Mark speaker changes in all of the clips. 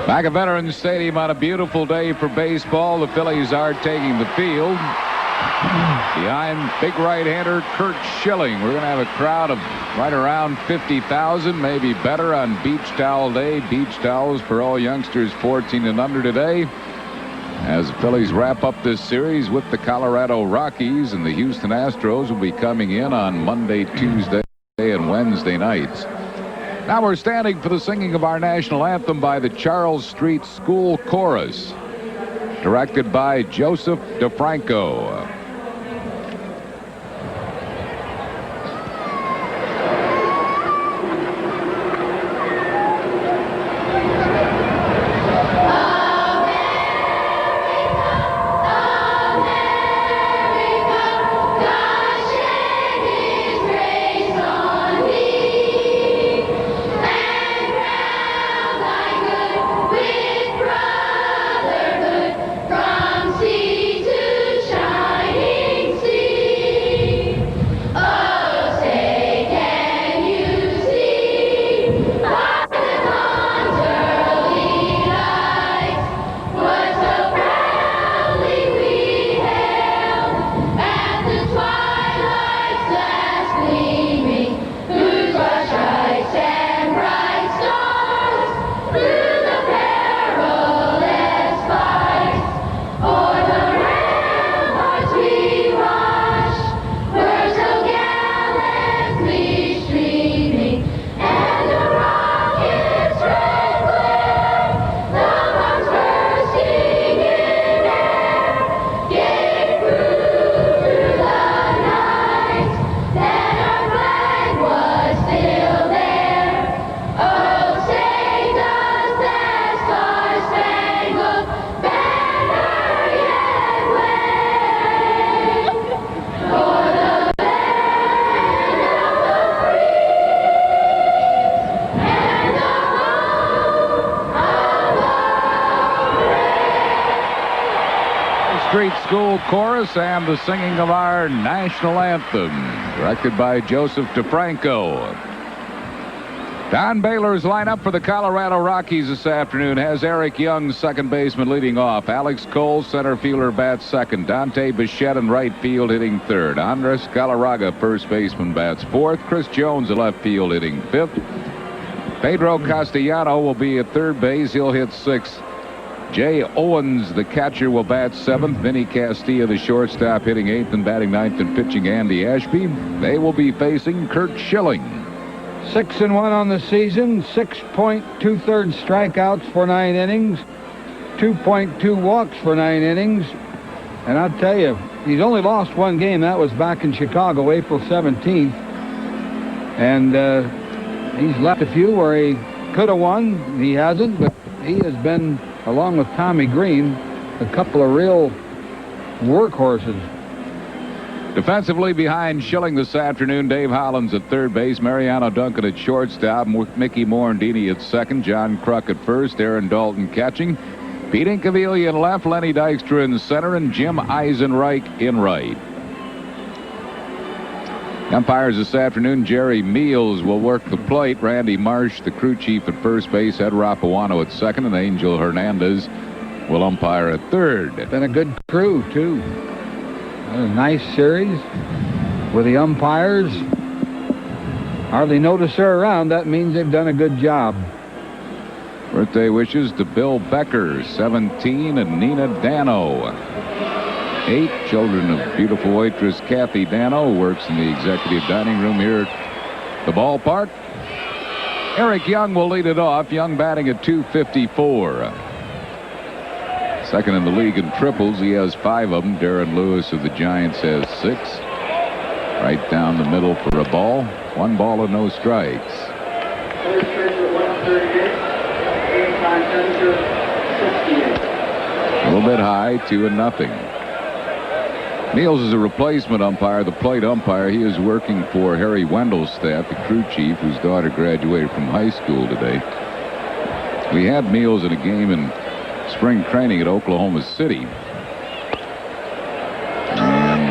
Speaker 1: Back at Veterans Stadium on a beautiful day for baseball. The Phillies are taking the field. Behind big right-hander Curt Schilling. We're going to have a crowd of right around 50,000, maybe better on Beach Towel Day. Beach towels for all youngsters 14 and under today. As the Phillies wrap up this series with the Colorado Rockies, and the Houston Astros will be coming in on Monday, Tuesday, and Wednesday nights. Now we're standing for the singing of our national anthem by the Charles Street School Chorus, directed by Joseph DeFranco. Street School Chorus and the singing of our national anthem, directed by Joseph DeFranco. Don Baylor's lineup for the Colorado Rockies this afternoon has Eric Young, second baseman, leading off. Alex Cole, center fielder, bats second. Dante Bichette in right field, hitting third. Andres Galarraga, first baseman, bats fourth. Chris Jones in left field, hitting fifth. Pedro Castellano will be at third base. He'll hit sixth. Jay Owens, the catcher, will bat seventh. Vinny Castilla, the shortstop, hitting eighth, and batting ninth and pitching Andy Ashby. They will be facing Curt Schilling.
Speaker 2: 6-1 on the season, 6.23 strikeouts for 9 innings, 2.2 walks for 9 innings. And I'll tell you, he's only lost one game. That was back in Chicago, April 17th. And he's left a few where he could have won. He hasn't, but he has been, along with Tommy Green, a couple of real workhorses.
Speaker 1: Defensively behind Schilling this afternoon, Dave Hollins at third base, Mariano Duncan at shortstop, Mickey Morandini at second, John Kruk at first, Aaron Dalton catching, Pete Incaviglia in left, Lenny Dykstra in center, and Jim Eisenreich in right. Umpires this afternoon, Jerry Meals will work the plate. Randy Marsh, the crew chief, at first base. Ed Rapuano at second, and Angel Hernandez will umpire at third.
Speaker 2: Been a good crew, too. A nice series with the umpires. Hardly notice they're around. That means they've done a good job.
Speaker 1: Birthday wishes to Bill Becker, 17, and Nina Dano, 8. Children of beautiful waitress Kathy Dano, works in the executive dining room here at the ballpark. Eric Young will lead it off. Young batting at .254. Second in the league in triples. He has 5 of them. Darren Lewis of the Giants has 6. Right down the middle for a ball. 1 ball and no strikes. A little bit high, 2-0. Meals is a replacement umpire, the plate umpire. He is working for Harry Wendell's staff, the crew chief, whose daughter graduated from high school today. We had Meals in a game in spring training at Oklahoma City. And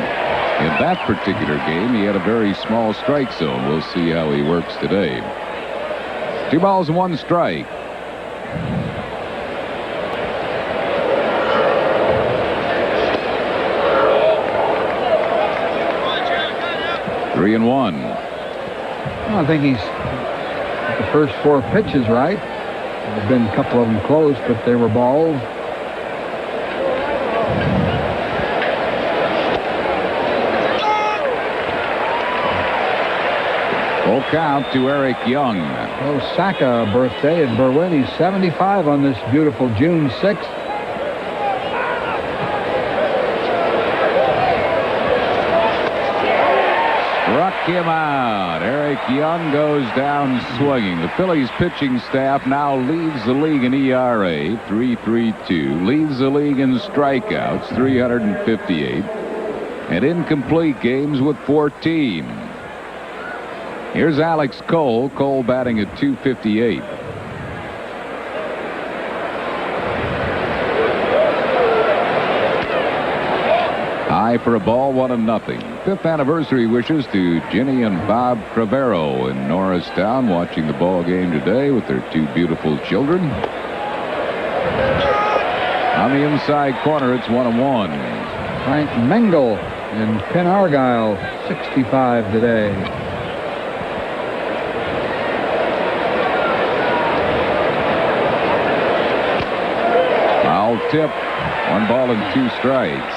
Speaker 1: in that particular game, he had a very small strike zone. We'll see how he works today. 2 balls and 1 strike. 3-1.
Speaker 2: Well, I think he's got the first 4 pitches right. There have been a couple of them close, but they were balls.
Speaker 1: Full count to Eric Young.
Speaker 2: Osaka birthday in Berwyn. He's 75 on this beautiful June 6th.
Speaker 1: Struck him out. Eric Young goes down swinging. The Phillies pitching staff now leads the league in ERA, 3.32. Leads the league in strikeouts, 358. And incomplete games with 14. Here's Alex Cole. Cole batting at .258. High for a ball, 1-0. 5th anniversary wishes to Ginny and Bob Cravero in Norristown, watching the ball game today with their 2 beautiful children. On the inside corner, it's 1-1.
Speaker 2: Frank Mengel in Penn Argyle, 65 today.
Speaker 1: Tip, 1 ball and 2 strikes.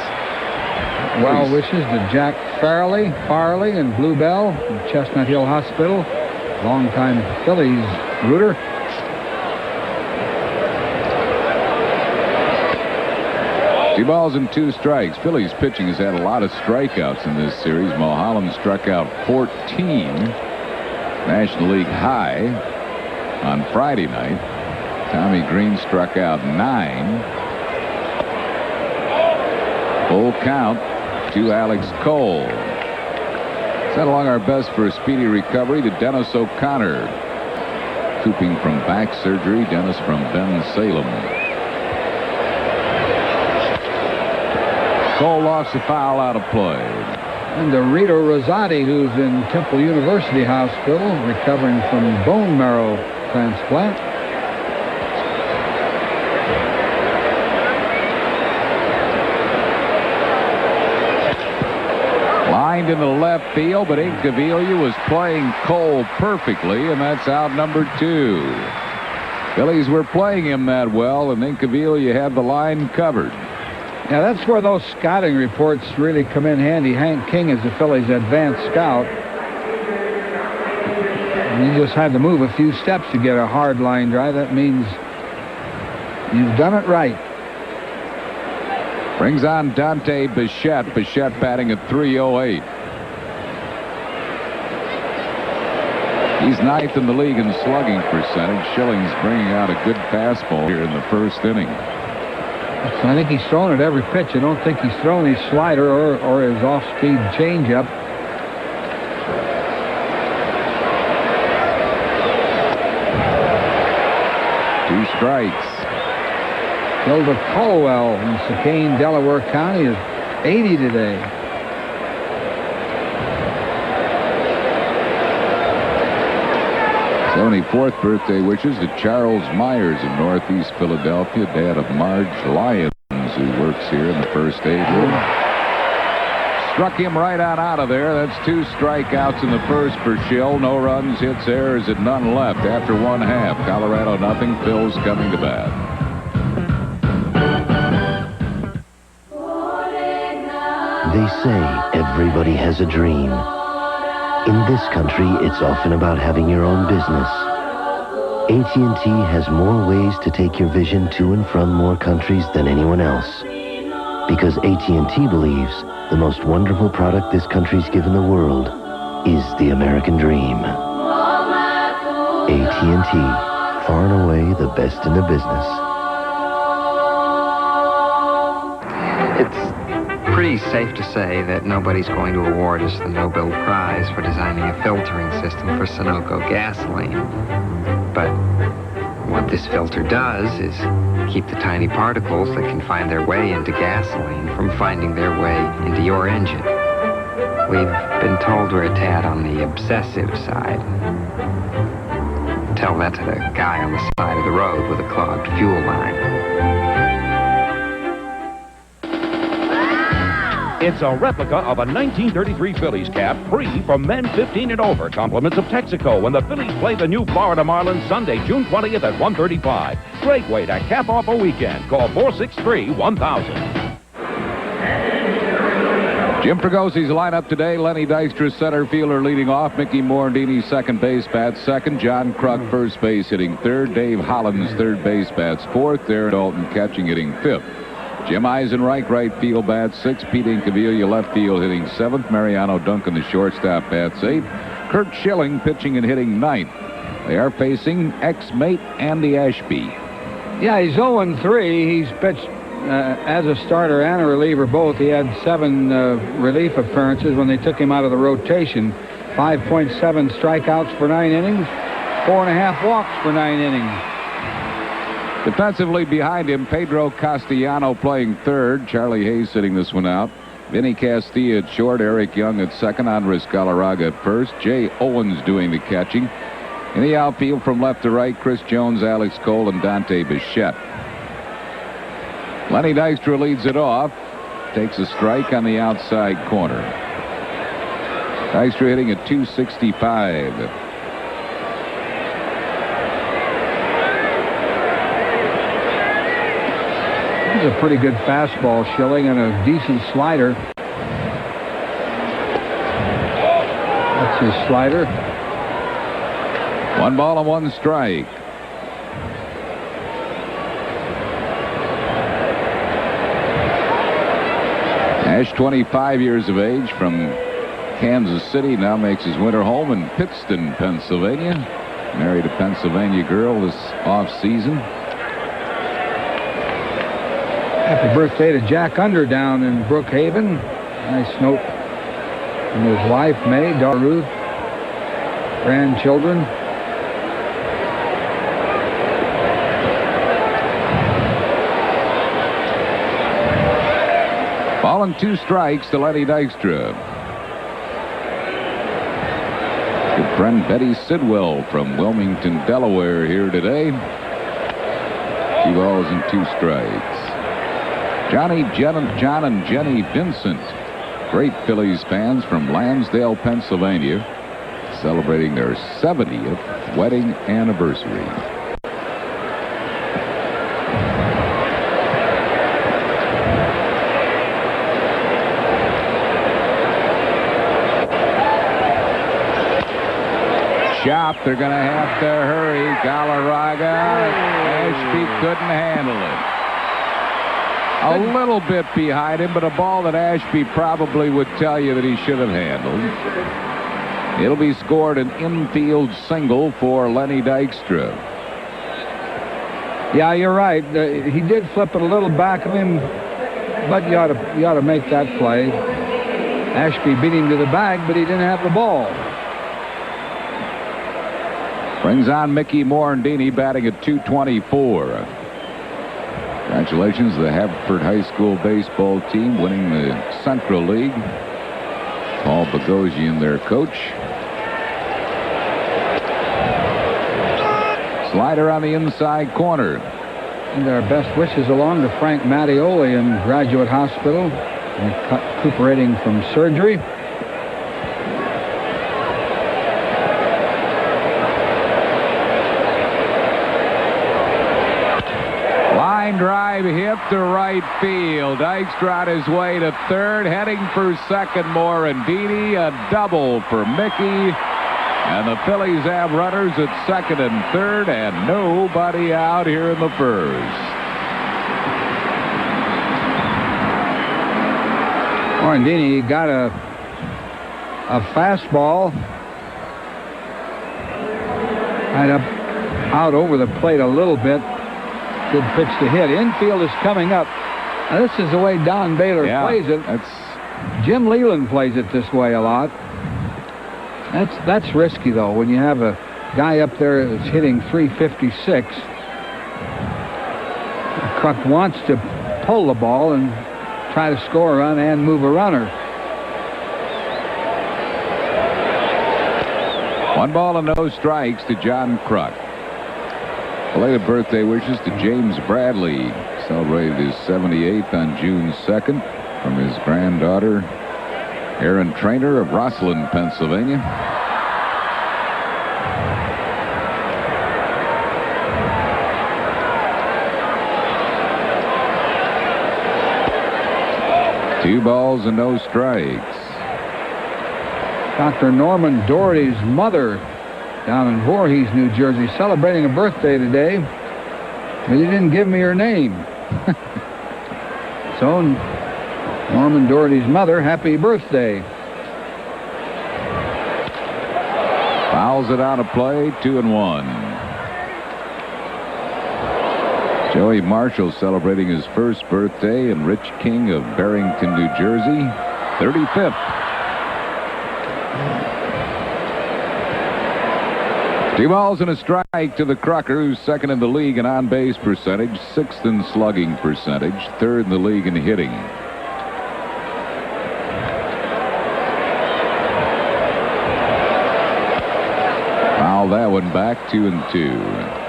Speaker 2: Well wishes to Jack Farley in Bluebell from Chestnut Hill Hospital, longtime Phillies rooter. Two balls and 2 strikes. Phillies pitching has had a lot of strikeouts in this series. Mulholland struck out 14, National League high on Friday night. Tommy Green struck out 9. Full count to Alex Cole. Sent along our best for a speedy recovery to Dennis O'Connor. Cooping from back surgery. Dennis from Bensalem. Cole lost the foul out of play. And to Rita Rosati, who's in Temple University Hospital, recovering from bone marrow transplant. Lined in the left field, but Incaviglia was playing Cole perfectly, and that's out number 2. Phillies were playing him that well, and Incaviglia had the line covered. Yeah, that's where those scouting reports really come in handy. Hank King is the Phillies' advanced scout. And you just had to move a few steps to get a hard line drive. That means you've done it right. Brings on Dante Bichette. Bichette batting at .308. He's 9th in the league in slugging percentage. Schilling's bringing out a good fastball here in the first inning. I think he's thrown at every pitch. I don't think he's thrown his slider or his off-speed changeup. Two strikes. Hilda Colwell in Chicane, Delaware County is 80 today. '74th birthday wishes to Charles Myers in Northeast Philadelphia, dad of Marge Lyons, who works here in the first aid room. Struck him right on out of there. That's 2 strikeouts in the first for Schill. No runs, hits, errors, and none left after 1/2. Colorado nothing. Phil's coming to bat.
Speaker 3: They say everybody has a dream. In this country, it's often about having your own business. AT&T has more ways to take your vision to and from more countries than anyone else. Because AT&T believes the most wonderful product this country's given the world is the American dream. AT&T, far and away the best in the business.
Speaker 4: It's pretty safe to say that nobody's going to award us the Nobel Prize for designing a filtering system for Sunoco gasoline. But what this filter does is keep the tiny particles that can find their way into gasoline from finding their way into your engine. We've been told we're a tad on the obsessive side. Tell that to the guy on the side of the road with a clogged fuel line.
Speaker 5: It's a replica of a 1933 Phillies cap, free for men 15 and over. Compliments of Texaco when the Phillies play the new Florida Marlins Sunday, June 20th at 1:35. Great way to cap off a weekend. Call 463-1000.
Speaker 1: Jim Fragosi's lineup today: Lenny Dykstra, center fielder, leading off. Mickey Morandini, second base, bats second. John Kruk, first base, hitting third. Dave Hollins, third base, bats fourth. Darren Dalton catching, hitting fifth. Jim Eisenreich, right field, bats sixth. Pete Incaviglia, left field, hitting seventh. Mariano Duncan, the shortstop, bats eighth. Kurt Schilling pitching and hitting ninth. They are facing ex-mate Andy Ashby.
Speaker 2: Yeah, he's 0-3. He's pitched as a starter and a reliever both. He had 7 relief appearances when they took him out of the rotation. 5.7 strikeouts for 9 innings. 4.5 walks for 9 innings.
Speaker 1: Defensively behind him, Pedro Castellano playing third. Charlie Hayes sitting this one out. Vinny Castilla at short. Eric Young at second. Andres Galarraga at first. Jay Owens doing the catching. In the outfield from left to right, Chris Jones, Alex Cole, and Dante Bichette. Lenny Dykstra leads it off. Takes a strike on the outside corner. Dykstra hitting at .265.
Speaker 2: He's a pretty good fastball, Schilling, and a decent slider. That's his slider.
Speaker 1: 1 ball and 1 strike. Ash, 25 years of age, from Kansas City, now makes his winter home in Pittston, Pennsylvania. Married a Pennsylvania girl this off-season.
Speaker 2: Happy birthday to Jack Under down in Brookhaven. Nice note from his wife, May, daughter Ruth, grandchildren.
Speaker 1: Ball and 2 strikes to Lenny Dykstra. Good friend Betty Sidwell from Wilmington, Delaware, here today. 2 balls and 2 strikes. John and Jenny Vincent, great Phillies fans from Lansdale, Pennsylvania, celebrating their 70th wedding anniversary. Chop, they're going to have to hurry. Galarraga, Ashby couldn't handle it. A little bit behind him, but a ball that Ashby probably would tell you that he should have handled. It'll be scored an infield single for Lenny Dykstra.
Speaker 2: Yeah, you're right. He did flip it a little back of him, but you ought to make that play. Ashby beat him to the bag, but he didn't have the ball.
Speaker 1: Brings on Mickey Morandini, batting at .224. Congratulations to the Haverford High School baseball team winning the Central League. Paul Bogosian, their coach. Slider on the inside corner.
Speaker 2: And our best wishes along to Frank Mattioli in Graduate Hospital, recuperating from surgery.
Speaker 1: Line drive hit to right field. Dykstra on his way to third, heading for second. Morandini, a double for Mickey. And the Phillies have runners at second and third, and nobody out here in the first.
Speaker 2: Morandini got a fastball right up out over the plate a little bit. Good pitch to hit. Infield is coming up. Now, this is the way Don Baylor plays it. Jim Leland plays it this way a lot. That's risky, though, when you have a guy up there that's hitting .356. Kruk wants to pull the ball and try to score a run and move a runner.
Speaker 1: 1 ball and no strikes to John Kruk. Belated birthday wishes to James Bradley. Celebrated his 78th on June 2nd. from his granddaughter, Erin Trainer of Rosslyn, Pennsylvania. Two balls and no strikes.
Speaker 2: Dr. Norman Doherty's mother down in Voorhees, New Jersey, celebrating a birthday today. But he didn't give me her name. So, Norman Doherty's mother, happy birthday.
Speaker 1: Fouls it out of play, 2-1. Joey Marshall celebrating his first birthday, and Rich King of Barrington, New Jersey, 35th. Two balls and a strike to the Crocker, who's second in the league in on-base percentage, sixth in slugging percentage, third in the league in hitting. Foul that one back, 2-2.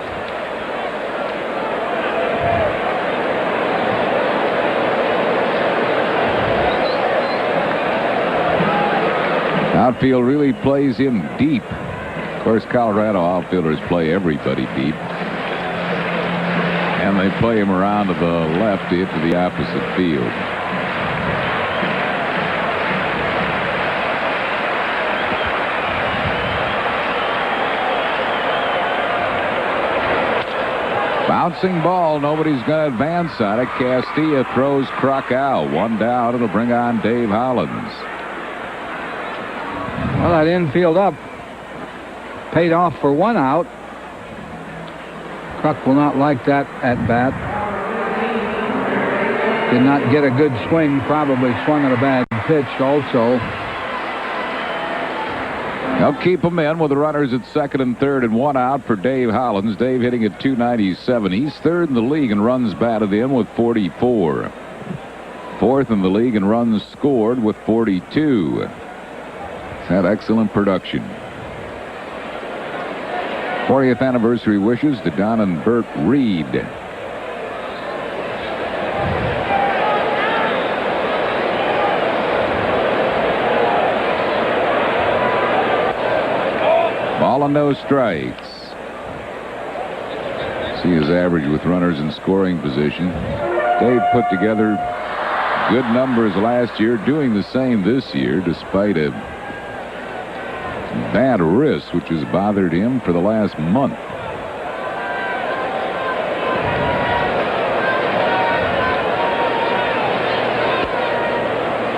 Speaker 1: Outfield really plays him deep. Of course, Colorado outfielders play everybody deep. And they play him around to the left to hit to the opposite field. Bouncing ball. Nobody's going to advance on it. Castilla throws Kruk out. One down. It'll bring on Dave Hollins.
Speaker 2: Well, that infield up paid off for one out. Kruk will not like that at bat. Did not get a good swing. Probably swung at a bad pitch also.
Speaker 1: They'll keep him in with the runners at second and third and one out for Dave Hollins. Dave hitting at .297. He's third in the league in runs batted in with 44. Fourth in the league in runs scored with 42. Had excellent production. 40th anniversary wishes to Don and Bert Reed. Ball and no strikes. See his average with runners in scoring position. Dave put together good numbers last year, doing the same this year despite a bad wrist which has bothered him for the last month.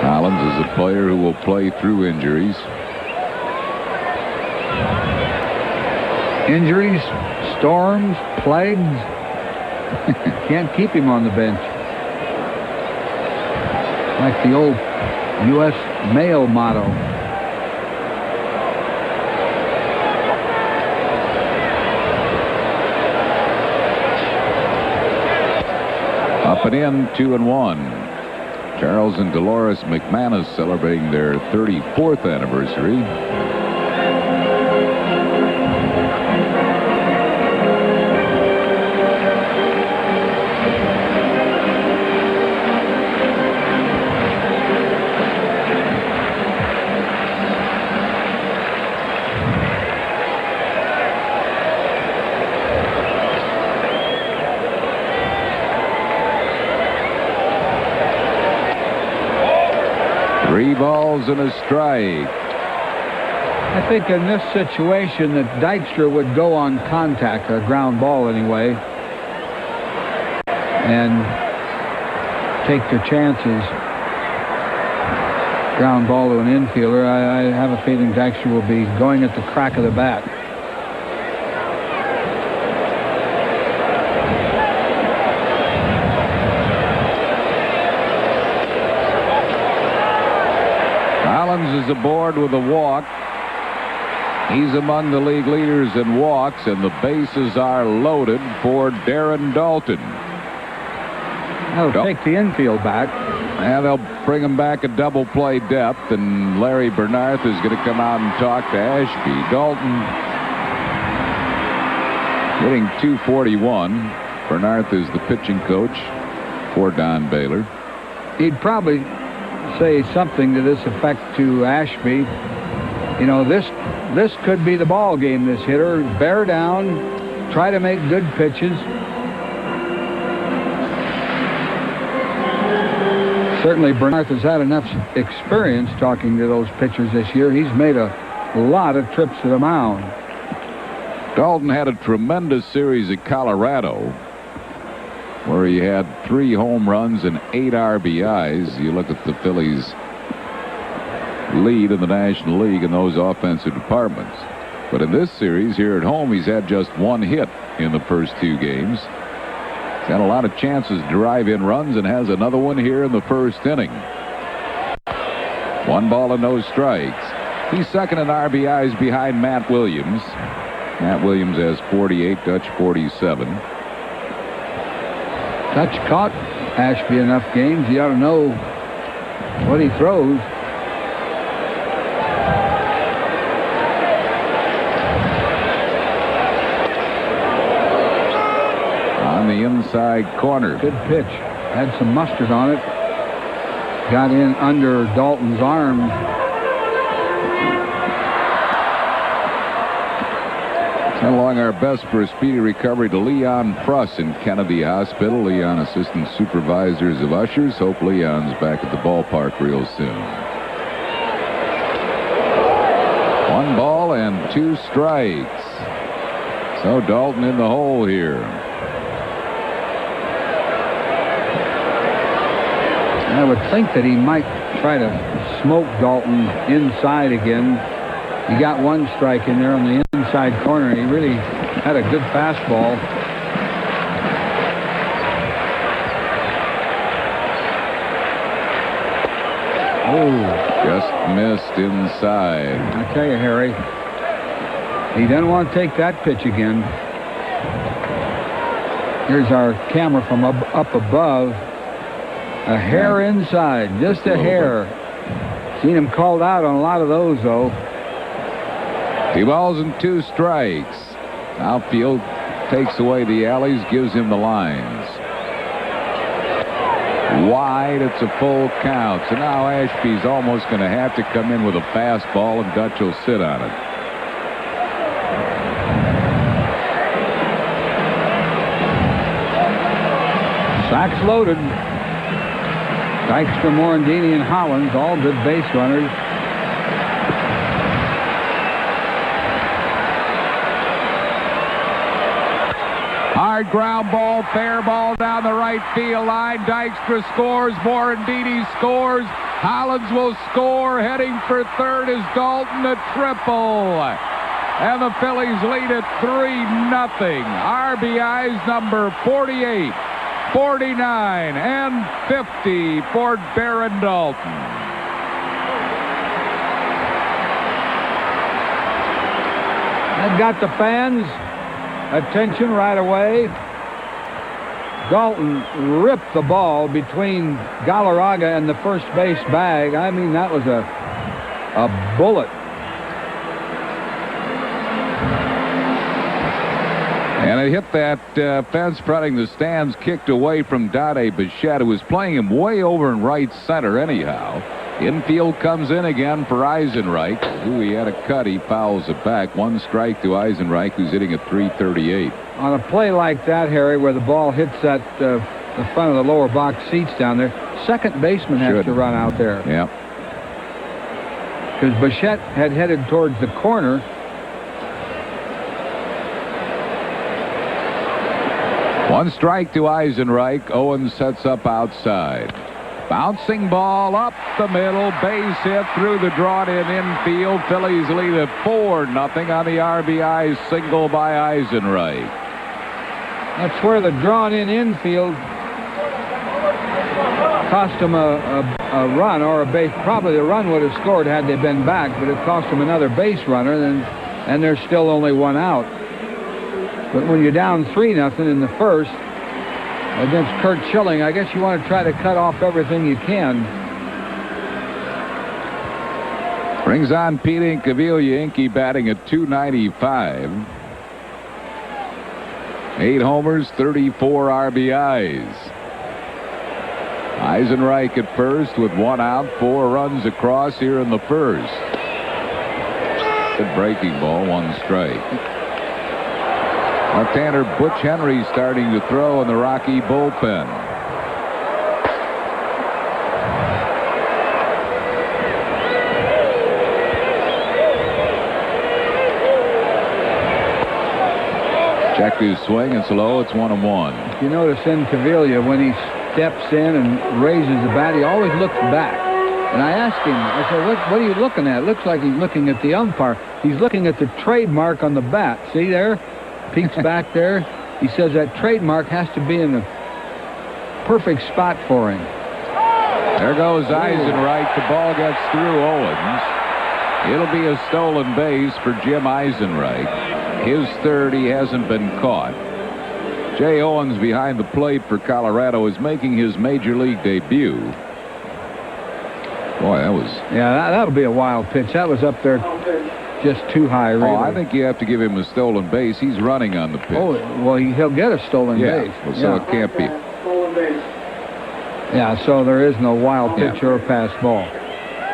Speaker 1: Hollins is a player who will play through injuries.
Speaker 2: Injuries, storms, plagues. Can't keep him on the bench. Like the old U.S. mail motto.
Speaker 1: Up and in, 2-1. Charles and Dolores McManus celebrating their 34th anniversary. Three balls and a strike.
Speaker 2: I think in this situation that Dykstra would go on contact, a ground ball anyway, and take the chances. Ground ball to an infielder. I have a feeling Dykstra will be going at the crack of the bat.
Speaker 1: Hollins is aboard with a walk. He's among the league leaders in walks, and the bases are loaded for Darren Dalton.
Speaker 2: They'll take the infield back.
Speaker 1: And they'll bring him back at double play depth, and Larry Bernarth is going to come out and talk to Ashby. Dalton hitting .241. Bernarth is the pitching coach for Don Baylor.
Speaker 2: He'd probably say something to this effect to Ashby. You know, this could be the ball game, this hitter. Bear down, try to make good pitches. Certainly Bernard has had enough experience talking to those pitchers this year. He's made a lot of trips to the mound.
Speaker 1: Dalton had a tremendous series at Colorado where he had 3 home runs and 8 RBIs. You look at the Phillies' lead in the National League in those offensive departments. But in this series here at home, he's had just 1 hit in the first 2 games. He's had a lot of chances to drive in runs and has another one here in the first inning. 1 ball and no strikes. He's second in RBIs behind Matt Williams. Matt Williams has 48, Dutch 47.
Speaker 2: Dutch caught Ashby enough games. He ought to know what he throws.
Speaker 1: On the inside corner.
Speaker 2: Good pitch. Had some mustard on it. Got in under Dalton's arm.
Speaker 1: Sent along our best for a speedy recovery to Leon Fruss in Kennedy Hospital. Leon, assistant supervisors of ushers. Hope Leon's back at the ballpark real soon. 1 ball and 2 strikes. So Dalton in the hole here.
Speaker 2: I would think that he might try to smoke Dalton inside again. He got 1 strike in there on the inside corner. He really had a good fastball. Oh,
Speaker 1: just missed inside.
Speaker 2: I tell you, Harry, he doesn't want to take that pitch again. Here's our camera from up above. A hair inside, just a hair. Seen him called out on a lot of those, though.
Speaker 1: 2 balls and 2 strikes. Outfield takes away the alleys, gives him the lines. Wide, it's a full count. So now Ashby's almost going to have to come in with a fastball, and Dutch will sit on it.
Speaker 2: Sacks loaded. Dykstra, Morandini, and Hollins, all good base runners.
Speaker 1: Hard ground ball, fair ball down the right field line. Dykstra scores, Morandini scores. Hollins will score. Heading for third is Dalton, a triple. And the Phillies lead at 3-0. RBIs number 48. 49 and 50 for Baron Dalton.
Speaker 2: That got the fans' attention right away. Dalton ripped the ball between Galarraga and the first base bag. I mean, that was a bullet.
Speaker 1: And it hit that fence fronting the stands, kicked away from Dade Bichette, who was playing him way over in right center anyhow. Infield comes in again for Eisenreich, who he had a cut. He fouls it back. 1 strike to Eisenreich, who's hitting at .338.
Speaker 2: On a play like that, Harry, where the ball hits that the front of the lower box seats down there, second baseman has to run out there.
Speaker 1: Yeah.
Speaker 2: Because Bichette had headed towards the corner.
Speaker 1: One strike to Eisenreich. Owens sets up outside. Bouncing ball up the middle. Base hit through the drawn-in infield. Phillies lead at 4-0 on the RBI single by Eisenreich.
Speaker 2: That's where the drawn-in infield cost him a run or a base. Probably the run would have scored had they been back, but it cost him another base runner, and there's still only 1 out. But when you're down 3-0 in the first against Curt Schilling, I guess you want to try to cut off everything you can.
Speaker 1: Brings on Pete Incaviglia. Inky batting at .295. 8 homers, 34 RBIs. Eisenreich at first with 1 out, 4 runs across here in the first. Good breaking ball, 1 strike. Left-hander Butch Henry starting to throw in the Rocky bullpen. Checked his swing. It's low. It's 1-1.
Speaker 2: If you notice in Cavilla, when he steps in and raises the bat, he always looks back. And I asked him, I said, what are you looking at? It looks like he's looking at the umpire. He's looking at the trademark on the bat. See there? Peeks back there. He says that trademark has to be in the perfect spot for him.
Speaker 1: There goes Eisenreich. The ball gets through Owens. It'll be a stolen base for Jim Eisenreich. His third. He hasn't been caught. Jay Owens behind the plate for Colorado is making his major league debut. Boy, that was...
Speaker 2: Yeah, that'll be a wild pitch. That was up there just too high, really.
Speaker 1: Oh, I think you have to give him a stolen base. He's running on the pitch.
Speaker 2: Oh, well, he'll get a stolen base.
Speaker 1: Well, so it can't be.
Speaker 2: Yeah, so there is no wild pitch or pass ball.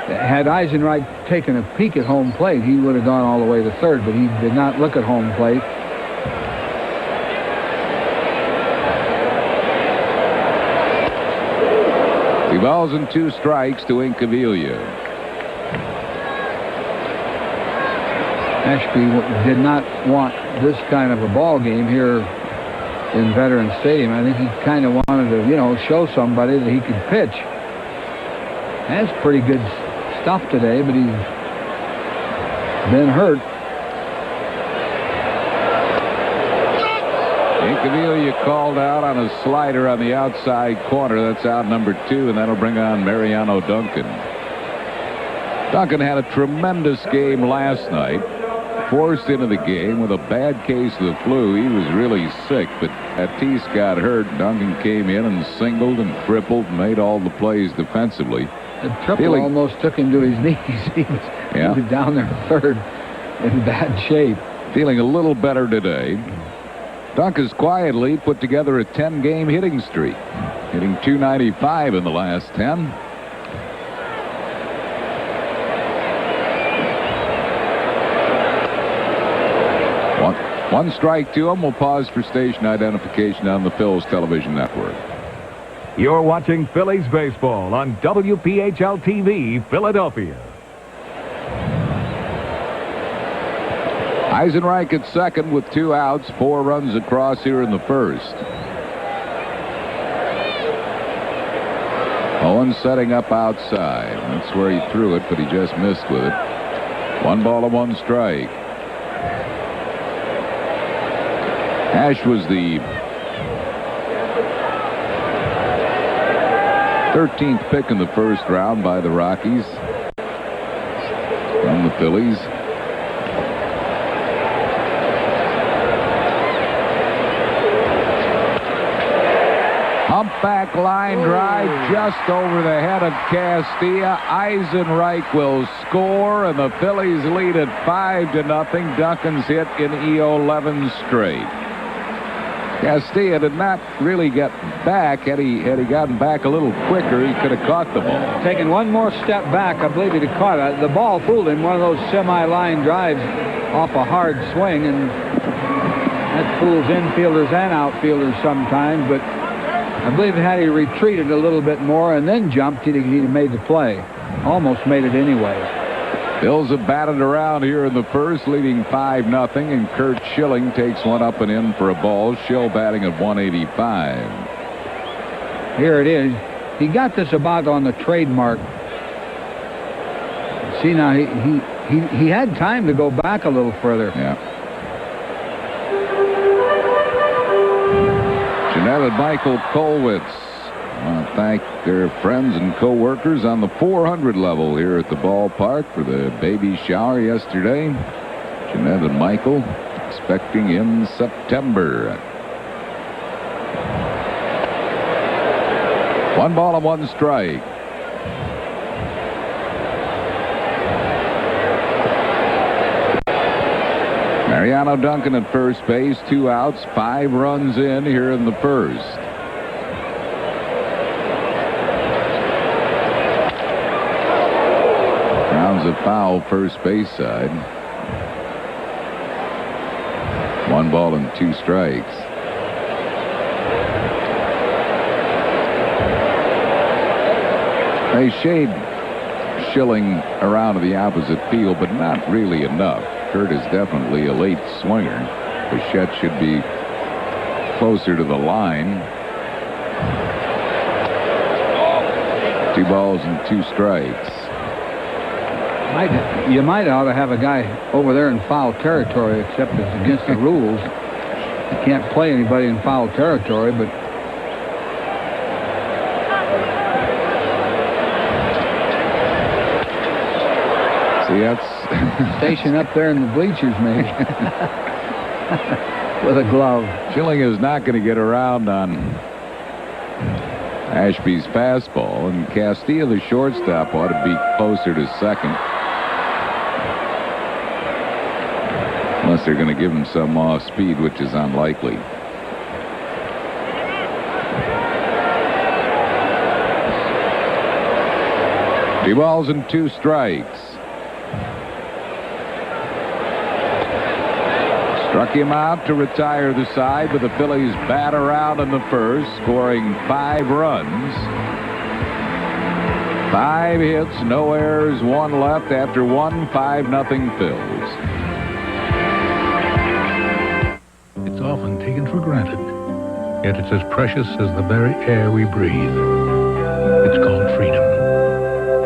Speaker 2: Had Eisenreich taken a peek at home plate, he would have gone all the way to third, but he did not look at home plate.
Speaker 1: He balls and 2 strikes to Incaviglia.
Speaker 2: Ashby did not want this kind of a ball game here in Veterans Stadium. I think he kind of wanted to, show somebody that he could pitch. Has pretty good stuff today, but he's been hurt.
Speaker 1: Incaviglia called out on a slider on the outside corner. That's out number 2, and that'll bring on Mariano Duncan. Duncan had a tremendous game last night. Forced into the game with a bad case of the flu. He was really sick, but Tatis got hurt. Duncan came in and singled and tripled and made all the plays defensively.
Speaker 2: The triple almost took him to his knees. He was down there third in bad shape.
Speaker 1: Feeling a little better today. Duncan's quietly put together a 10-game hitting streak, hitting .295 in the last 10. One strike to him. We'll pause for station identification on the Phillies television network.
Speaker 6: You're watching Phillies baseball on WPHL-TV, Philadelphia.
Speaker 1: Eisenreich at second with 2 outs, 4 runs across here in the first. Owens setting up outside. That's where he threw it, but he just missed with it. 1 ball and 1 strike. Ash was the 13th pick in the first round by the Rockies from the Phillies. Humpback line drive just over the head of Castilla. Eisenreich will score, and the Phillies lead at 5-0. Duncan's hit in E11 straight. Castilla did not really get back. Had he gotten back a little quicker, he could have caught the ball.
Speaker 2: Taking one more step back, I believe he'd have caught it. The ball fooled him, one of those semi-line drives off a hard swing, and that fools infielders and outfielders sometimes, but I believe had he retreated a little bit more and then jumped, he'd have made the play. Almost made it anyway.
Speaker 1: Bills have batted around here in the first, leading 5-0, and Kurt Schilling takes one up and in for a ball. Schill batting at 185.
Speaker 2: Here it is. He got this about on the trademark. See, now he had time to go back a little further.
Speaker 1: Yeah. Jeanette and Michael Kolwitz want to thank their friends and co-workers on the 400 level here at the ballpark for the baby shower yesterday. Jeanette and Michael expecting in September. 1 ball and 1 strike. Mariano Duncan at first base, 2 outs, 5 runs in here in the first. is a foul first base side. 1 ball and 2 strikes. They shade Schilling around to the opposite field, but not really enough. Kurt is definitely a late swinger. Bichette should be closer to the line. 2 balls and 2 strikes.
Speaker 2: You might ought to have a guy over there in foul territory, except it's against the rules. You can't play anybody in foul territory, but
Speaker 1: see, that's
Speaker 2: station up there in the bleachers, maybe. With a glove.
Speaker 1: Schilling is not going to get around on Ashby's fastball, and Castilla, the shortstop, ought to be closer to second. Unless they're going to give him some off speed, which is unlikely. Three balls and 2 strikes. Struck him out to retire the side, but the Phillies bat around in the first, scoring 5 runs. 5 hits, no errors, 1 left after 1, 5-0 Phils.
Speaker 7: It's often taken for granted, yet it's as precious as the very air we breathe. It's called freedom.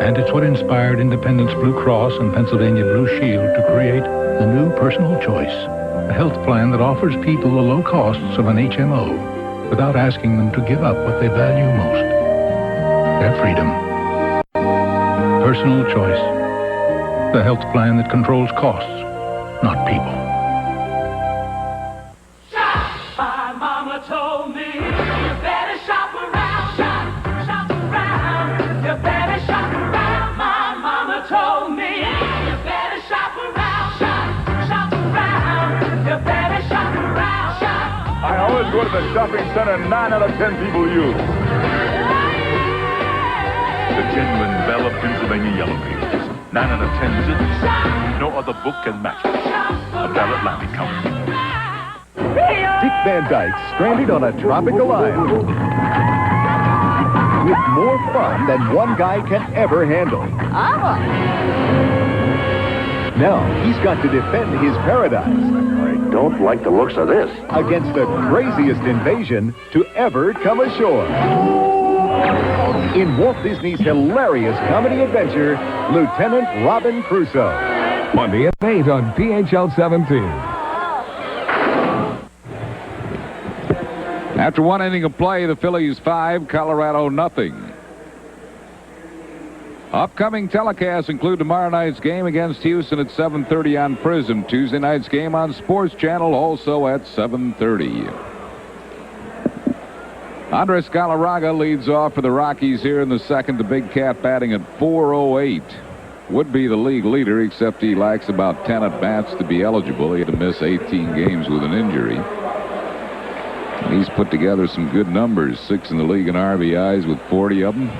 Speaker 7: And it's what inspired Independence Blue Cross and Pennsylvania Blue Shield to create the new Personal Choice, a health plan that offers people the low costs of an HMO without asking them to give up what they value most, their freedom. Personal Choice, the health plan that controls costs, not people.
Speaker 8: Go to the shopping center 9 out of 10 people use. The genuine Bell of Pennsylvania Yellow Pages. 9 out of 10 visits. No other book can match it. A Bell Atlantic cover.
Speaker 6: Dick Van Dyke stranded on a tropical island with more fun than one guy can ever handle. Now he's got to defend his paradise.
Speaker 8: I don't like the looks of this.
Speaker 6: Against the craziest invasion to ever come ashore. In Walt Disney's hilarious comedy adventure, Lieutenant Robin Crusoe.
Speaker 9: Monday at 8 on PHL 17.
Speaker 1: After 1 inning of play, the Phillies 5, Colorado 0. Upcoming telecasts include tomorrow night's game against Houston at 7:30 on Prism. Tuesday night's game on Sports Channel also at 7:30. Andres Galarraga leads off for the Rockies here in the second. The Big Cat batting at .408. Would be the league leader, except he lacks about 10 at-bats to be eligible. He had to miss 18 games with an injury. And he's put together some good numbers. 6 in the league in RBIs with 40 of them.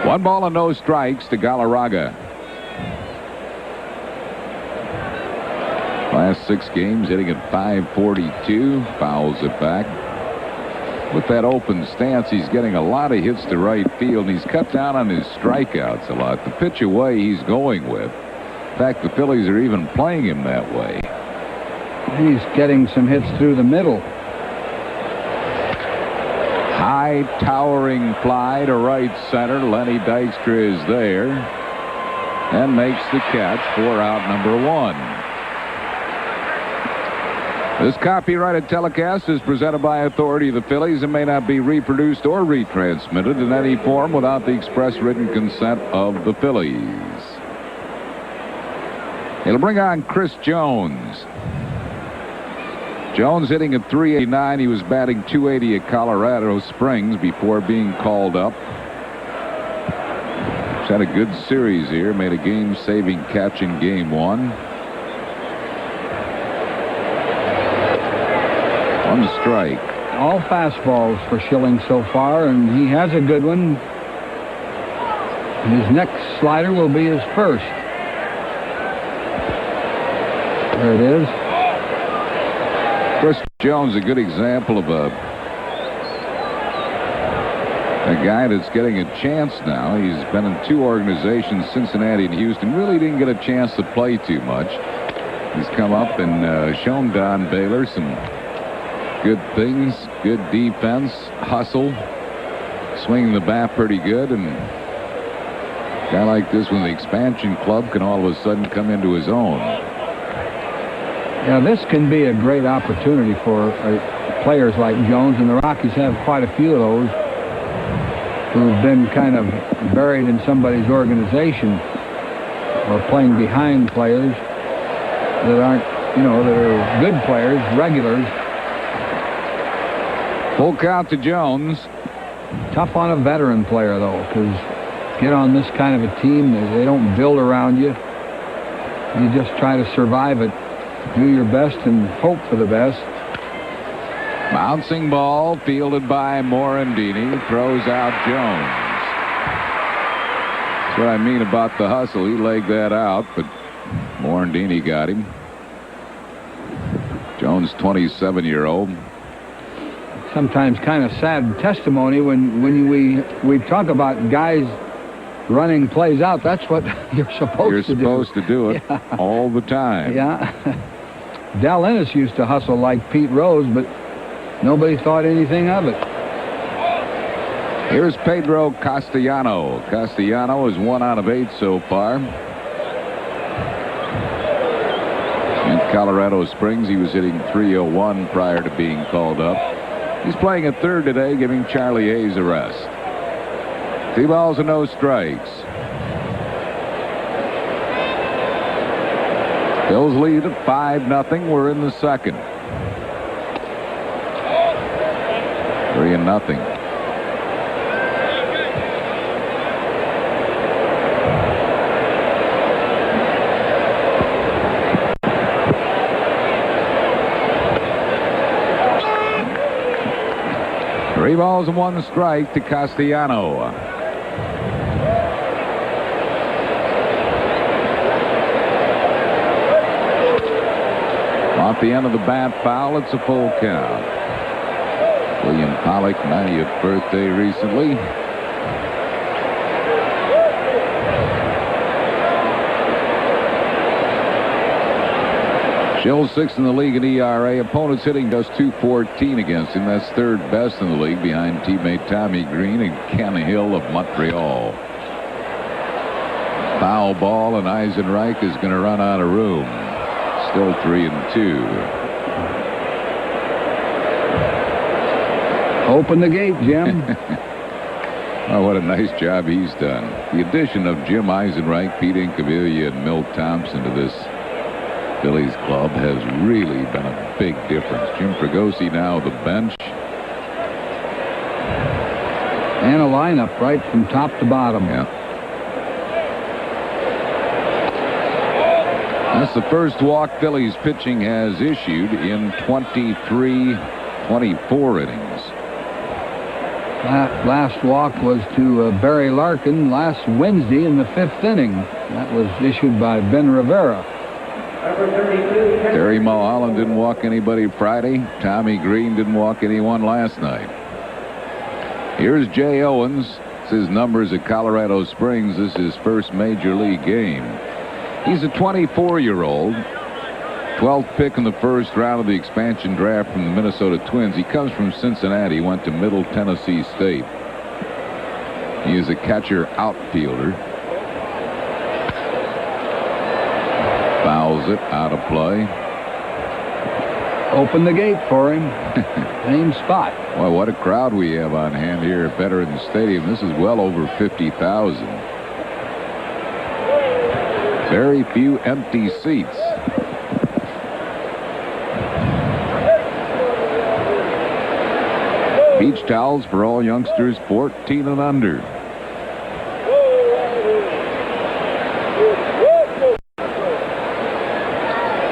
Speaker 1: 1 ball and no strikes to Galarraga. Last 6 games hitting at .542. Fouls it back. With that open stance, he's getting a lot of hits to right field, and he's cut down on his strikeouts a lot. The pitch away he's going with. In fact, the Phillies are even playing him that way.
Speaker 2: He's getting some hits through the middle.
Speaker 1: High towering fly to right center. Lenny Dykstra is there and makes the catch for out number 1. This copyrighted telecast is presented by authority of the Phillies and may not be reproduced or retransmitted in any form without the express written consent of the Phillies. It'll bring on Chris Jones. Jones hitting at .389. He was batting .280 at Colorado Springs before being called up. He's had a good series here. Made a game-saving catch in Game 1. 1 strike.
Speaker 2: All fastballs for Schilling so far, and he has a good one. His next slider will be his first. There it is.
Speaker 1: Chris Jones, a good example of a guy that's getting a chance now. He's been in two organizations, Cincinnati and Houston. Really didn't get a chance to play too much. He's come up and shown Don Baylor some good things, good defense, hustle, swinging the bat pretty good, and a guy like this when the expansion club can all of a sudden come into his own.
Speaker 2: Yeah, this can be a great opportunity for players like Jones, and the Rockies have quite a few of those who've been kind of buried in somebody's organization or playing behind players that aren't, that are good players, regulars.
Speaker 1: Full count to Jones.
Speaker 2: Tough on a veteran player, though, because get on this kind of a team, they don't build around you. You just try to survive it. Do your best and hope for the best.
Speaker 1: Bouncing ball fielded by Morandini. Throws out Jones. That's what I mean about the hustle. He legged that out, but Morandini got him. Jones, 27-year-old.
Speaker 2: Sometimes kind of sad testimony when we talk about guys running plays out. That's what you're supposed to do.
Speaker 1: You're supposed to do it all the time.
Speaker 2: Yeah. Del Ennis used to hustle like Pete Rose, but nobody thought anything of it.
Speaker 1: Here's Pedro Castellano. Castellano is 1 out of 8 so far. In Colorado Springs, he was hitting .301 prior to being called up. He's playing at third today, giving Charlie Hayes a rest. 2 balls and no strikes. Phil's lead at 5-0. We're in the second. 3-0. Three balls and 1 strike to Castellano. Off the end of the bat foul, it's a full count. William Pollock, 90th birthday recently. Schill's 6th in the league in ERA. Opponents hitting just .214 against him. That's third best in the league behind teammate Tommy Green and Ken Hill of Montreal. Foul ball, and Eisenreich is going to run out of room. Still 3-2.
Speaker 2: Open the gate, Jim.
Speaker 1: Oh, what a nice job he's done. The addition of Jim Eisenreich, Pete Incaviglia, and Milt Thompson to this Phillies club has really been a big difference. Jim Fregosi now the bench.
Speaker 2: And a lineup right from top to bottom.
Speaker 1: Yeah. That's the first walk Phillies pitching has issued in 24 innings.
Speaker 2: Last walk was to Barry Larkin last Wednesday in the 5th inning. That was issued by Ben Rivera.
Speaker 1: Terry Mulholland didn't walk anybody Friday. Tommy Green didn't walk anyone last night. Here's Jay Owens. It's his numbers at Colorado Springs. This is his first major league game. He's a 24-year-old. 12th pick in the first round of the expansion draft from the Minnesota Twins. He comes from Cincinnati, went to Middle Tennessee State. He is a catcher outfielder. Fouls it out of play.
Speaker 2: Open the gate for him. Same spot.
Speaker 1: Well, what a crowd we have on hand here at Veterans Stadium. This is well over 50,000. Very few empty seats. Beach towels for all youngsters 14 and under.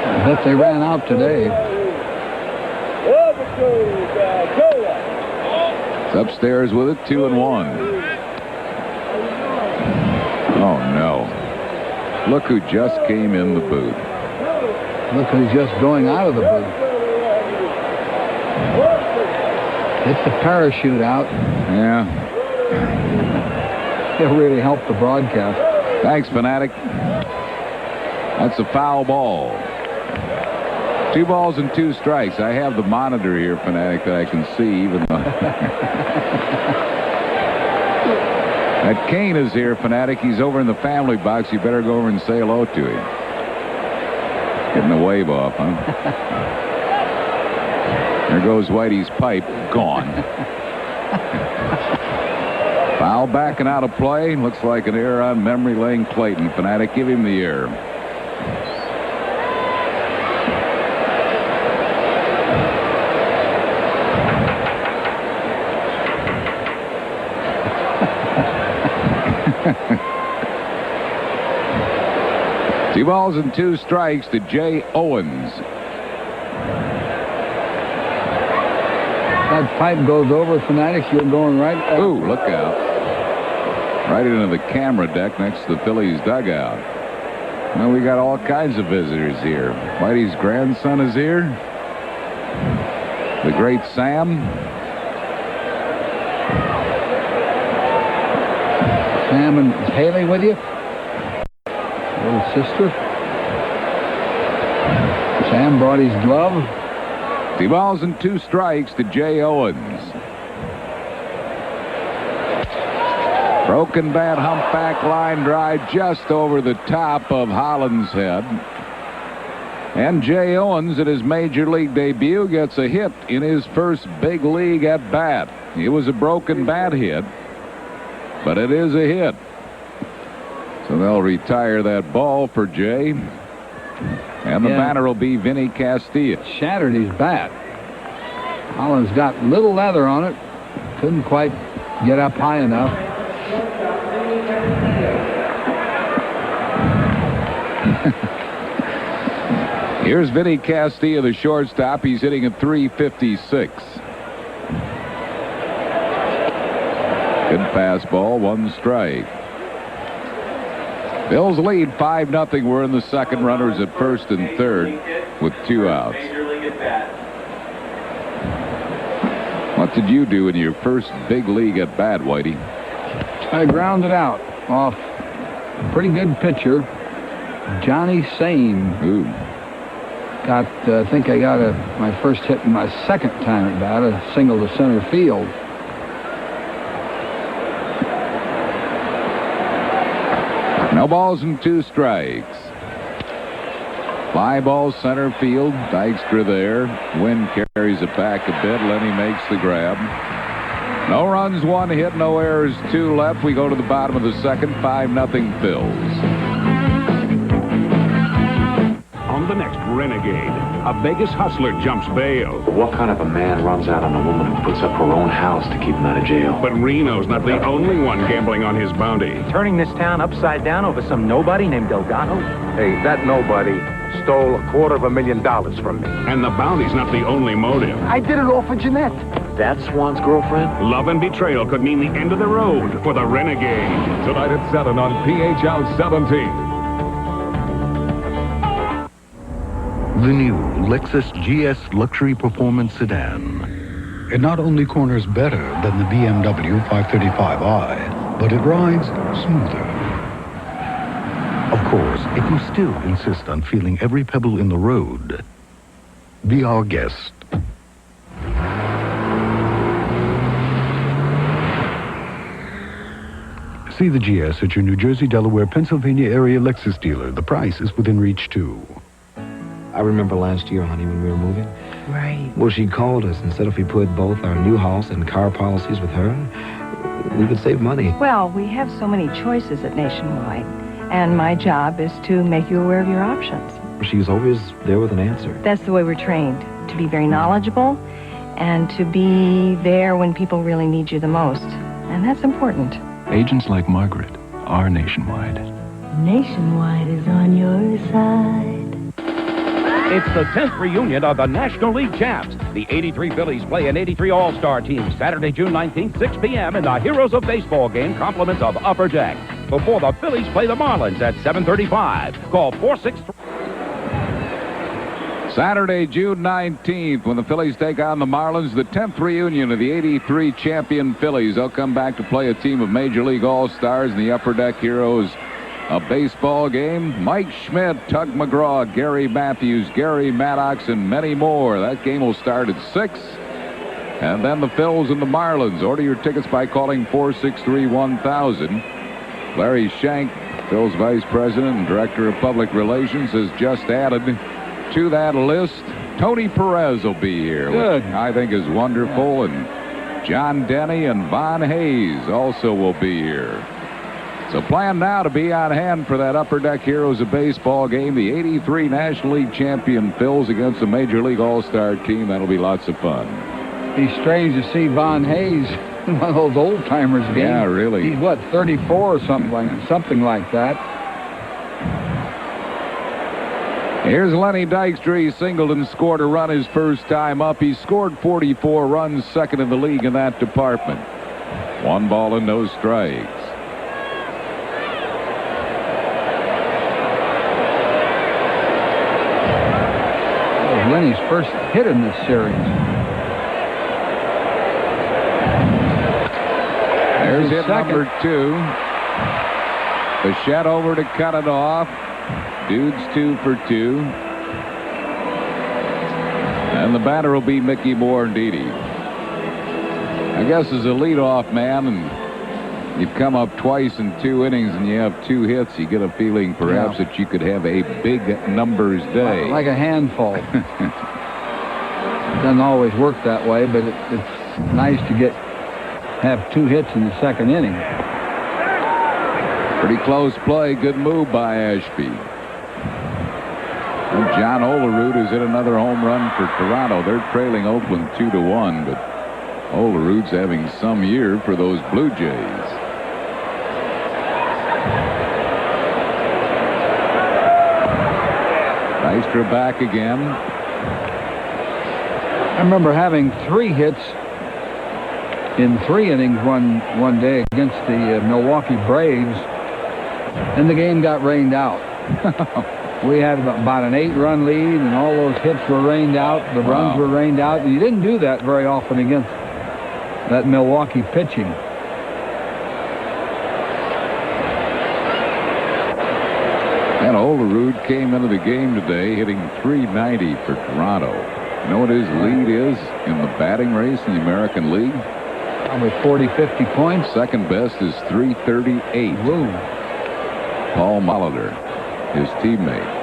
Speaker 2: I bet they ran out today.
Speaker 1: It's upstairs with it, 2-1. Oh, no. Look who just came in the booth.
Speaker 2: Look who's just going out of the booth. Hit the parachute out.
Speaker 1: Yeah.
Speaker 2: It'll really help the broadcast.
Speaker 1: Thanks, Fanatic. That's a foul ball. 2 balls and 2 strikes. I have the monitor here, Fanatic, that I can see, even though... That Kane is here, Fanatic. He's over in the family box. You better go over and say hello to him. Getting the wave off, huh? There goes Whitey's pipe. Gone. Foul back and out of play. Looks like an error on memory lane. Clayton. Fanatic, give him the error. Two balls and 2 strikes to Jay Owens.
Speaker 2: That pipe goes over, Fanatic. You're going right.
Speaker 1: Ooh, look out. Right into the camera deck next to the Phillies dugout. Well, we got all kinds of visitors here. Whitey's grandson is here. The great Sam.
Speaker 2: Sam and is Haley with you? Little sister. Sam brought his glove.
Speaker 1: 2 balls and 2 strikes to Jay Owens. Broken bat humpback line drive just over the top of Holland's head. And Jay Owens at his major league debut gets a hit in his first big league at bat. It was a broken bat hit, but it is a hit. So they'll retire that ball for Jay. And the batter will be Vinny Castilla.
Speaker 2: Shattered his bat. Holland's got little leather on it. Couldn't quite get up high enough.
Speaker 1: Here's Vinny Castilla, the shortstop. He's hitting at .356. Good fastball, 1 strike. Bills lead 5-0. We're in the second. Runners at first and third with 2 outs. What did you do in your first big league at bat, Whitey?
Speaker 2: I grounded out off a pretty good pitcher, Johnny Sane.
Speaker 1: Ooh.
Speaker 2: I think I got my first hit in my second time at bat, a single to center field.
Speaker 1: No balls and 2 strikes. Fly ball center field. Dykstra there. Wind carries it back a bit. Lenny makes the grab. No runs, 1 hit, no errors, 2 left. We go to the bottom of the second. 5-0 Phils.
Speaker 5: On the next Renegade, a Vegas hustler jumps bail.
Speaker 10: What kind of a man runs out on a woman who puts up her own house to keep him out of jail?
Speaker 5: But Reno's not the only one gambling on his bounty.
Speaker 11: Turning this town upside down over some nobody named Delgado?
Speaker 12: Hey, that nobody stole $250,000 from me.
Speaker 5: And the bounty's not the only motive.
Speaker 12: I did it all for Jeanette.
Speaker 10: That's Swan's girlfriend?
Speaker 5: Love and betrayal could mean the end of the road for the Renegade.
Speaker 9: Tonight at 7 on PHL 17.
Speaker 13: The new Lexus GS Luxury Performance Sedan. It not only corners better than the BMW 535i, but it rides smoother. Of course, if you still insist on feeling every pebble in the road, be our guest. See the GS at your New Jersey, Delaware, Pennsylvania area Lexus dealer. The price is within reach, too.
Speaker 10: I remember last year, honey, when we were moving.
Speaker 4: Right.
Speaker 10: Well, she called us and said if we put both our new house and car policies with her, we could save money.
Speaker 14: Well, we have so many choices at Nationwide, and my job is to make you aware of your options.
Speaker 10: She's always there with an answer.
Speaker 14: That's the way we're trained, to be very knowledgeable and to be there when people really need you the most. And that's important.
Speaker 15: Agents like Margaret are Nationwide.
Speaker 16: Nationwide is on your side.
Speaker 5: It's the 10th reunion of the National League champs. The 83 Phillies play an 83 All-Star team Saturday, June 19th, 6 p.m. in the Heroes of Baseball game, compliments of Upper Deck. before the Phillies play the Marlins at 7:35. Call 463.
Speaker 1: Saturday, June 19th, when the Phillies take on the Marlins, the 10th reunion of the '83 champion Phillies. They'll come back to play a team of Major League All-Stars and the Upper Deck Heroes. A baseball game. Mike Schmidt, Tug McGraw, Gary Matthews, Gary Maddox, and many more. That game will start at 6. And then the Phils and the Marlins. Order your tickets by calling 463-1000. Larry Shank, Phil's Vice President and Director of Public Relations, has just added to that list. Tony Perez will be here,
Speaker 2: Good.
Speaker 1: which I think is wonderful. And John Denny and Von Hayes also will be here. So plan now to be on hand for that Upper Deck Heroes of Baseball game. The '83 National League champion Phils against the Major League All-Star team. That'll be lots of fun.
Speaker 2: Be strange to see Von Hayes in one of those old-timers games.
Speaker 1: Yeah, really.
Speaker 2: He's, what, 34 or something like that.
Speaker 1: Here's Lenny Dykstra. He singled and scored a run his first time up. He scored 44 runs, second in the league in that department. 1 ball and no strikes.
Speaker 2: That was Lenny's first hit in this series.
Speaker 1: There's hit number 2. Bichette over to cut it off. Dude's 2 for 2. And the batter will be Mickey Morandini. I guess as a leadoff man, and you've come up twice in 2 innings and you have 2 hits, you get a feeling perhaps that you could have a big numbers day.
Speaker 2: Like a handful. Doesn't always work that way, but it's nice to have 2 hits in the second inning.
Speaker 1: Pretty close play. Good move by Ashby. And John Olerud has hit another home run for Toronto. They're trailing Oakland 2-1, but Olerud's having some year for those Blue Jays. Dykstra back again.
Speaker 2: I remember having 3 hits in 3 innings one day against the Milwaukee Braves, and the game got rained out. We had about an 8-run lead, and all those hits were rained out. The runs were rained out, and you didn't do that very often against that Milwaukee pitching.
Speaker 1: And Olerud came into the game today hitting .390 for Toronto. You know what his lead is in the batting race in the American League?
Speaker 2: Probably 40, 50 points.
Speaker 1: Second best is .338.
Speaker 2: Woo.
Speaker 1: Paul Molitor, his teammate.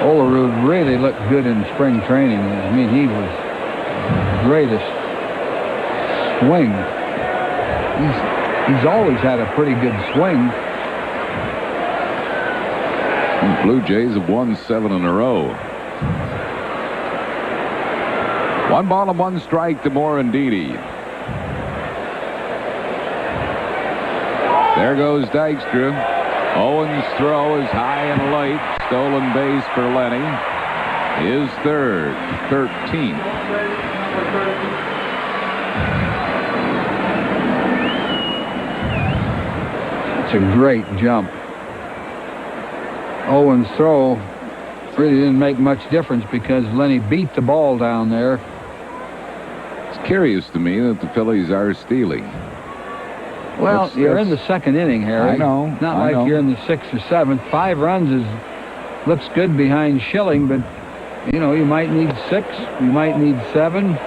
Speaker 2: Olerud really looked good in spring training. I mean, he was the greatest swing. He's always had a pretty good swing.
Speaker 1: The Blue Jays have won 7 in a row. 1 ball and 1 strike to Morandini. There goes Dykstra. Owens' throw is high and late. Stolen base for Lenny. His third, 13th.
Speaker 2: It's a great jump. Owens' throw really didn't make much difference because Lenny beat the ball down there.
Speaker 1: It's curious to me that the Phillies are stealing.
Speaker 2: Well, you're in the second inning, Harry.
Speaker 1: I know.
Speaker 2: Not like you're in the 6th or 7th. 5 runs looks good behind Schilling, but you know, you might need 6, you might need 7.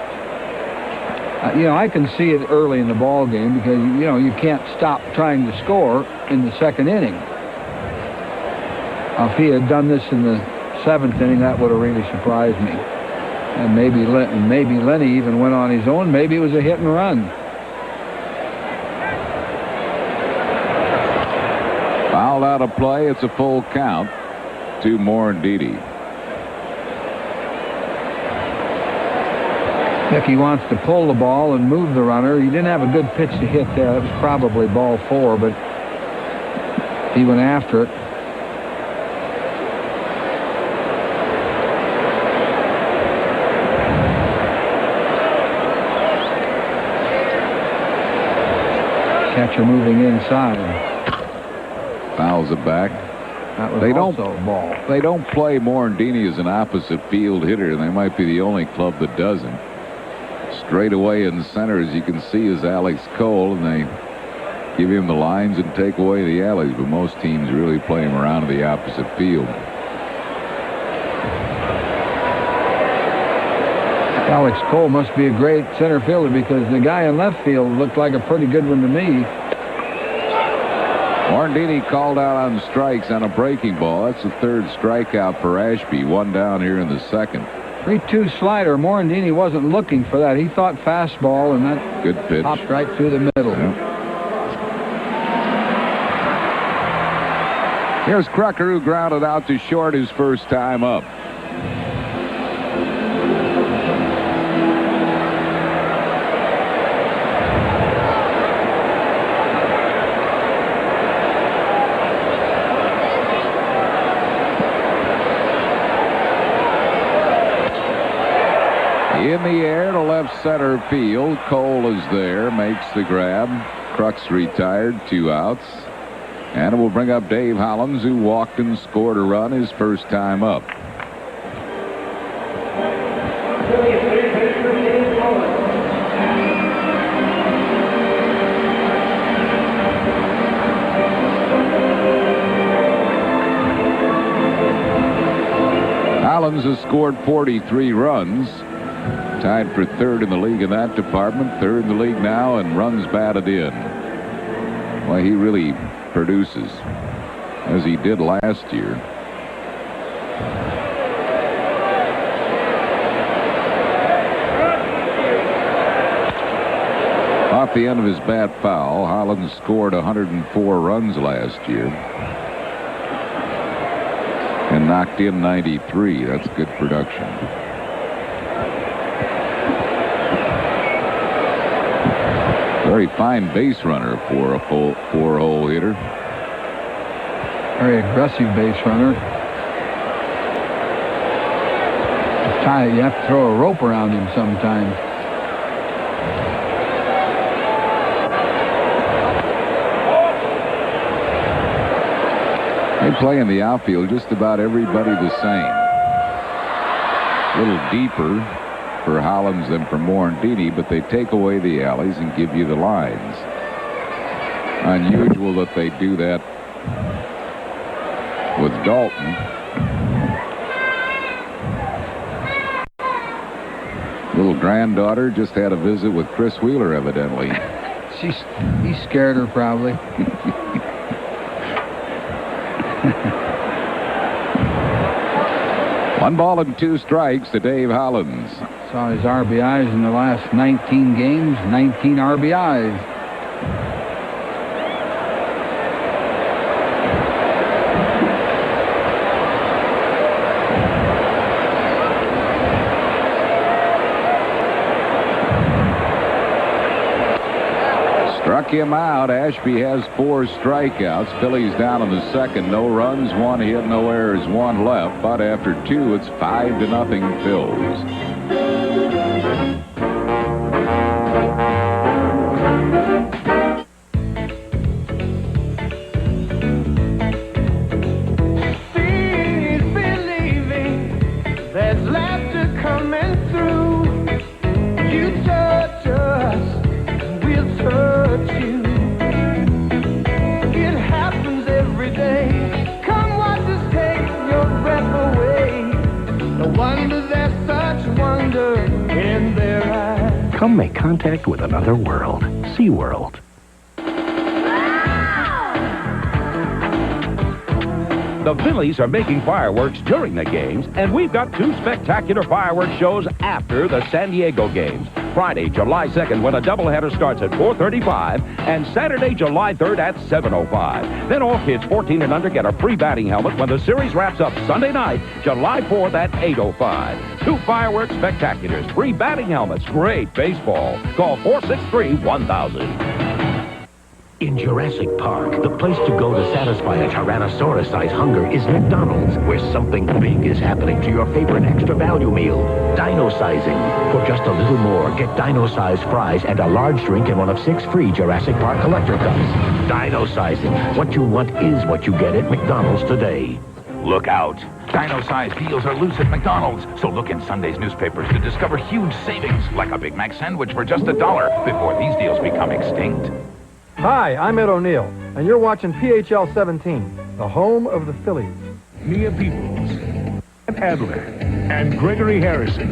Speaker 2: You know, I can see it early in the ball game because you know you can't stop trying to score in the second inning. If he had done this in the 7th inning, that would have really surprised me. And maybe Lenny even went on his own. Maybe it was a hit and run.
Speaker 1: Fouled out of play. It's a full count to Morandini.
Speaker 2: Mickey wants to pull the ball and move the runner. He didn't have a good pitch to hit there. That was probably ball 4, but he went after it. Catcher moving inside.
Speaker 1: Fouls it back.
Speaker 2: That was also a ball.
Speaker 1: They don't play Morandini as an opposite field hitter. They might be the only club that doesn't. Straight away in center, as you can see, is Alex Cole, and they give him the lines and take away the alleys, but most teams really play him around to the opposite field.
Speaker 2: Alex Cole must be a great center fielder because the guy in left field looked like a pretty good one to me.
Speaker 1: Morandini called out on strikes on a breaking ball. That's the third strikeout for Ashby. One down here in the second.
Speaker 2: 3-2 slider. Morandini wasn't looking for that. He thought fastball, and that
Speaker 1: good pitch.
Speaker 2: Popped right through the middle.
Speaker 1: Yep. Here's Crucker, who grounded out to short his first time up. In the air to left center field. Cole is there, makes the grab. Crux retired, 2 outs. And it will bring up Dave Hollins, who walked and scored a run his first time up. Hollins has scored 43 runs. Tied for third in the league in that department. Third in the league now, and runs batted in. Well, he really produces, as he did last year. Off the end of his bat foul, Hollins scored 104 runs last year and knocked in 93. That's good production. Very fine base runner for a four-hole hitter.
Speaker 2: Very aggressive base runner. You have to throw a rope around him sometimes.
Speaker 1: They play in the outfield just about everybody the same. A little deeper for Hollins than for Morandini, but they take away the alleys and give you the lines. Unusual that they do that with Dalton. Little granddaughter just had a visit with Chris Wheeler, evidently.
Speaker 2: He scared her probably.
Speaker 1: 1 ball and 2 strikes to Dave Hollins.
Speaker 2: Saw his RBIs in the last 19 games, 19 RBIs.
Speaker 1: Struck him out. Ashby has 4 strikeouts. Phillies down in the second. No runs, 1 hit, no errors, 1 left. But after 2, it's 5-0 Phils.
Speaker 3: Come make contact with another world. SeaWorld.
Speaker 5: The Phillies are making fireworks during the games, and we've got 2 spectacular fireworks shows after the San Diego games. Friday, July 2nd, when a doubleheader starts at 4:35, and Saturday, July 3rd at 7:05. Then all kids 14 and under get a free batting helmet when the series wraps up Sunday night, July 4th at 8:05. 2 fireworks spectaculars, free batting helmets, great baseball. Call 463-1000.
Speaker 17: In Jurassic Park, the place to go to satisfy a Tyrannosaurus-sized hunger is McDonald's, where something big is happening to your favorite extra value meal. Dino-sizing. For just a little more, get dino-sized fries and a large drink in one of 6 free Jurassic Park collector cups. Dino-sizing. What you want is what you get at McDonald's today.
Speaker 18: Look out. Dino-sized deals are loose at McDonald's, so look in Sunday's newspapers to discover huge savings, like a Big Mac sandwich for just $1, before these deals become extinct.
Speaker 19: Hi, I'm Ed O'Neill, and you're watching PHL 17, the home of the Phillies.
Speaker 9: Mia Peoples, Adler, and Gregory Harrison,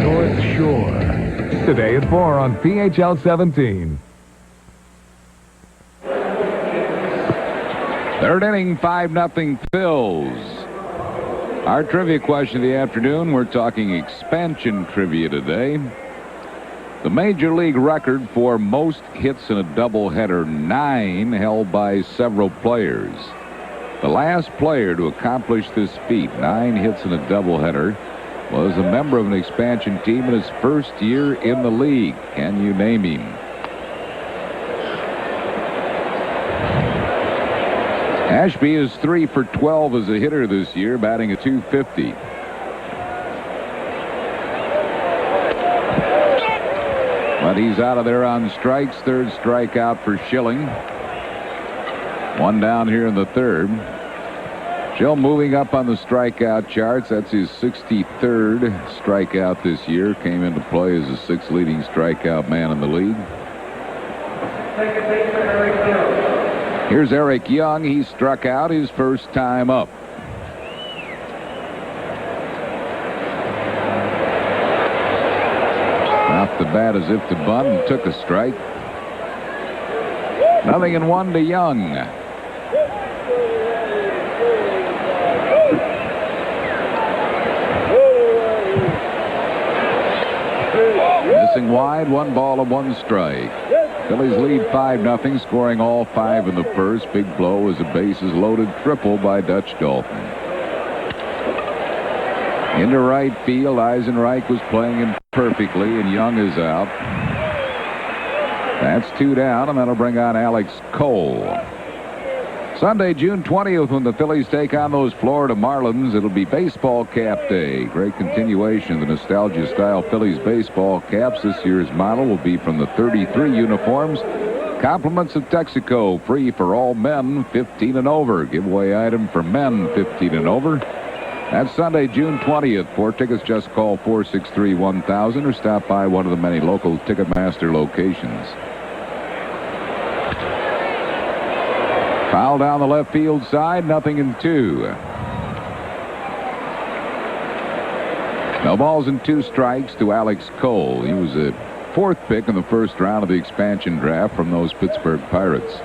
Speaker 9: North Shore. Today at 4 on PHL 17.
Speaker 1: Third inning, 5-0 Phils. Our trivia question of the afternoon, we're talking expansion trivia today. The Major League record for most hits in a doubleheader, 9, held by several players. The last player to accomplish this feat, 9 hits in a doubleheader, was a member of an expansion team in his first year in the league. Can you name him? Ashby is 3 for 12 as a hitter this year, batting at .250. But he's out of there on strikes. Third strikeout for Schilling. 1 down here in the third. Schill moving up on the strikeout charts. That's his 63rd strikeout this year. Came into play as the 6th leading strikeout man in the league. Here's Eric Young. He struck out his first time up. Off the bat as if to bunt and took a strike. 0-1 to Young. Missing wide, 1 ball and 1 strike. Phillies lead 5-0, scoring all 5 in the first. Big blow as the bases loaded triple by Dutch Dalton. Into right field, Eisenreich was playing him perfectly, and Young is out. That's 2 down, and that'll bring on Alex Cole. Sunday, June 20th, when the Phillies take on those Florida Marlins, it'll be baseball cap day. Great continuation of the nostalgia-style Phillies baseball caps. This year's model will be from the 33 uniforms. Compliments of Texaco, free for all men 15 and over. Giveaway item for men 15 and over. That's Sunday, June 20th. For tickets, just call 463-1000 or stop by one of the many local Ticketmaster locations. Foul down the left field side, 0-2. No balls and 2 strikes to Alex Cole. He was a 4th pick in the first round of the expansion draft from those Pittsburgh Pirates.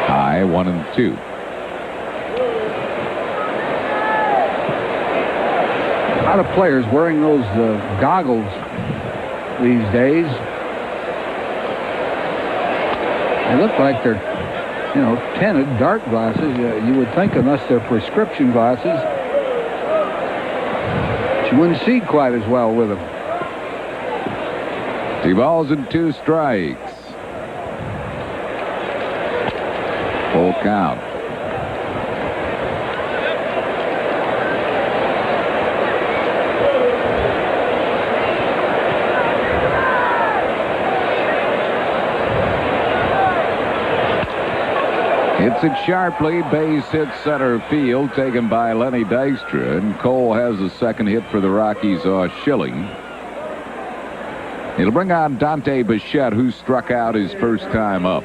Speaker 1: High, 1-2.
Speaker 2: A lot of players wearing those goggles these days. They look like they're, tinted dark glasses. You would think, unless they're prescription glasses, you wouldn't see quite as well with them.
Speaker 1: 2 balls and 2 strikes. Full count. Hits it sharply, base hit center field, taken by Lenny Dykstra, and Cole has the second hit for the Rockies off Schilling. It'll bring on Dante Bichette, who struck out his first time up.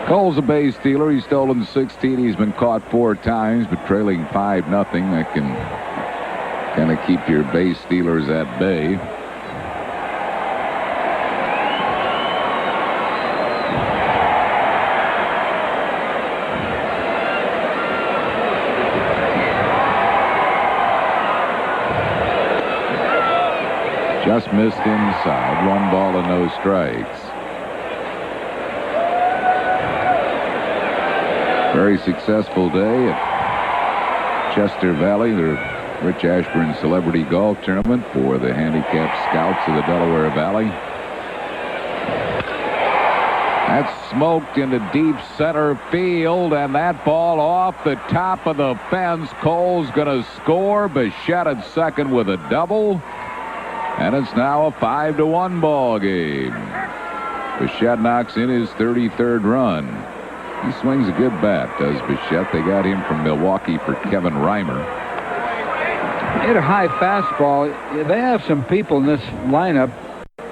Speaker 1: Cole's a base stealer. He's stolen 16. He's been caught 4 times, but trailing 5-0. That can kind of keep your base stealers at bay. Just missed inside. 1 ball and no strikes. Very successful day at Chester Valley. They're Rich Ashburn Celebrity Golf Tournament for the handicapped scouts of the Delaware Valley. That's smoked into deep center field, and that ball off the top of the fence. Cole's going to score. Bichette at second with a double, and it's now a 5-1 ball game. Bichette knocks in his 33rd run. He swings a good bat, does Bichette. They got him from Milwaukee for Kevin Reimer.
Speaker 2: Hit a high fastball. They have some people in this lineup,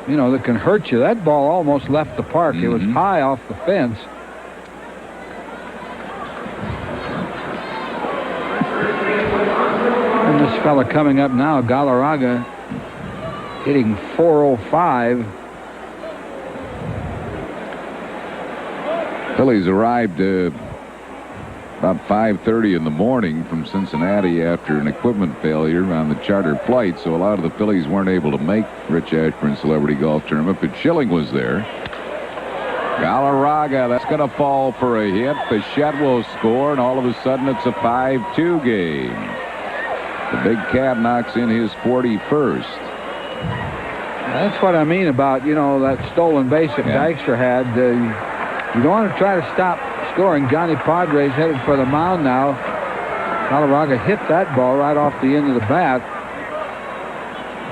Speaker 2: you know, that can hurt you. That ball almost left the park. It was high off the fence. And this fella coming up now, Galarraga, hitting .405.
Speaker 1: Phillies arrived about 5:30 in the morning from Cincinnati after an equipment failure on the charter flight, so a lot of the Phillies weren't able to make Rich Ashburn Celebrity Golf Tournament, but Schilling was there. Galarraga, that's going to fall for a hit. Bichette will score, and all of a sudden it's a 5-2 game. The big cat knocks in his 41st.
Speaker 2: That's what I mean about, you know, that stolen base that Dykstra had. You don't want to try to stop scoring. Johnny Padres headed for the mound now. Galarraga hit that ball right off the end of the bat,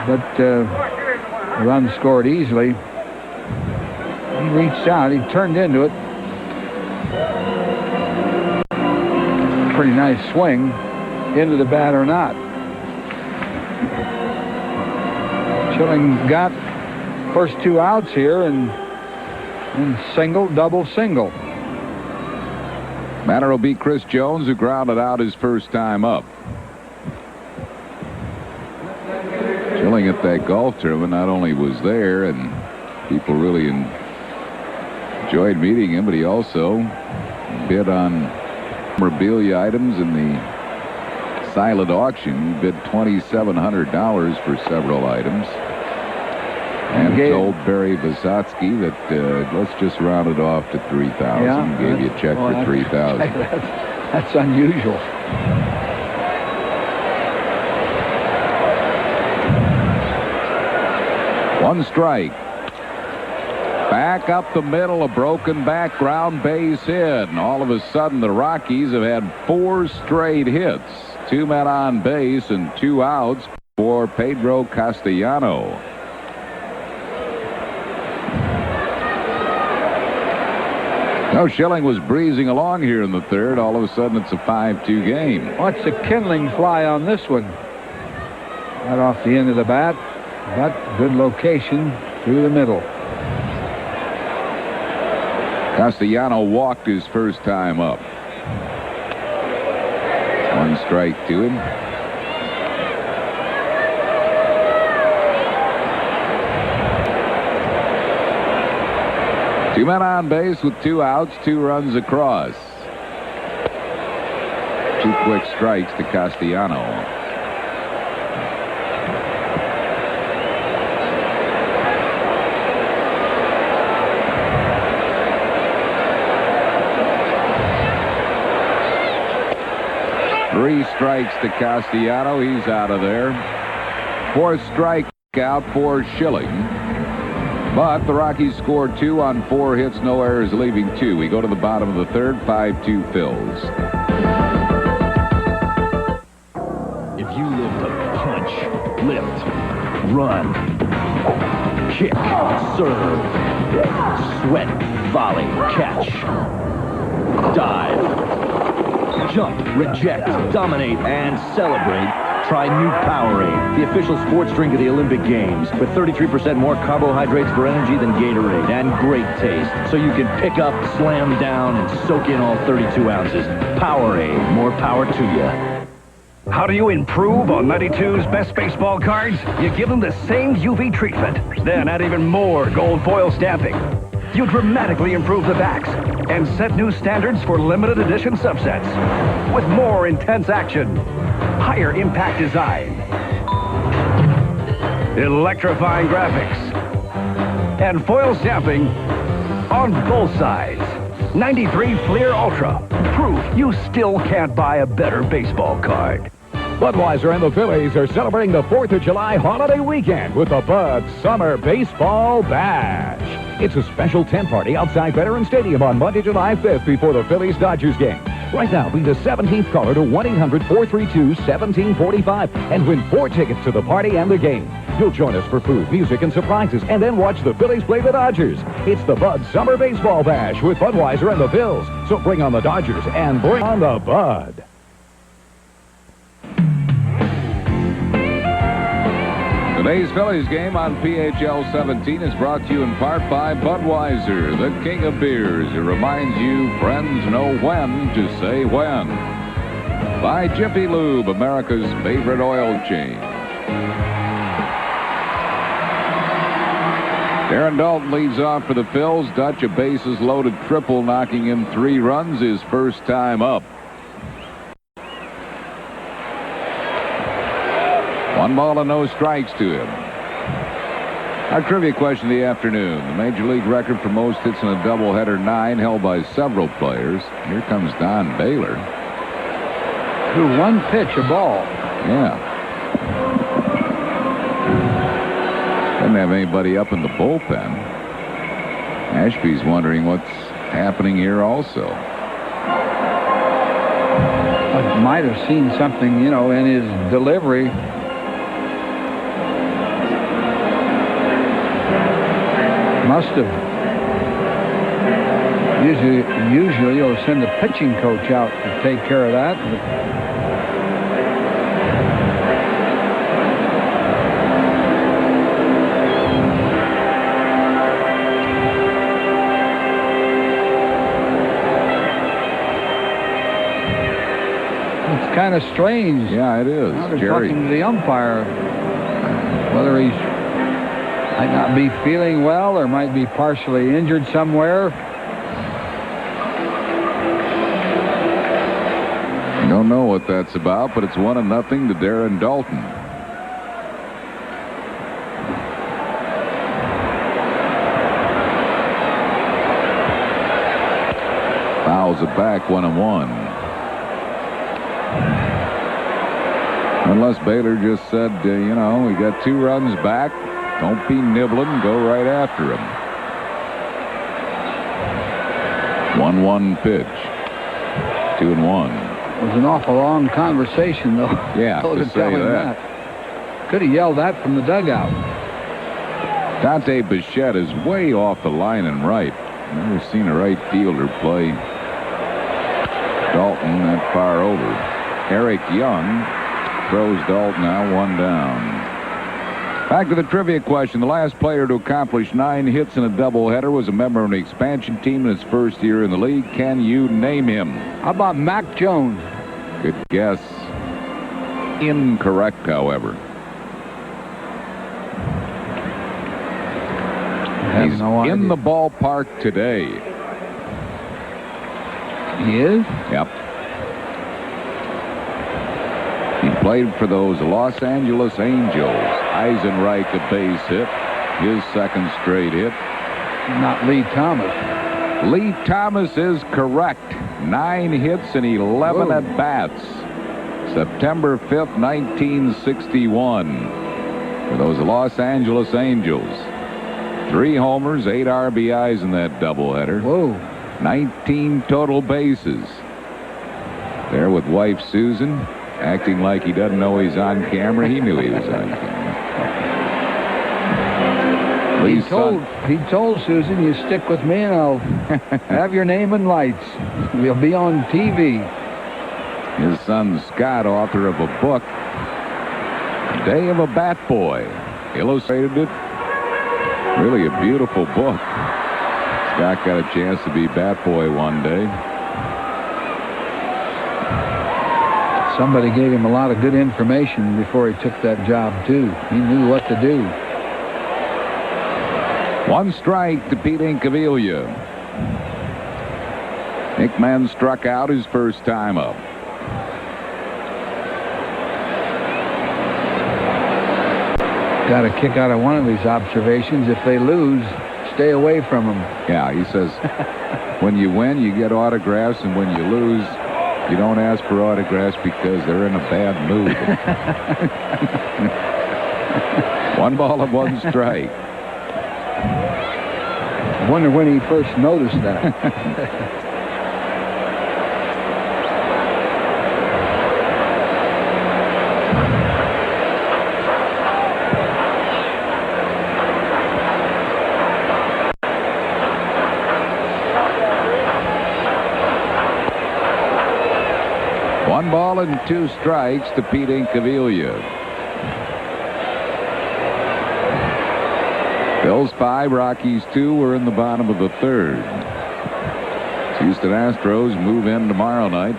Speaker 2: but the run scored easily. He reached out. He turned into it. Pretty nice swing. Into the bat or not. Schilling got first 2 outs here, and single, double, single.
Speaker 1: Batter will be Chris Jones, who grounded out his first time up. Schilling at that golf tournament not only was there, and people really enjoyed meeting him, but he also bid on memorabilia items in the silent auction. He bid $2,700 for several items. And told Barry Visotsky that let's just round it off to $3,000.
Speaker 2: Yeah,
Speaker 1: gave you a check for $3,000.
Speaker 2: That's unusual.
Speaker 1: One strike. Back up the middle, a broken background base hit, and all of a sudden the Rockies have had 4 straight hits. 2 men on base and 2 outs for Pedro Castellano. No, Schilling was breezing along here in the third. All of a sudden, it's a 5-2 game.
Speaker 2: Watch the kindling fly on this one. Right off the end of the bat, but good location through the middle.
Speaker 1: Castellano walked his first time up. 1 strike to him. Two men on base with 2 outs, 2 runs across. 2 quick strikes to Castellano. Three strikes to Castellano. He's out of there. 4th strikeout for Schilling. But the Rockies scored 2 on 4 hits, no errors, leaving 2. We go to the bottom of the third, 5-2 Phils.
Speaker 17: If you live to punch, lift, run, kick, serve, sweat, volley, catch, dive, jump, reject, dominate, and celebrate, try new Powerade, the official sports drink of the Olympic Games, with 33% more carbohydrates for energy than Gatorade, and great taste, so you can pick up, slam down, and soak in all 32 ounces. Powerade, more power to you.
Speaker 20: How do you improve on 92's best baseball cards? You give them the same UV treatment, then add even more gold foil stamping. You dramatically improve the backs and set new standards for limited edition subsets with more intense action, higher impact design, electrifying graphics, and foil stamping on both sides. 93 Fleer Ultra. Proof you still can't buy a better baseball card.
Speaker 9: Budweiser and the Phillies are celebrating the 4th of July holiday weekend with the Bud Summer Baseball Bash. It's a special tent party outside Veterans Stadium on Monday, July 5th before the Phillies-Dodgers game. Right now, be the 17th caller to 1-800-432-1745 and win 4 tickets to the party and the game. You'll join us for food, music, and surprises, and then watch the Phillies play the Dodgers. It's the Bud Summer Baseball Bash with Budweiser and the Phils. So bring on the Dodgers and bring on the Bud.
Speaker 1: Today's Phillies game on PHL 17 is brought to you in part by Budweiser, the king of beers. It reminds you friends know when to say when. By Jiffy Lube, America's favorite oil change. Darren Dalton leads off for the Phils. Dutch, a bases-loaded triple, knocking in 3 runs his first time up. 1 ball and no strikes to him. Our trivia question of the afternoon. The Major League record for most hits in a doubleheader, 9, held by several players. Here comes Don Baylor.
Speaker 2: Through 1 pitch, a ball.
Speaker 1: Yeah. Doesn't have anybody up in the bullpen. Ashby's wondering what's happening here also.
Speaker 2: I might have seen something, in his delivery. Must have. Usually you'll send the pitching coach out to take care of that. It's kind of strange.
Speaker 1: Yeah, it is.
Speaker 2: Now they're
Speaker 1: Jerry
Speaker 2: talking to the umpire. Whether he's might not be feeling well or might be partially injured somewhere.
Speaker 1: Don't know what that's about, but it's 1-0 to Darren Dalton. Fouls it back, 1-1. Unless Baylor just said, we got 2 runs back. Don't be nibbling. Go right after him. 1-1 pitch. 2-1.
Speaker 2: It was an awful long conversation, though.
Speaker 1: Yeah, to say that.
Speaker 2: Could have yelled that from the dugout.
Speaker 1: Dante Bichette is way off the line and right. Never seen a right fielder play Dalton that far over. Eric Young throws Dalton out, 1 down. Back to the trivia question. The last player to accomplish 9 hits in a doubleheader was a member of an expansion team in his first year in the league. Can you name him?
Speaker 2: How about Mac Jones?
Speaker 1: Good guess. Incorrect, however. He's in the ballpark today.
Speaker 2: He is?
Speaker 1: Yep. He played for those Los Angeles Angels. Eisenreich, a base hit. His second straight hit.
Speaker 2: Not Lee Thomas.
Speaker 1: Lee Thomas is correct. 9 hits and 11 at-bats. September 5th, 1961. For those Los Angeles Angels. 3 homers, 8 RBIs in that doubleheader.
Speaker 2: Whoa.
Speaker 1: 19 total bases. There with wife Susan, acting like he doesn't know he's on camera. He knew he was on camera.
Speaker 2: He told Susan, you stick with me and I'll have your name in lights. We'll be on TV.
Speaker 1: His son Scott, author of a book, Day of a Bat Boy, illustrated it. Really a beautiful book. Scott got a chance to be Bat Boy one day.
Speaker 2: Somebody gave him a lot of good information before he took that job, too. He knew what to do.
Speaker 1: 1 strike to Pete Incaviglia. Hickman struck out his first time up.
Speaker 2: Got a kick out of one of these observations. If they lose, stay away from them.
Speaker 1: Yeah, he says, when you win, you get autographs, and when you lose, You don't ask for autographs because they're in a bad mood. 1 ball and 1 strike.
Speaker 2: I wonder when he first noticed that.
Speaker 1: One ball and 2 strikes to Pete Incaviglia. Phillies 5, Rockies 2. We're in the bottom of the 3rd. Houston Astros move in tomorrow night.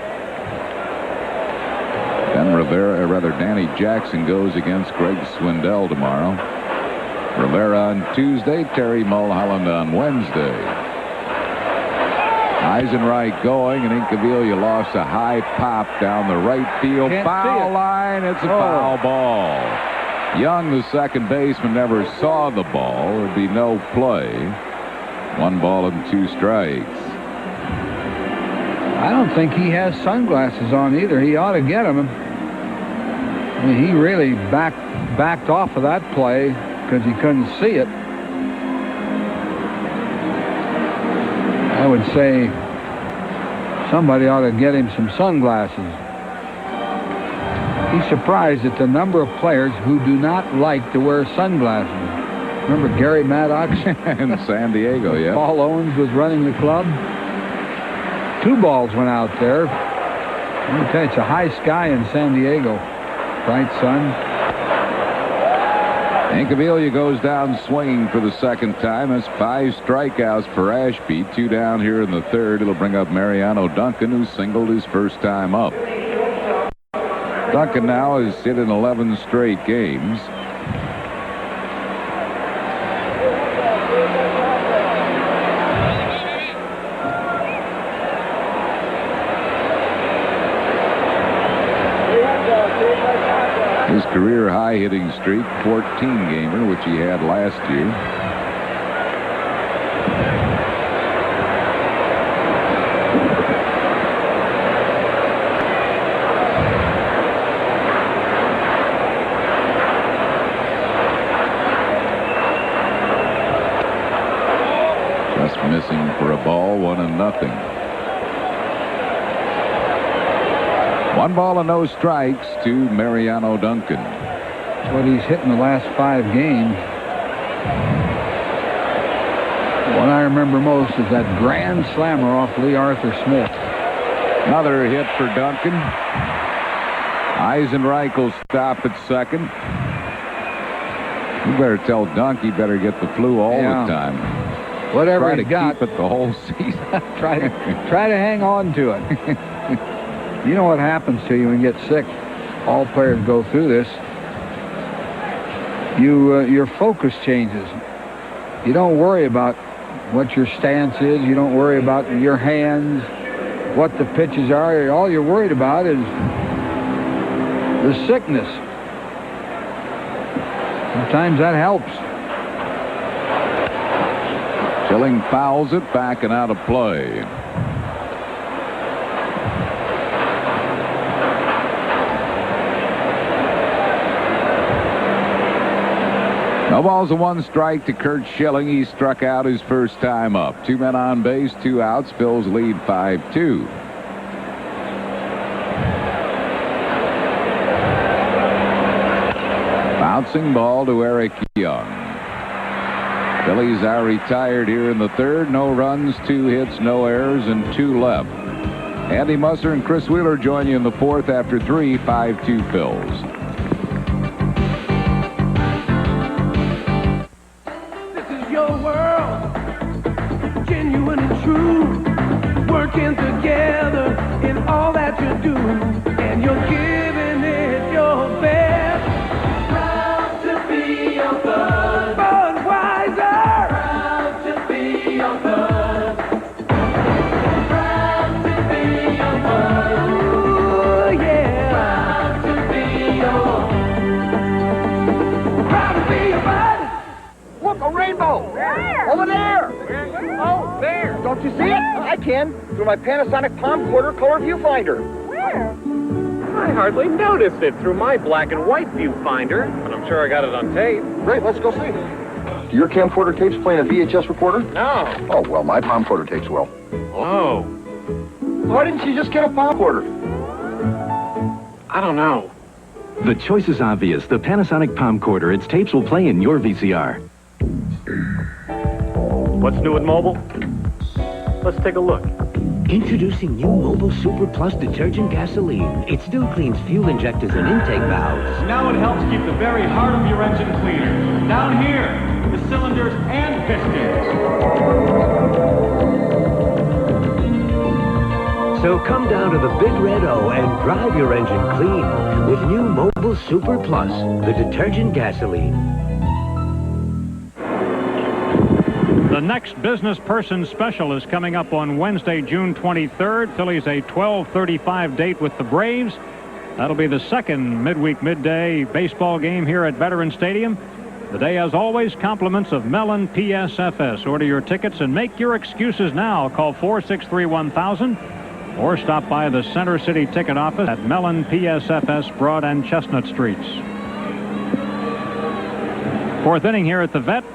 Speaker 1: Danny Jackson goes against Greg Swindell tomorrow. Rivera on Tuesday, Terry Mulholland on Wednesday. Eisenreich going, and Incaviglia lost a high pop down the right field foul line. It's a foul ball. Young, the second baseman, never saw the ball. There'd be no play. 1 ball and 2 strikes.
Speaker 2: I don't think he has sunglasses on either. He ought to get them. I mean, he really backed off of that play because he couldn't see it. I would say somebody ought to get him some sunglasses. He's surprised at the number of players who do not like to wear sunglasses. Remember Gary Maddox?
Speaker 1: In San Diego, yeah.
Speaker 2: Paul Owens was running the club. 2 balls went out there. Let me tell you, it's a high sky in San Diego. Bright sun.
Speaker 1: Incaviglia goes down swinging for the second time. That's 5 strikeouts for Ashby. 2 down here in the 3rd. It'll bring up Mariano Duncan, who singled his first time up. Duncan now has hit in 11 straight games. His career high hitting streak, 14-gamer, which he had last year. Just missing for a ball, 1-0. 1 ball and no strikes to Mariano Duncan.
Speaker 2: That's what he's hit in the last 5 games. What I remember most is that grand slammer off Lee Arthur Smith.
Speaker 1: Another hit for Duncan. Eisenreich will stop at second. You better tell Dunk he better get the flu all the time.
Speaker 2: Whatever he's got.
Speaker 1: Keep it the whole season.
Speaker 2: try to hang on to it. You know what happens to you when you get sick? All players go through this. Your focus changes. You don't worry about what your stance is. You don't worry about your hands, what the pitches are. All you're worried about is the sickness. Sometimes that helps.
Speaker 1: Schilling fouls it back and out of play. No balls and 1 strike to Curt Schilling. He struck out his first time up. 2 men on base, 2 outs. Phil's lead 5-2. Bouncing ball to Eric Young. Phillies are retired here in the 3rd. No runs, 2 hits, no errors, and 2 left. Andy Musser and Chris Wheeler join you in the 4th after 3. 5-2 Phils.
Speaker 21: Working together in all that you do, and you're giving it your best. Proud to be your bud, Budweiser. Proud to be your bud. Proud to be your bud. Ooh, yeah. Proud to be your. Proud to be your bud.
Speaker 22: Look, a rainbow.
Speaker 21: Where?
Speaker 22: Over there.
Speaker 21: Oh, there.
Speaker 22: Don't you see it? I can, through my Panasonic Palm Quarter Color Viewfinder.
Speaker 7: Where? I hardly noticed it through my black and white viewfinder, but I'm sure I got it on tape.
Speaker 8: Great, let's go see. Do your camcorder tapes play in a VHS recorder?
Speaker 7: No.
Speaker 8: Oh, well, my camcorder tapes will.
Speaker 7: Oh.
Speaker 8: Why didn't you just get a camcorder?
Speaker 7: I don't know.
Speaker 23: The choice is obvious. The Panasonic Palmcorder. Its tapes will play in your VCR.
Speaker 7: What's new with mobile? Let's take a look.
Speaker 17: Introducing new Mobile Super Plus detergent gasoline. It still cleans fuel injectors and intake valves.
Speaker 24: Now it helps keep the very heart of your engine cleaner. Down here, the cylinders and pistons.
Speaker 17: So come down to the Big Red O and drive your engine clean with new Mobile Super Plus, the detergent gasoline.
Speaker 25: The next Business Person Special is coming up on Wednesday, June 23rd. Phillies a 12:35 date with the Braves. That'll be the second midday baseball game here at Veterans Stadium. The day, as always, compliments of Mellon PSFS. Order your tickets and make your excuses now. Call 463-1000 or stop by the Center City Ticket Office at Mellon PSFS, Broad and Chestnut Streets. Fourth inning here at the Vet.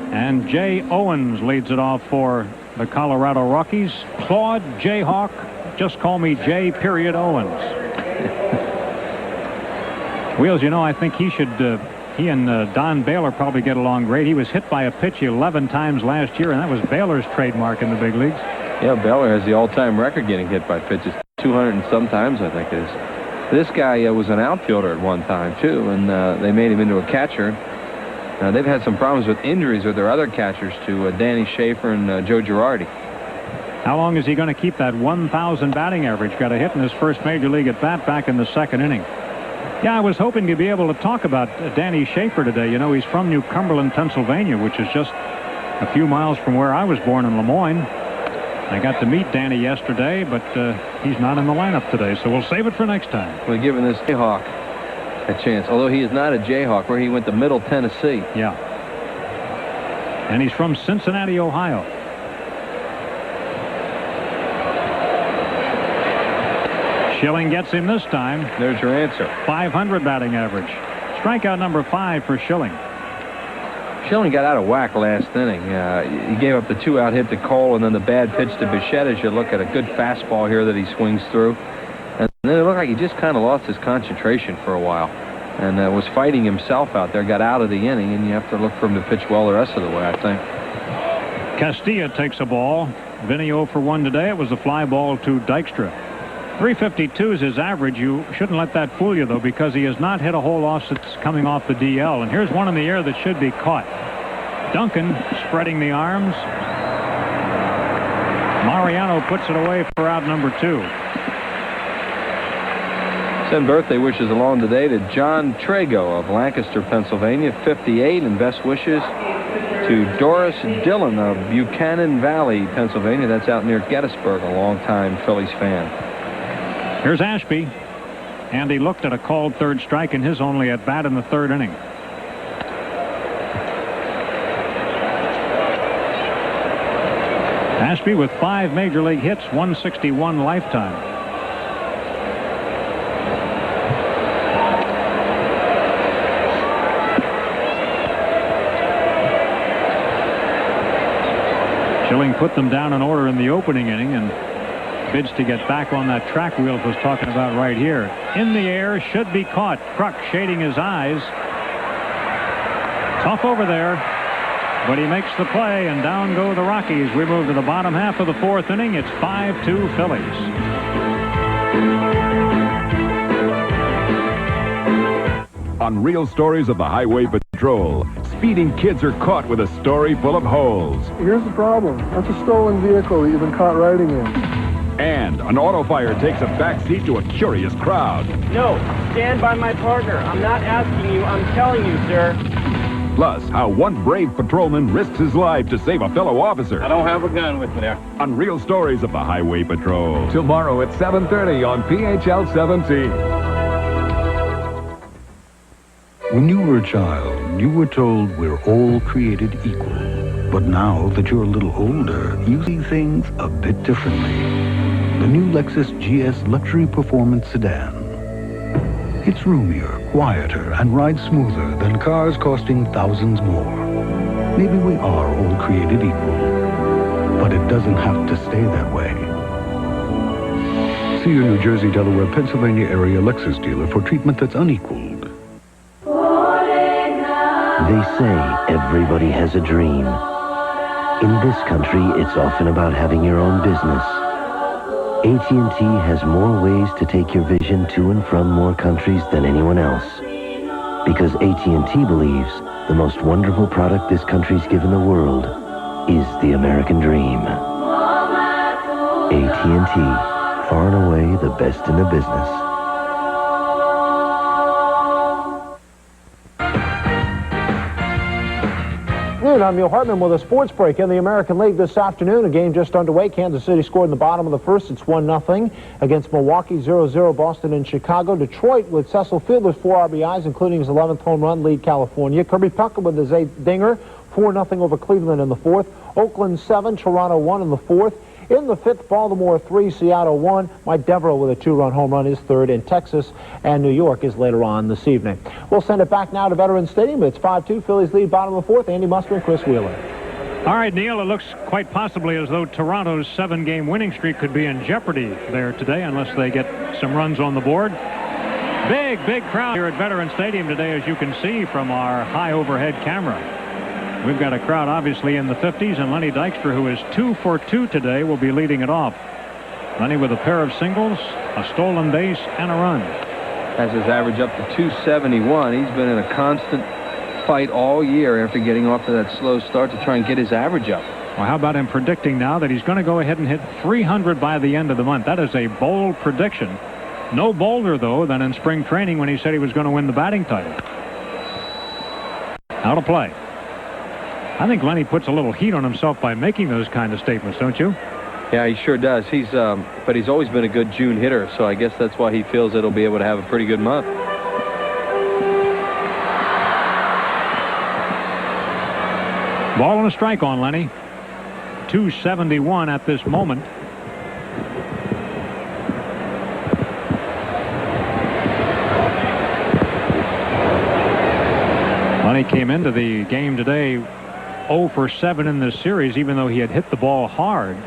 Speaker 25: And Jay Owens leads it off for the Colorado Rockies. Claude Jayhawk, just call me Jay period Owens. Wheels, you know, I think he and Don Baylor probably get along great. He was hit by a pitch 11 times last year, and that was Baylor's trademark in the big leagues.
Speaker 26: Yeah, Baylor has the all-time record getting hit by pitches, 200 and some times, I think it is. This guy was an outfielder at one time, too, and they made him into a catcher. They've had some problems with injuries with their other catchers, too, Danny Schaefer and Joe Girardi.
Speaker 25: How long is he going to keep that 1,000 batting average? Got a hit in his first major league at bat back in the second inning. Yeah, I was hoping to be able to talk about Danny Schaefer today. You know, he's from New Cumberland, Pennsylvania, which is just a few miles from where I was born in Lemoyne. I got to meet Danny yesterday, but he's not in the lineup today, so we'll save it for next time.
Speaker 26: We're giving this Jayhawk a chance, although he is not a Jayhawk, where he went to Middle Tennessee.
Speaker 25: Yeah. And he's from Cincinnati, Ohio. Schilling gets him this time.
Speaker 26: There's your answer.
Speaker 25: 500 batting average. Strikeout number 5 for Schilling.
Speaker 26: Schilling got out of whack last inning. He gave up the 2-out hit to Cole and then the bad pitch to Bichette. As you look at a good fastball here that he swings through. And then it looked like he just kind of lost his concentration for a while and was fighting himself out there, got out of the inning, and you have to look for him to pitch well the rest of the way, I think.
Speaker 25: Castilla takes a ball. Vinny 0 for 1 today. It was a fly ball to Dykstra. 352 is his average. You shouldn't let that fool you, though, because he has not hit a hole off that's coming off the DL. And here's one in the air that should be caught. Duncan spreading the arms. Mariano puts it away for out number 2.
Speaker 26: Send birthday wishes along today to John Trago of Lancaster, Pennsylvania, 58, and best wishes to Doris Dillon of Buchanan Valley, Pennsylvania. That's out near Gettysburg, a longtime Phillies fan.
Speaker 25: Here's Ashby. And he looked at a called third strike in his only at bat in the third inning. Ashby with 5 major league hits, 161 lifetime. Schilling put them down in order in the opening inning and bids to get back on that track Wheels was talking about right here. In the air, should be caught. Kruk shading his eyes. Tough over there, but he makes the play, and down go the Rockies. We move to the bottom half of the fourth inning. It's 5-2 Phillies.
Speaker 9: On Real Stories of the Highway Patrol, speeding kids are caught with a story full of holes.
Speaker 27: Here's the problem. That's a stolen vehicle that you've been caught riding in.
Speaker 9: And an auto fire takes a backseat to a curious crowd.
Speaker 11: No, stand by my partner. I'm not asking you, I'm telling you, sir.
Speaker 9: Plus, how one brave patrolman risks his life to save a fellow officer.
Speaker 11: I don't have a gun with me there.
Speaker 9: On Real Stories of the Highway Patrol. Tomorrow at 7:30 on PHL 17.
Speaker 13: When you were a child, you were told we're all created equal. But now that you're a little older, you see things a bit differently. the new Lexus GS Luxury Performance Sedan. It's roomier, quieter, and rides smoother than cars costing thousands more. Maybe we are all created equal, but it doesn't have to stay that way. See your New Jersey, Delaware, Pennsylvania area Lexus dealer for treatment that's unequaled.
Speaker 3: They say everybody has a dream. In this country, it's often about having your own business. AT&T has more ways to take your vision to and from more countries than anyone else. Because AT&T believes the most wonderful product this country's given the world is the American dream. AT&T, far and away the best in the business.
Speaker 4: I'm Neil Hartman with a sports break in the American League this afternoon. A game just underway. Kansas City scored in the bottom of the first. It's 1-0 against Milwaukee, 0-0 Boston and Chicago. Detroit with Cecil Fielder's 4 RBIs, including his 11th home run, lead California. Kirby Puckett with his 8th dinger, 4-0 over Cleveland in the fourth. Oakland 7, Toronto 1 in the fourth. In the fifth, Baltimore 3, Seattle 1. Mike Devereaux with a 2-run home run is third, and Texas and New York is later on this evening. We'll send it back now to Veterans Stadium. It's 5-2. Phillies lead bottom of the fourth. Andy Muster and Chris Wheeler.
Speaker 25: All right, Neil, it looks quite possibly as though Toronto's 7-game winning streak could be in jeopardy there today unless they get some runs on the board. Big crowd here at Veterans Stadium today, as you can see from our high overhead camera. We've got a crowd obviously in the 50s, and Lenny Dykstra, who is 2 for 2 today, will be leading it off. Lenny with a pair of singles, a stolen base, and a run.
Speaker 26: Has his average up to 271. He's been in a constant fight all year after getting off to that slow start to try and get his average up.
Speaker 25: Well, how about him predicting now that he's going to go ahead and hit 300 by the end of the month? That is a bold prediction. No bolder, though, than in spring training when he said he was going to win the batting title. Out of play. I think Lenny puts a little heat on himself by making those kind of statements, don't you?
Speaker 26: Yeah, he sure does. But he's always been a good June hitter, so I guess that's why he feels that he'll be able to have a pretty good month.
Speaker 25: Ball and a strike on Lenny. 271 at this moment. Lenny came into the game today 0 for 7 in this series, even though he had hit the ball hard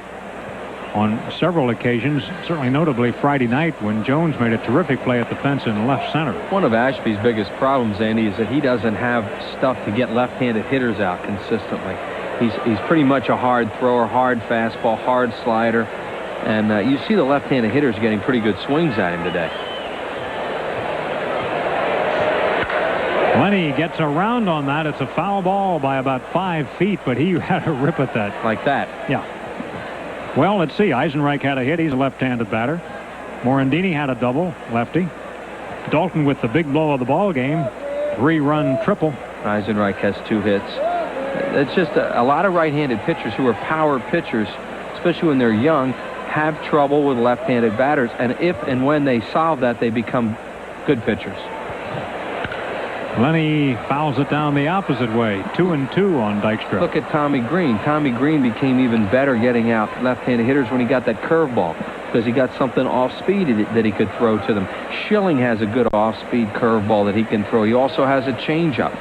Speaker 25: on several occasions, certainly notably Friday night when Jones made a terrific play at the fence in left center.
Speaker 26: One of Ashby's biggest problems, Andy, is that he doesn't have stuff to get left-handed hitters out consistently. He's pretty much a hard thrower, hard fastball, hard slider, and you see the left-handed hitters getting pretty good swings at him today.
Speaker 25: Lenny gets around on that. It's a foul ball by about 5 feet, but he had a rip at that.
Speaker 26: Like that?
Speaker 25: Yeah. Well, let's see. Eisenreich had a hit. He's a left-handed batter. Morandini had a double, lefty. Dalton with the big blow of the ball game, 3-run triple.
Speaker 26: Eisenreich has 2 hits. It's just a lot of right-handed pitchers who are power pitchers, especially when they're young, have trouble with left-handed batters. And if and when they solve that, they become good pitchers.
Speaker 25: Lenny fouls it down the opposite way. 2-2 on Dykstra.
Speaker 26: Look at Tommy Green. Tommy Green became even better getting out left-handed hitters when he got that curveball, because he got something off-speed that he could throw to them. Schilling has a good off-speed curveball that he can throw. He also has a changeup.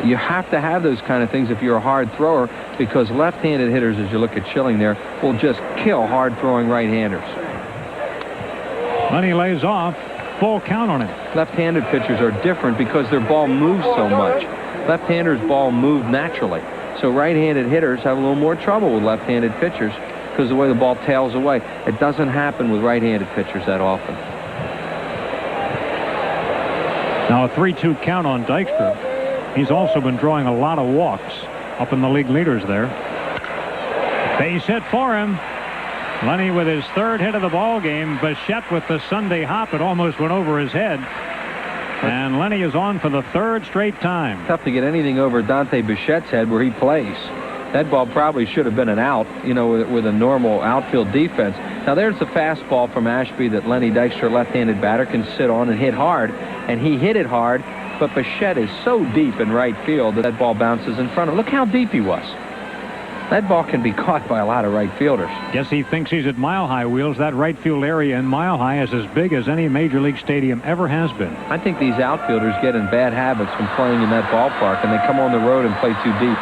Speaker 26: You have to have those kind of things if you're a hard thrower, because left-handed hitters, as you look at Schilling there, will just kill hard-throwing right-handers.
Speaker 25: Lenny lays off. Full count on him.
Speaker 26: Left-handed pitchers are different because their ball moves so much. Left-handers' ball move naturally. So right-handed hitters have a little more trouble with left-handed pitchers because of the way the ball tails away. It doesn't happen with right-handed pitchers that often.
Speaker 25: Now a 3-2 count on Dykstra. He's also been drawing a lot of walks up in the league leaders there. Base hit for him. Lenny with his 3rd hit of the ball game. Bichette with the Sunday hop. It almost went over his head. And Lenny is on for the 3rd straight time.
Speaker 26: Tough to get anything over Dante Bichette's head where he plays. That ball probably should have been an out, you know, with a normal outfield defense. Now there's the fastball from Ashby that Lenny Dykstra, left-handed batter, can sit on and hit hard. And he hit it hard, but Bichette is so deep in right field that ball bounces in front of him. Look how deep he was. That ball can be caught by a lot of right fielders.
Speaker 25: Guess he thinks he's at Mile High Wheels. That right field area in Mile High is as big as any major league stadium ever has been.
Speaker 26: I think these outfielders get in bad habits from playing in that ballpark, and they come on the road and play too deep.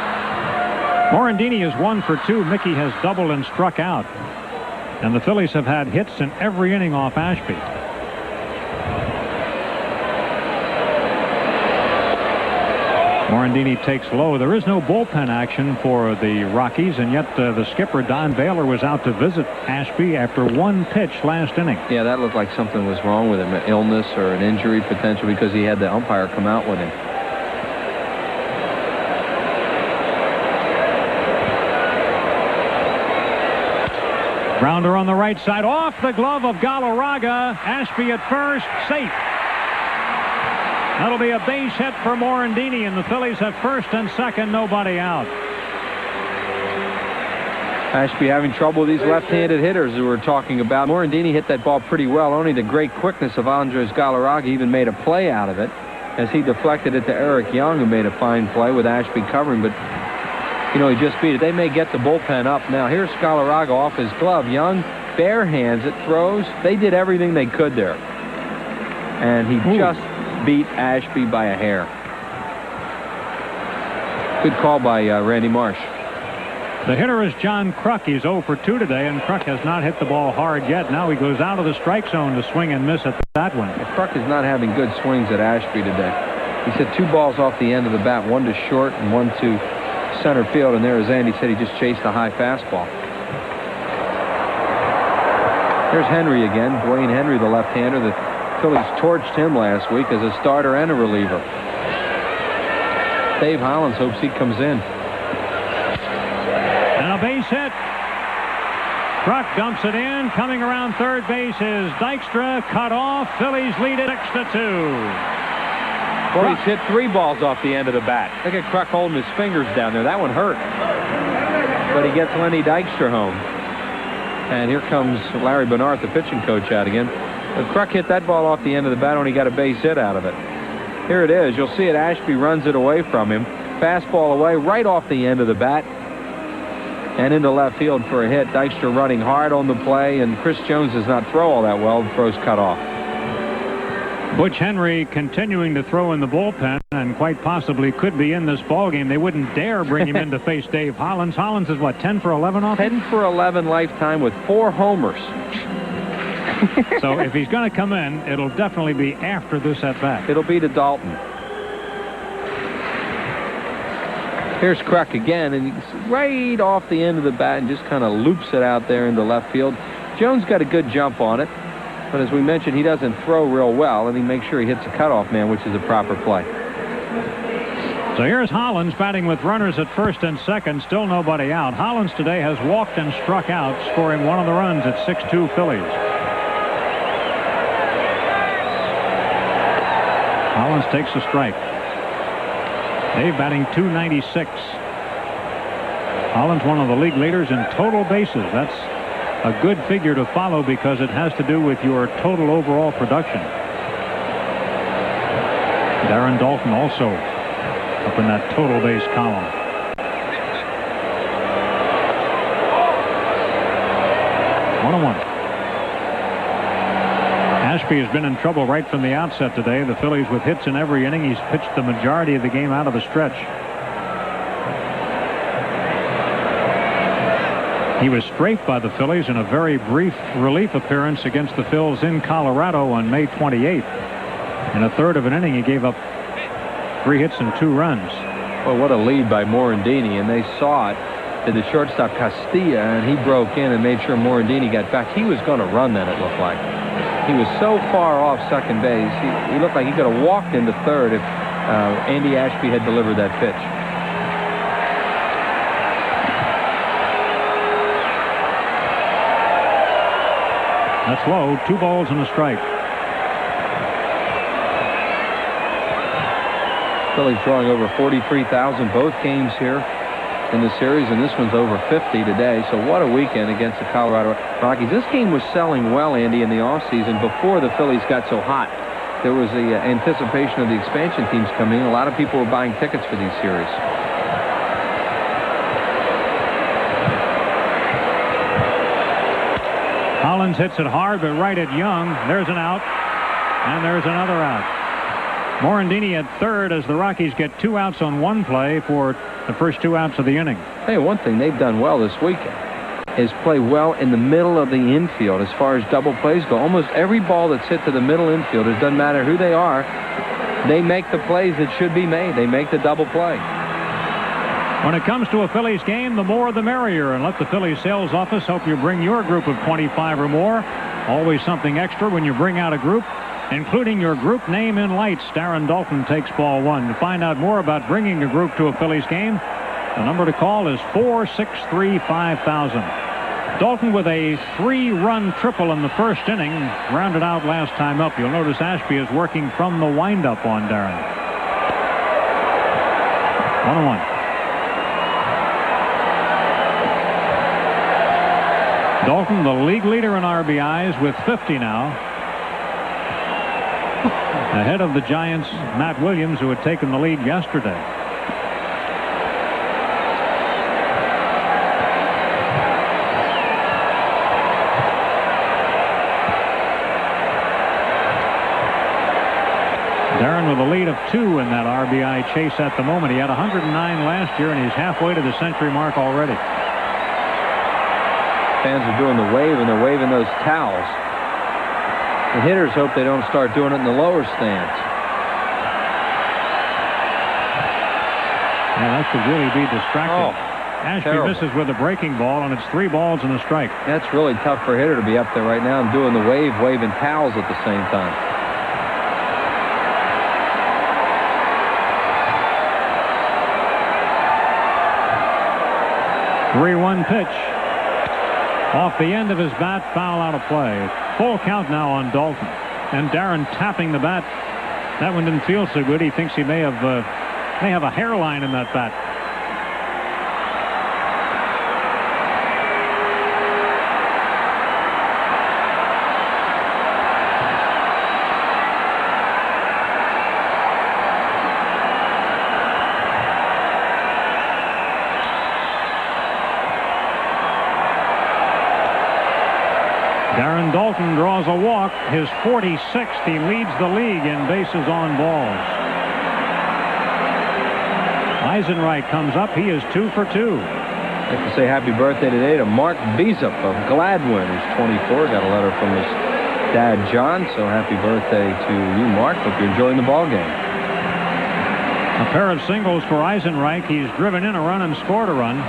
Speaker 25: Morandini is 1 for 2. Mickey has doubled and struck out. And the Phillies have had hits in every inning off Ashby. Morandini takes low. There is no bullpen action for the Rockies, and yet the skipper, Don Baylor, was out to visit Ashby after 1 pitch last inning.
Speaker 26: Yeah, that looked like something was wrong with him, an illness or an injury potential, because he had the umpire come out with him.
Speaker 25: Grounder on the right side, off the glove of Galarraga. Ashby at first, safe. That'll be a base hit for Morandini, and the Phillies have first and second, nobody out.
Speaker 26: Ashby having trouble with these left-handed hitters who we're talking about. Morandini hit that ball pretty well. Only the great quickness of Andres Galarraga even made a play out of it as he deflected it to Eric Young, who made a fine play with Ashby covering, but you know, he just beat it. They may get the bullpen up. Now, here's Galarraga off his glove. Young bare hands it, throws. They did everything they could there. And he just beat Ashby by a hair. Good call by Randy Marsh.
Speaker 25: The hitter is John Kruk. He's 0 for 2 today, and Kruk has not hit the ball hard yet. Now he goes out of the strike zone to swing and miss at that one.
Speaker 26: Kruk is not having good swings at Ashby today. He's hit 2 balls off the end of the bat, 1 to short and 1 to center field, and there, as Andy said, he just chased a high fastball. Here's Henry again. Dwayne Henry, the left-hander. The Phillies torched him last week as a starter and a reliever. Dave Hollins hopes he comes in.
Speaker 25: And a base hit. Kruk dumps it in. Coming around third base is Dykstra. Cut off. Phillies lead it 6-2.
Speaker 26: Well, he's hit 3 balls off the end of the bat. Look at Kruk holding his fingers down there. That one hurt. But he gets Lenny Dykstra home. And here comes Larry Bernard, the pitching coach, out again. But Kruk hit that ball off the end of the bat, only got a base hit out of it. Here it is. You'll see it. Ashby runs it away from him. Fastball away right off the end of the bat. And into left field for a hit. Dykstra running hard on the play, and Chris Jones does not throw all that well. The throw's cut off.
Speaker 25: Butch Henry continuing to throw in the bullpen, and quite possibly could be in this ballgame. They wouldn't dare bring him in to face Dave Hollins. Hollins is what, 10 for 11 off?
Speaker 26: 10 for 11 lifetime with 4 homers.
Speaker 25: So if he's going to come in, it'll definitely be after this at bat.
Speaker 26: It'll be to Dalton. Here's Kruk again, and he's right off the end of the bat and just kind of loops it out there into left field. Jones got a good jump on it. But as we mentioned, he doesn't throw real well, and he makes sure he hits a cutoff man, which is a proper play.
Speaker 25: So here's Hollins batting with runners at first and second. Still nobody out. Hollins today has walked and struck out, scoring 1 of the runs at 6-2 Phillies. Hollins takes a strike. Dave batting .296. Hollins, one of the league leaders in total bases. That's a good figure to follow because it has to do with your total overall production. Darren Dalton also up in that total base column. One on one. Ashby has been in trouble right from the outset today. The Phillies with hits in every inning. He's pitched the majority of the game out of the stretch. He was strafed by the Phillies in a very brief relief appearance against the Phils in Colorado on May 28th. In a third of an inning, he gave up 3 hits and 2 runs.
Speaker 26: Well, what a lead by Morandini, and they saw it to the shortstop Castilla, and he broke in and made sure Morandini got back. He was going to run then, it looked like. He was so far off second base, he looked like he could have walked into third if Andy Ashby had delivered that pitch.
Speaker 25: That's low. 2 balls and a strike.
Speaker 26: Phillies drawing over 43,000 both games here in the series, and this one's over 50 today. So what a weekend against the Colorado Rockies. This game was selling well, Andy, in the offseason before the Phillies got so hot. There was the anticipation of the expansion teams coming in. A lot of people were buying tickets for these series.
Speaker 25: Mullins hits it hard, but right at Young. There's an out, and there's another out. Morandini at third as the Rockies get 2 outs on 1 play for the first 2 outs of the inning.
Speaker 26: Hey, one thing they've done well this weekend is play well in the middle of the infield as far as double plays go. Almost every ball that's hit to the middle infield, it doesn't matter who they are, they make the plays that should be made. They make the double play.
Speaker 25: When it comes to a Phillies game, the more the merrier. And let the Phillies sales office help you bring your group of 25 or more. Always something extra when you bring out a group, including your group name in lights. Darren Dalton takes ball 1. To find out more about bringing a group to a Phillies game, the number to call is 463-5000. Dalton with a 3-run triple in the first inning, rounded out last time up. You'll notice Ashby is working from the windup on Darren. 1-1. Dalton, the league leader in RBIs with 50 now. Ahead of the Giants' Matt Williams, who had taken the lead yesterday. Darren with a lead of 2 in that RBI chase at the moment. He had 109 last year, and he's halfway to the century mark already.
Speaker 26: Fans are doing the wave, and they're waving those towels. The hitters hope they don't start doing it in the lower stands.
Speaker 25: Yeah, that could really be distracting. Ashby
Speaker 26: terrible.
Speaker 25: misses with a breaking ball, and it's 3 balls and a strike.
Speaker 26: That's really tough for a hitter to be up there right now and doing the wave, waving towels at the same time.
Speaker 25: 3-1 pitch. Off the end of his bat, foul out of play. Full count now on Dalton. And Darren tapping the bat. That one didn't feel so good. He thinks he may have a hairline in that bat. Darren Dalton draws a walk, his 46th. He leads the league in bases on balls. Eisenreich comes up. He is 2 for 2.
Speaker 26: I'd like to say happy birthday today to Mark Beesup of Gladwin, who's 24. Got a letter from his dad, John. So happy birthday to you, Mark. Hope you're enjoying the ball game.
Speaker 25: A pair of singles for Eisenreich. He's driven in a run and scored a run.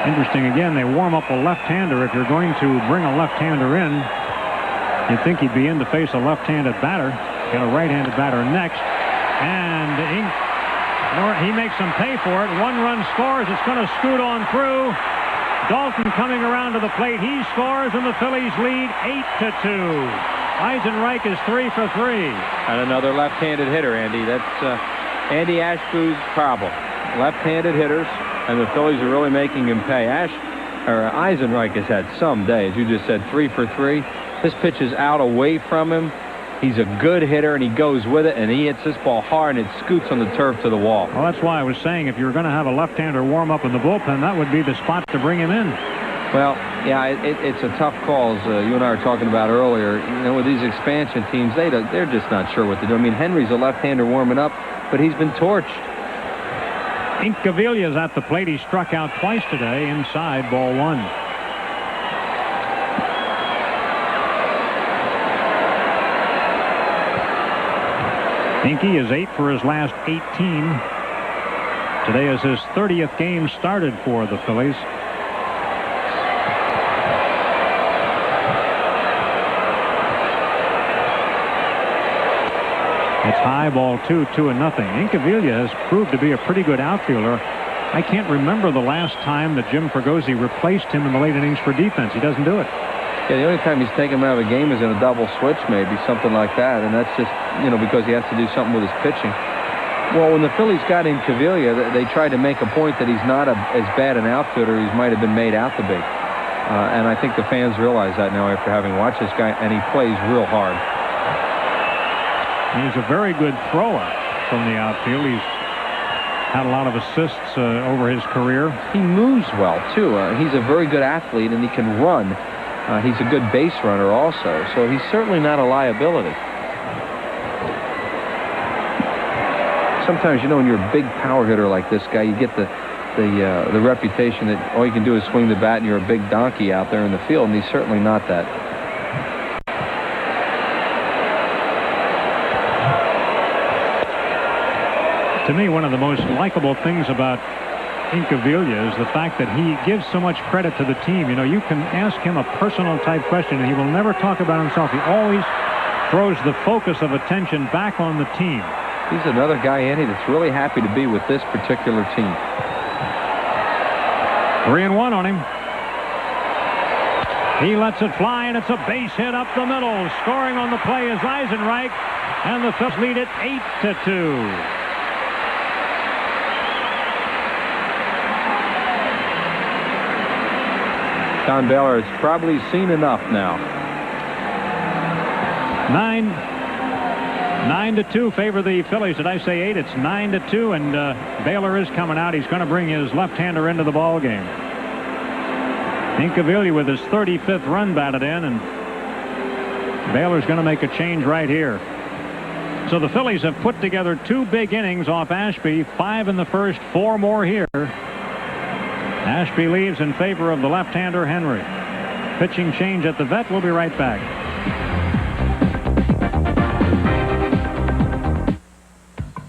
Speaker 25: Interesting, again, they warm up a left-hander. If you're going to bring a left-hander in, you'd think he'd be in to face a left-handed batter. Got a right-handed batter next. And he makes them pay for it. 1 run scores. It's going to scoot on through. Dalton coming around to the plate. He scores, and the Phillies lead 8-2. Eisenreich is 3 for 3.
Speaker 26: And another left-handed hitter, Andy. That's Andy Ashby's problem. Left-handed hitters. And the Phillies are really making him pay. Eisenreich has had some day, as you just said, 3 for 3. This pitch is out away from him. He's a good hitter, and he goes with it, and he hits this ball hard, and it scoots on the turf to the wall.
Speaker 25: Well, that's why I was saying if you were going to have a left-hander warm up in the bullpen, that would be the spot to bring him in.
Speaker 26: Well, yeah, it's a tough call, as you and I were talking about earlier. You know, with these expansion teams, they're just not sure what to do. I mean, Henry's a left-hander warming up, but he's been torched.
Speaker 25: Incaviglia's at the plate. He struck out twice today inside ball 1. Inky is 8 for his last 18. Today is his 30th game started for the Phillies. It's high, ball 2, 2-0. Incaviglia has proved to be a pretty good outfielder. I can't remember the last time that Jim Fregosi replaced him in the late innings for defense. He doesn't do it.
Speaker 26: Yeah, the only time he's taken him out of a game is in a double switch, maybe, something like that. And that's just, you know, because he has to do something with his pitching. Well, when the Phillies got Incaviglia, they tried to make a point that he's not as bad an outfielder as he might have been made out to be. And I think the fans realize that now after having watched this guy, and he plays real hard.
Speaker 25: He's a very good thrower from the outfield. He's had a lot of assists over his career.
Speaker 26: He moves well, too. He's a very good athlete, and he can run. He's a good base runner also, so he's certainly not a liability. Sometimes, you know, when you're a big power hitter like this guy, you get the reputation that all you can do is swing the bat and you're a big donkey out there in the field, and he's certainly not that.
Speaker 25: To me, one of the most likable things about Incaviglia is the fact that he gives so much credit to the team. You know, you can ask him a personal type question and he will never talk about himself. He always throws the focus of attention back on the team.
Speaker 26: He's another guy, Andy, that's really happy to be with this particular team.
Speaker 25: 3-1 on him. He lets it fly, and it's a base hit up the middle. Scoring on the play is Eisenreich, and the Phillies lead it 8-2.
Speaker 26: Don Baylor has probably seen enough now.
Speaker 25: 9-2 favor the Phillies. Did I say 8? It's 9-2, and Baylor is coming out. He's going to bring his left-hander into the ball game. Incaviglia with his 35th run batted in, and Baylor's going to make a change right here. So the Phillies have put together 2 big innings off Ashby, 5 in the first, 4 more here. Ashby leaves in favor of the left-hander Henry. Pitching change at the vet. We'll be right back.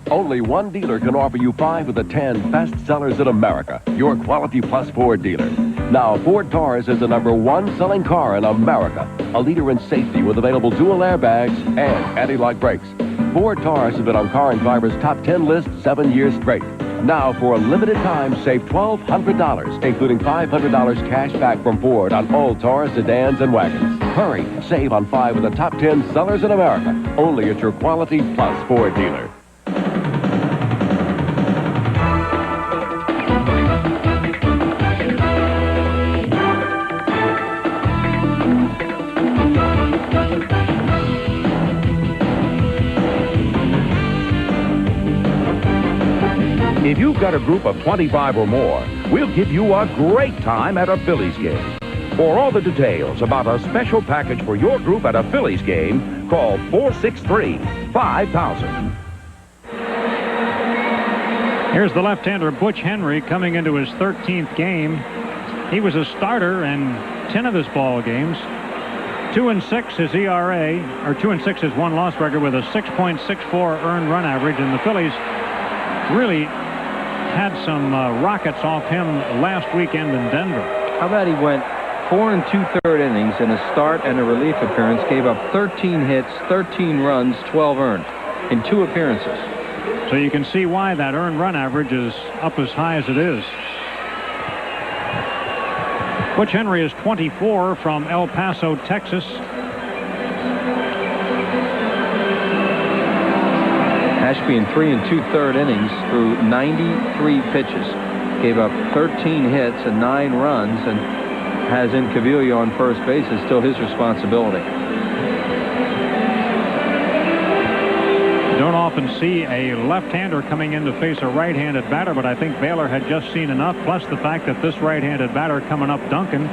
Speaker 5: Only one dealer can offer you 5 of the 10 best sellers in America. Your Quality Plus Ford dealer. Now, Ford Taurus is the #1 selling car in America. A leader in safety with available dual airbags and anti-lock brakes. Ford Taurus has been on Car and Driver's top 10 list 7 years straight. Now, for a limited time, save $1,200, including $500 cash back from Ford on all Taurus sedans and wagons. Hurry, save on 5 of the top 10 sellers in America. Only at your Quality Plus Ford dealer.
Speaker 9: If you've got a group of 25 or more, we'll give you a great time at a Phillies game. For all the details about a special package for your group at a Phillies game, call 463-5000.
Speaker 25: Here's the left-hander Butch Henry coming into his 13th game. He was a starter in 10 of his ball games. 2-6 his ERA, or 2-6 his one-loss record with a 6.64 earned run average, and the Phillies really had some rockets off him last weekend in Denver.
Speaker 26: How about he went 4 2/3 innings in a start and a relief appearance, gave up 13 hits, 13 runs, 12 earned in 2 appearances.
Speaker 25: So you can see why that earned run average is up as high as it is. Butch Henry is 24 from El Paso, Texas.
Speaker 26: Ashby in 3 2/3 innings threw 93 pitches, gave up 13 hits and 9 runs, and has Incaviglia on first base. Is still his responsibility.
Speaker 25: You don't often see a left-hander coming in to face a right-handed batter, but I think Baylor had just seen enough, plus the fact that this right-handed batter coming up, Duncan,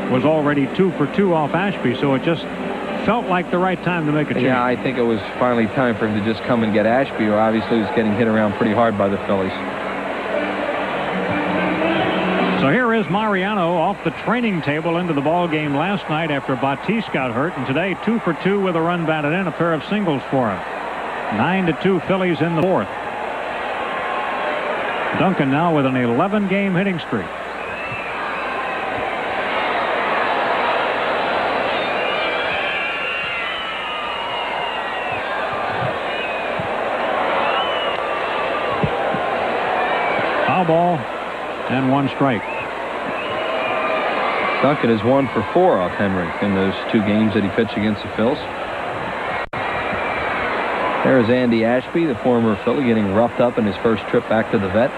Speaker 25: was already 2 for 2 off Ashby, so it just felt like the right time to make a change.
Speaker 26: Yeah, I think it was finally time for him to just come and get Ashby, who obviously was getting hit around pretty hard by the Phillies.
Speaker 25: So here is Mariano off the training table into the ball game last night after Batiste got hurt, and today 2 for 2 with a run batted in, a pair of singles for him. 9-2 Phillies in the 4th. Duncan now with an 11-game hitting streak. Foul ball and 1 strike.
Speaker 26: Duncan is 1 for 4 off Henry in those 2 games that he pitched against the Phils. There's Andy Ashby, the former Philly, getting roughed up in his first trip back to the vet.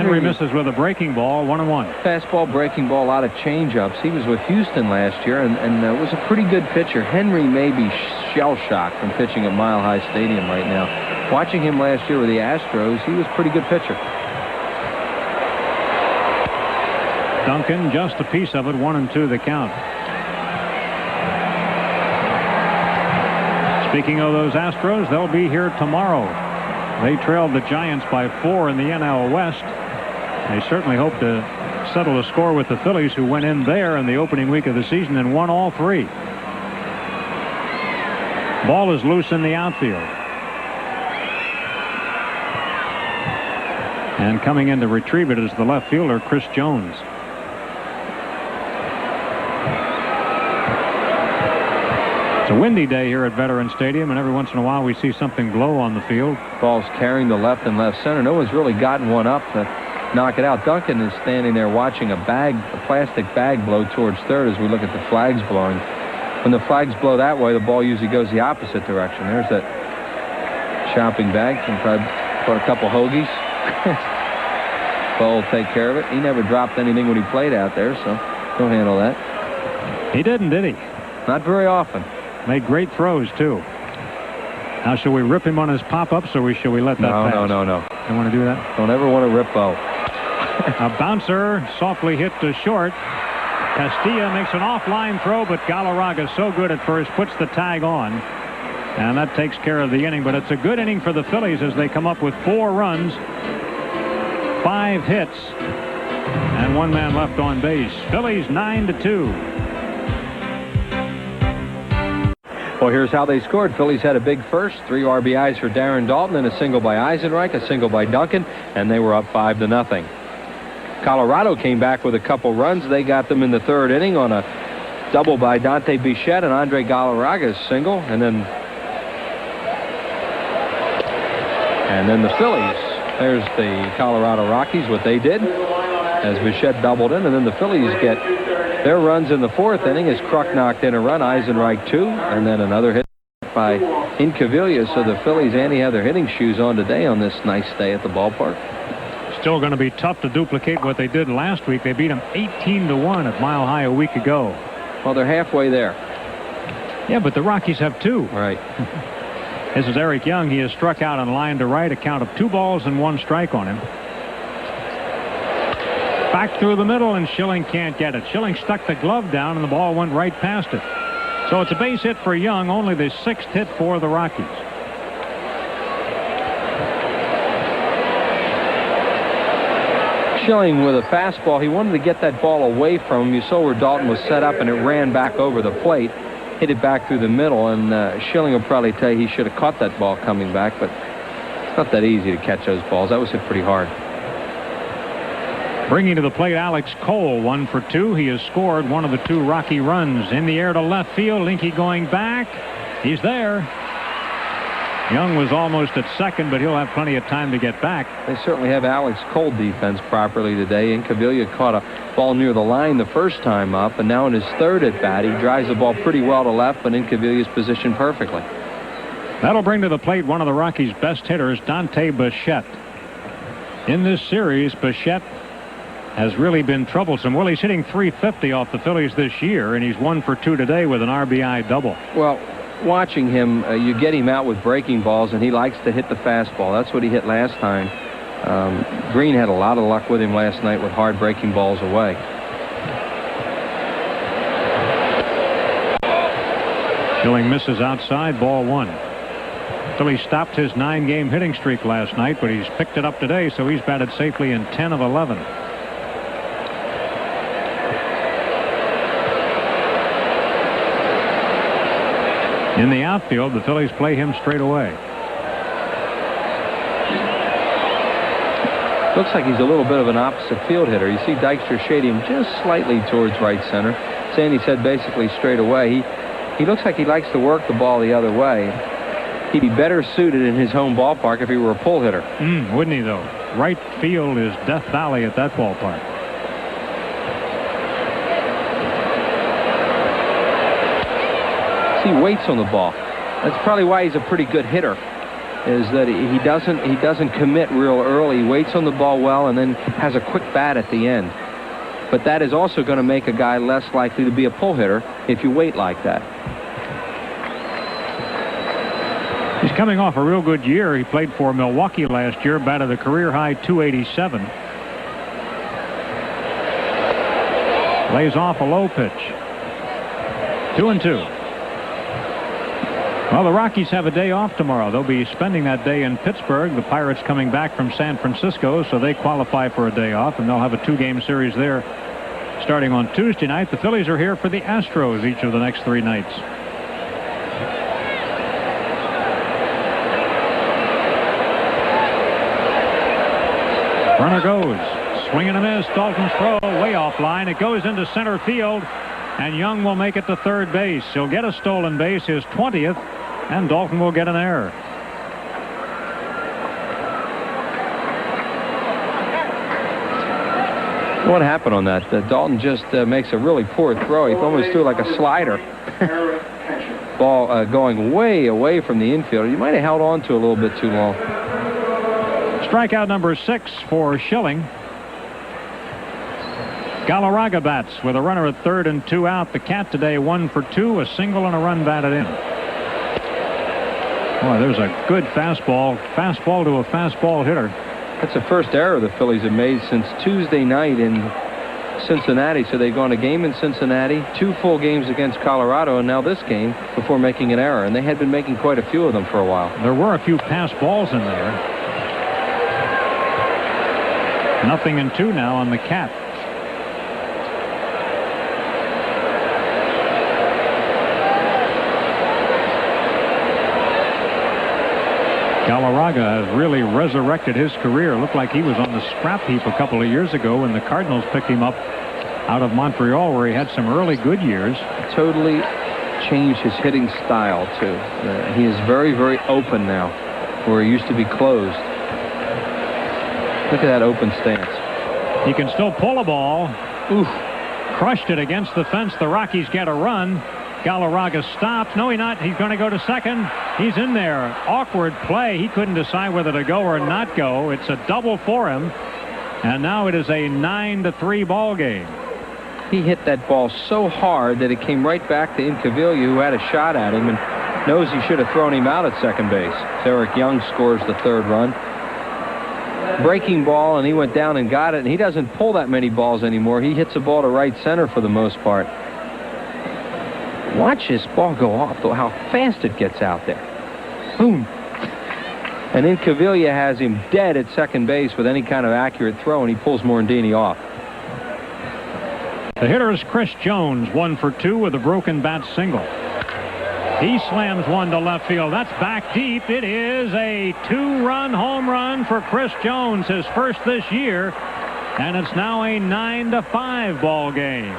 Speaker 25: Henry misses with a breaking ball, 1-1.
Speaker 26: Fastball, breaking ball, a lot of changeups. He was with Houston last year and was a pretty good pitcher. Henry may be shell-shocked from pitching at Mile High Stadium right now. Watching him last year with the Astros, he was a pretty good pitcher.
Speaker 25: Duncan, just a piece of it, 1-2 the count. Speaking of those Astros, they'll be here tomorrow. They trailed the Giants by 4 in the NL West. They certainly hope to settle a score with the Phillies, who went in there in the opening week of the season and won all 3. Ball is loose in the outfield. And coming in to retrieve it is the left fielder, Chris Jones. It's a windy day here at Veterans Stadium, and every once in a while we see something blow on the field.
Speaker 26: Ball's carrying the left and left center. No one's really gotten one up to knock it out. Duncan is standing there watching a plastic bag blow towards third as we look at the flags blowing. When the flags blow that way, the ball usually goes the opposite direction. There's that shopping bag. Can probably put a couple hoagies. Bo will take care of it. He never dropped anything when he played out there, so he'll handle that.
Speaker 25: He didn't, did he?
Speaker 26: Not very often.
Speaker 25: Made great throws, too. Now, should we rip him on his pop-ups, or should we let that pass?
Speaker 26: No.
Speaker 25: Don't want to do that?
Speaker 26: Don't ever want to rip Bo.
Speaker 25: A bouncer softly hit to short. Castilla makes an offline throw, but Galarraga, so good at first, puts the tag on. And that takes care of the inning. But it's a good inning for the Phillies as they come up with 4 runs, 5 hits, and 1 man left on base. Phillies 9-2.
Speaker 26: Well, here's how they scored. Phillies had a big first, 3 RBIs for Darren Daulton, and a single by Eisenreich, a single by Duncan, and they were up 5-0. Colorado came back with a couple runs. They got them in the 3rd inning on a double by Dante Bichette and Andre Galarraga's single, and then the Phillies. There's the Colorado Rockies, what they did, as Bichette doubled in, and then the Phillies get their runs in the 4th inning as Kruk knocked in a run, Eisenreich 2, and then another hit by Incaviglia. So the Phillies, Andy, have their hitting shoes on today on this nice day at the ballpark.
Speaker 25: Still going to be tough to duplicate what they did last week. They beat them 18-1 at Mile High a week ago.
Speaker 26: Well, they're halfway there.
Speaker 25: Yeah, but the Rockies have 2.
Speaker 26: Right.
Speaker 25: This is Eric Young. He has struck out on line to right, a count of 2 balls and 1 strike on him. Back through the middle, and Schilling can't get it. Schilling stuck the glove down, and the ball went right past it. So it's a base hit for Young, only the 6th hit for the Rockies.
Speaker 26: Schilling with a fastball. He wanted to get that ball away from him. You saw where Daulton was set up, and it ran back over the plate. Hit it back through the middle, and Schilling will probably tell you he should have caught that ball coming back, but it's not that easy to catch those balls. That was hit pretty hard.
Speaker 25: Bringing to the plate Alex Cole, 1 for 2. He has scored one of the 2 Rocky runs. In the air to left field. Linke going back. He's there. Young was almost at second, but he'll have plenty of time to get back.
Speaker 26: They certainly have Alex Cole defense properly today. Incaviglia caught a ball near the line the first time up, and now in his 3rd at bat, he drives the ball pretty well to left, but Incaviglia's positioned perfectly.
Speaker 25: That'll bring to the plate one of the Rockies' best hitters, Dante Bichette. In this series, Bichette has really been troublesome. Well, he's hitting .350 off the Phillies this year, and he's 1 for 2 today with an RBI double.
Speaker 26: Well, watching him, you get him out with breaking balls, and he likes to hit the fastball. That's what he hit last time. Green had a lot of luck with him last night with hard breaking balls away.
Speaker 25: Schilling misses outside, ball 1. Philly stopped his 9-game hitting streak last night, but he's picked it up today, so he's batted safely in 10 of 11. In the outfield, the Phillies play him straight away.
Speaker 26: Looks like he's a little bit of an opposite field hitter. You see Dykstra shading him just slightly towards right center. Sandy said basically straight away. He looks like he likes to work the ball the other way. He'd be better suited in his home ballpark if he were a pull hitter.
Speaker 25: Wouldn't he, though? Right field is Death Valley at that ballpark.
Speaker 26: He waits on the ball. That's probably why he's a pretty good hitter. is that he doesn't commit real early. He waits on the ball well and then has a quick bat at the end. But that is also going to make a guy less likely to be a pull hitter if you wait like that.
Speaker 25: He's coming off a real good year. He played for Milwaukee last year, batted a career-high .287. Lays off a low pitch. 2-2. Well, the Rockies have a day off tomorrow. They'll be spending that day in Pittsburgh. The Pirates coming back from San Francisco, so they qualify for a day off, and they'll have a 2-game series there starting on Tuesday night. The Phillies are here for the Astros each of the next 3 nights. Runner goes. Swing and a miss. Dalton's throw way offline. It goes into center field, and Young will make it to third base. He'll get a stolen base, his 20th, and Dalton will get an error.
Speaker 26: What happened on that? Dalton just makes a really poor throw. He almost threw like a slider. Ball going way away from the infielder. You might have held on to a little bit too long.
Speaker 25: Strikeout number 6 for Schilling. Galarraga bats with a runner at third and 2 out. The Cat today 1 for 2, a single and a run batted in. Boy, there's a good fastball to a fastball hitter.
Speaker 26: That's the first error the Phillies have made since Tuesday night in Cincinnati. So they've gone a game in Cincinnati, 2 full games against Colorado, and now this game before making an error. And they had been making quite a few of them for a while.
Speaker 25: There were a few pass balls in there. 0-2 now on the Cat. Galarraga has really resurrected his career. Looked like he was on the scrap heap a couple of years ago when the Cardinals picked him up out of Montreal, where he had some early good years.
Speaker 26: Totally changed his hitting style, too. He is very, very open now, where he used to be closed. Look at that open stance.
Speaker 25: He can still pull a ball. Oof. Crushed it against the fence. The Rockies get a run. Galarraga stops. No, he's not. He's going to go to second. He's in there. Awkward play. He couldn't decide whether to go or not go. It's a double for him. And now it is a 9-3 ball game.
Speaker 26: He hit that ball so hard that it came right back to Incaviglia, who had a shot at him and knows he should have thrown him out at second base. Eric Young scores the 3rd run. Breaking ball, and he went down and got it, and he doesn't pull that many balls anymore. He hits a ball to right center for the most part. Watch this ball go off, though, how fast it gets out there. Boom. And Incaviglia has him dead at second base with any kind of accurate throw, and he pulls Morandini off.
Speaker 25: The hitter is Chris Jones, 1 for 2 with a broken bat single. He slams one to left field. That's back deep. It is a 2-run home run for Chris Jones, his first this year, and it's now a 9-5 ball game.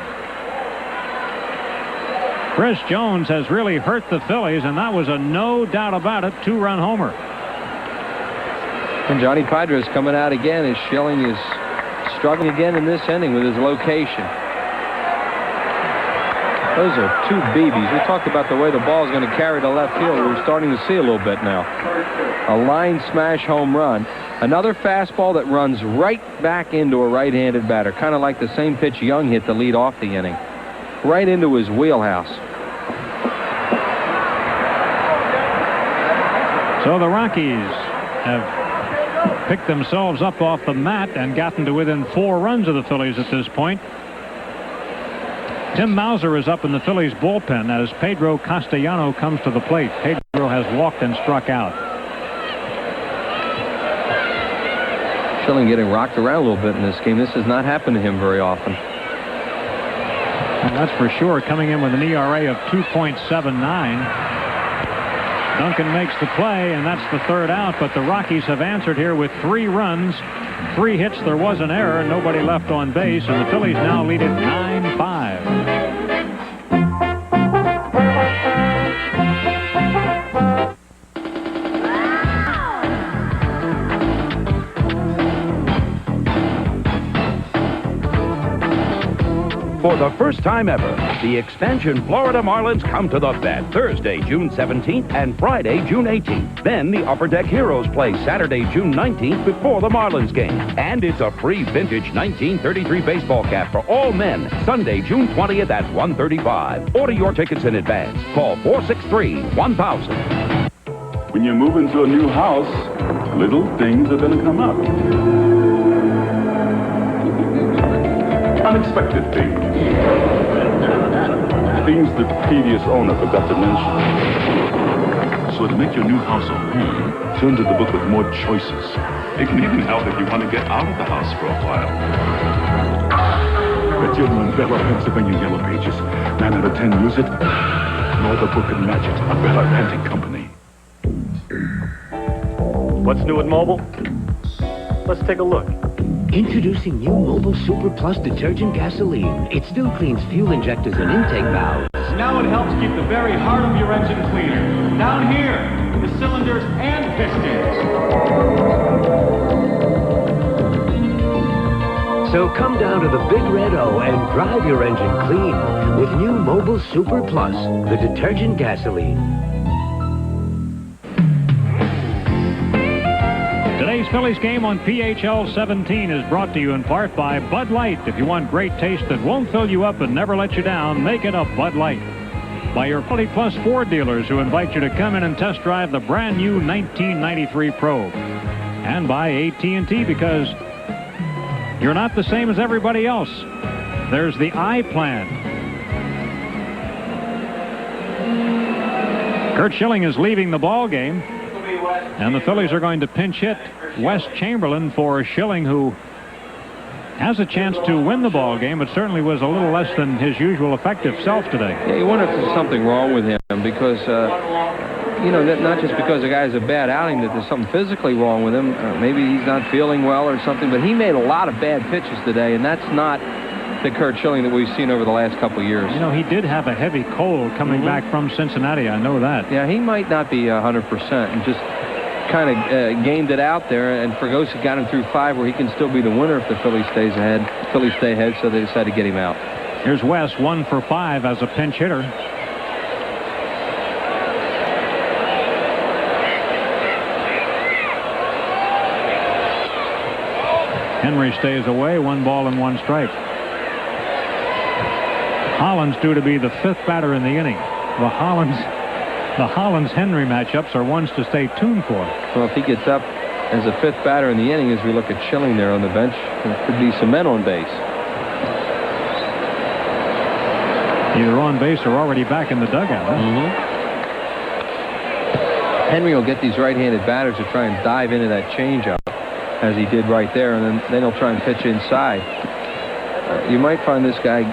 Speaker 25: Chris Jones has really hurt the Phillies, and that was a no doubt about it 2-run homer.
Speaker 26: And Johnny Padres coming out again as Schilling is struggling again in this inning with his location. Those are 2 BBs. We talked about the way the ball is going to carry to left field. We're starting to see a little bit now. A line smash home run. Another fastball that runs right back into a right-handed batter, kind of like the same pitch Young hit to lead off the inning. Right into his wheelhouse.
Speaker 25: So the Rockies have picked themselves up off the mat and gotten to within 4 runs of the Phillies at this point. Tim Mauser is up in the Phillies bullpen as Pedro Castellano comes to the plate. Pedro has walked and struck out.
Speaker 26: Schilling getting rocked around a little bit in this game. This has not happened to him very often.
Speaker 25: Well, that's for sure. Coming in with an ERA of 2.79. Duncan makes the play, and that's the 3rd out, but the Rockies have answered here with 3 runs, 3 hits. There was an error, nobody left on base, and the Phillies now lead it 9-5.
Speaker 6: For the first time ever, the expansion Florida Marlins come to the Fed Thursday, June 17th and Friday, June 18th. Then the Upper Deck Heroes play Saturday, June 19th before the Marlins game. And it's a free vintage 1933 baseball cap for all men, Sunday, June 20th at 1:35. Order your tickets in advance. Call 463-1000.
Speaker 10: When you move into a new house, little things are going to come up. Unexpected things. Things the previous owner forgot to mention. So to make your new house a home, turn to the book with more choices. It can even help if you want to get out of the house for a while. Get your Bella Pennsylvania Yellow Pages. 9 out of 10 use it. No other book can match it. A Bella Printing Company.
Speaker 7: What's new with mobile? Let's take a look.
Speaker 12: Introducing new Mobile Super Plus detergent gasoline. It still cleans fuel injectors and intake valves.
Speaker 24: Now it helps keep the very heart of your engine cleaner. Down here, the cylinders and pistons.
Speaker 12: So come down to the Big Red O and drive your engine clean with new Mobile Super Plus, the detergent gasoline.
Speaker 25: Today's Phillies game on PHL 17 is brought to you in part by Bud Light. If you want great taste that won't fill you up and never let you down, make it a Bud Light. By your Philly Plus Ford dealers who invite you to come in and test drive the brand new 1993 Probe. And by AT&T, because you're not the same as everybody else. There's the I plan. Curt Schilling is leaving the ball game. And the Phillies are going to pinch hit Wes Chamberlain for Schilling, who has a chance to win the ball game, but certainly was a little less than his usual effective self today.
Speaker 26: Yeah, you wonder if there's something wrong with him because, you know, not just because the guy has a bad outing, that there's something physically wrong with him. Maybe he's not feeling well or something, but he made a lot of bad pitches today, and that's not the Curt Schilling that we've seen over the last couple of years.
Speaker 25: You know, he did have a heavy cold coming back from Cincinnati. I know that.
Speaker 26: Yeah, he might not be 100% and just kind of gamed it out there, and Fregosi got him through 5 where he can still be the winner if the Phillies stay ahead, so they decided to get him out.
Speaker 25: Here's Wes, 1 for 5 as a pinch hitter. Henry stays away, 1 ball and 1 strike. Hollins due to be the 5th batter in the inning. The Hollins-Henry matchups are ones to stay tuned for.
Speaker 26: Well, if he gets up as a 5th batter in the inning, as we look at Schilling there on the bench, there could be some men on base.
Speaker 25: Either on base or already back in the dugout. Huh?
Speaker 26: Henry will get these right-handed batters to try and dive into that changeup, as he did right there, and then he'll try and pitch inside. You might find this guy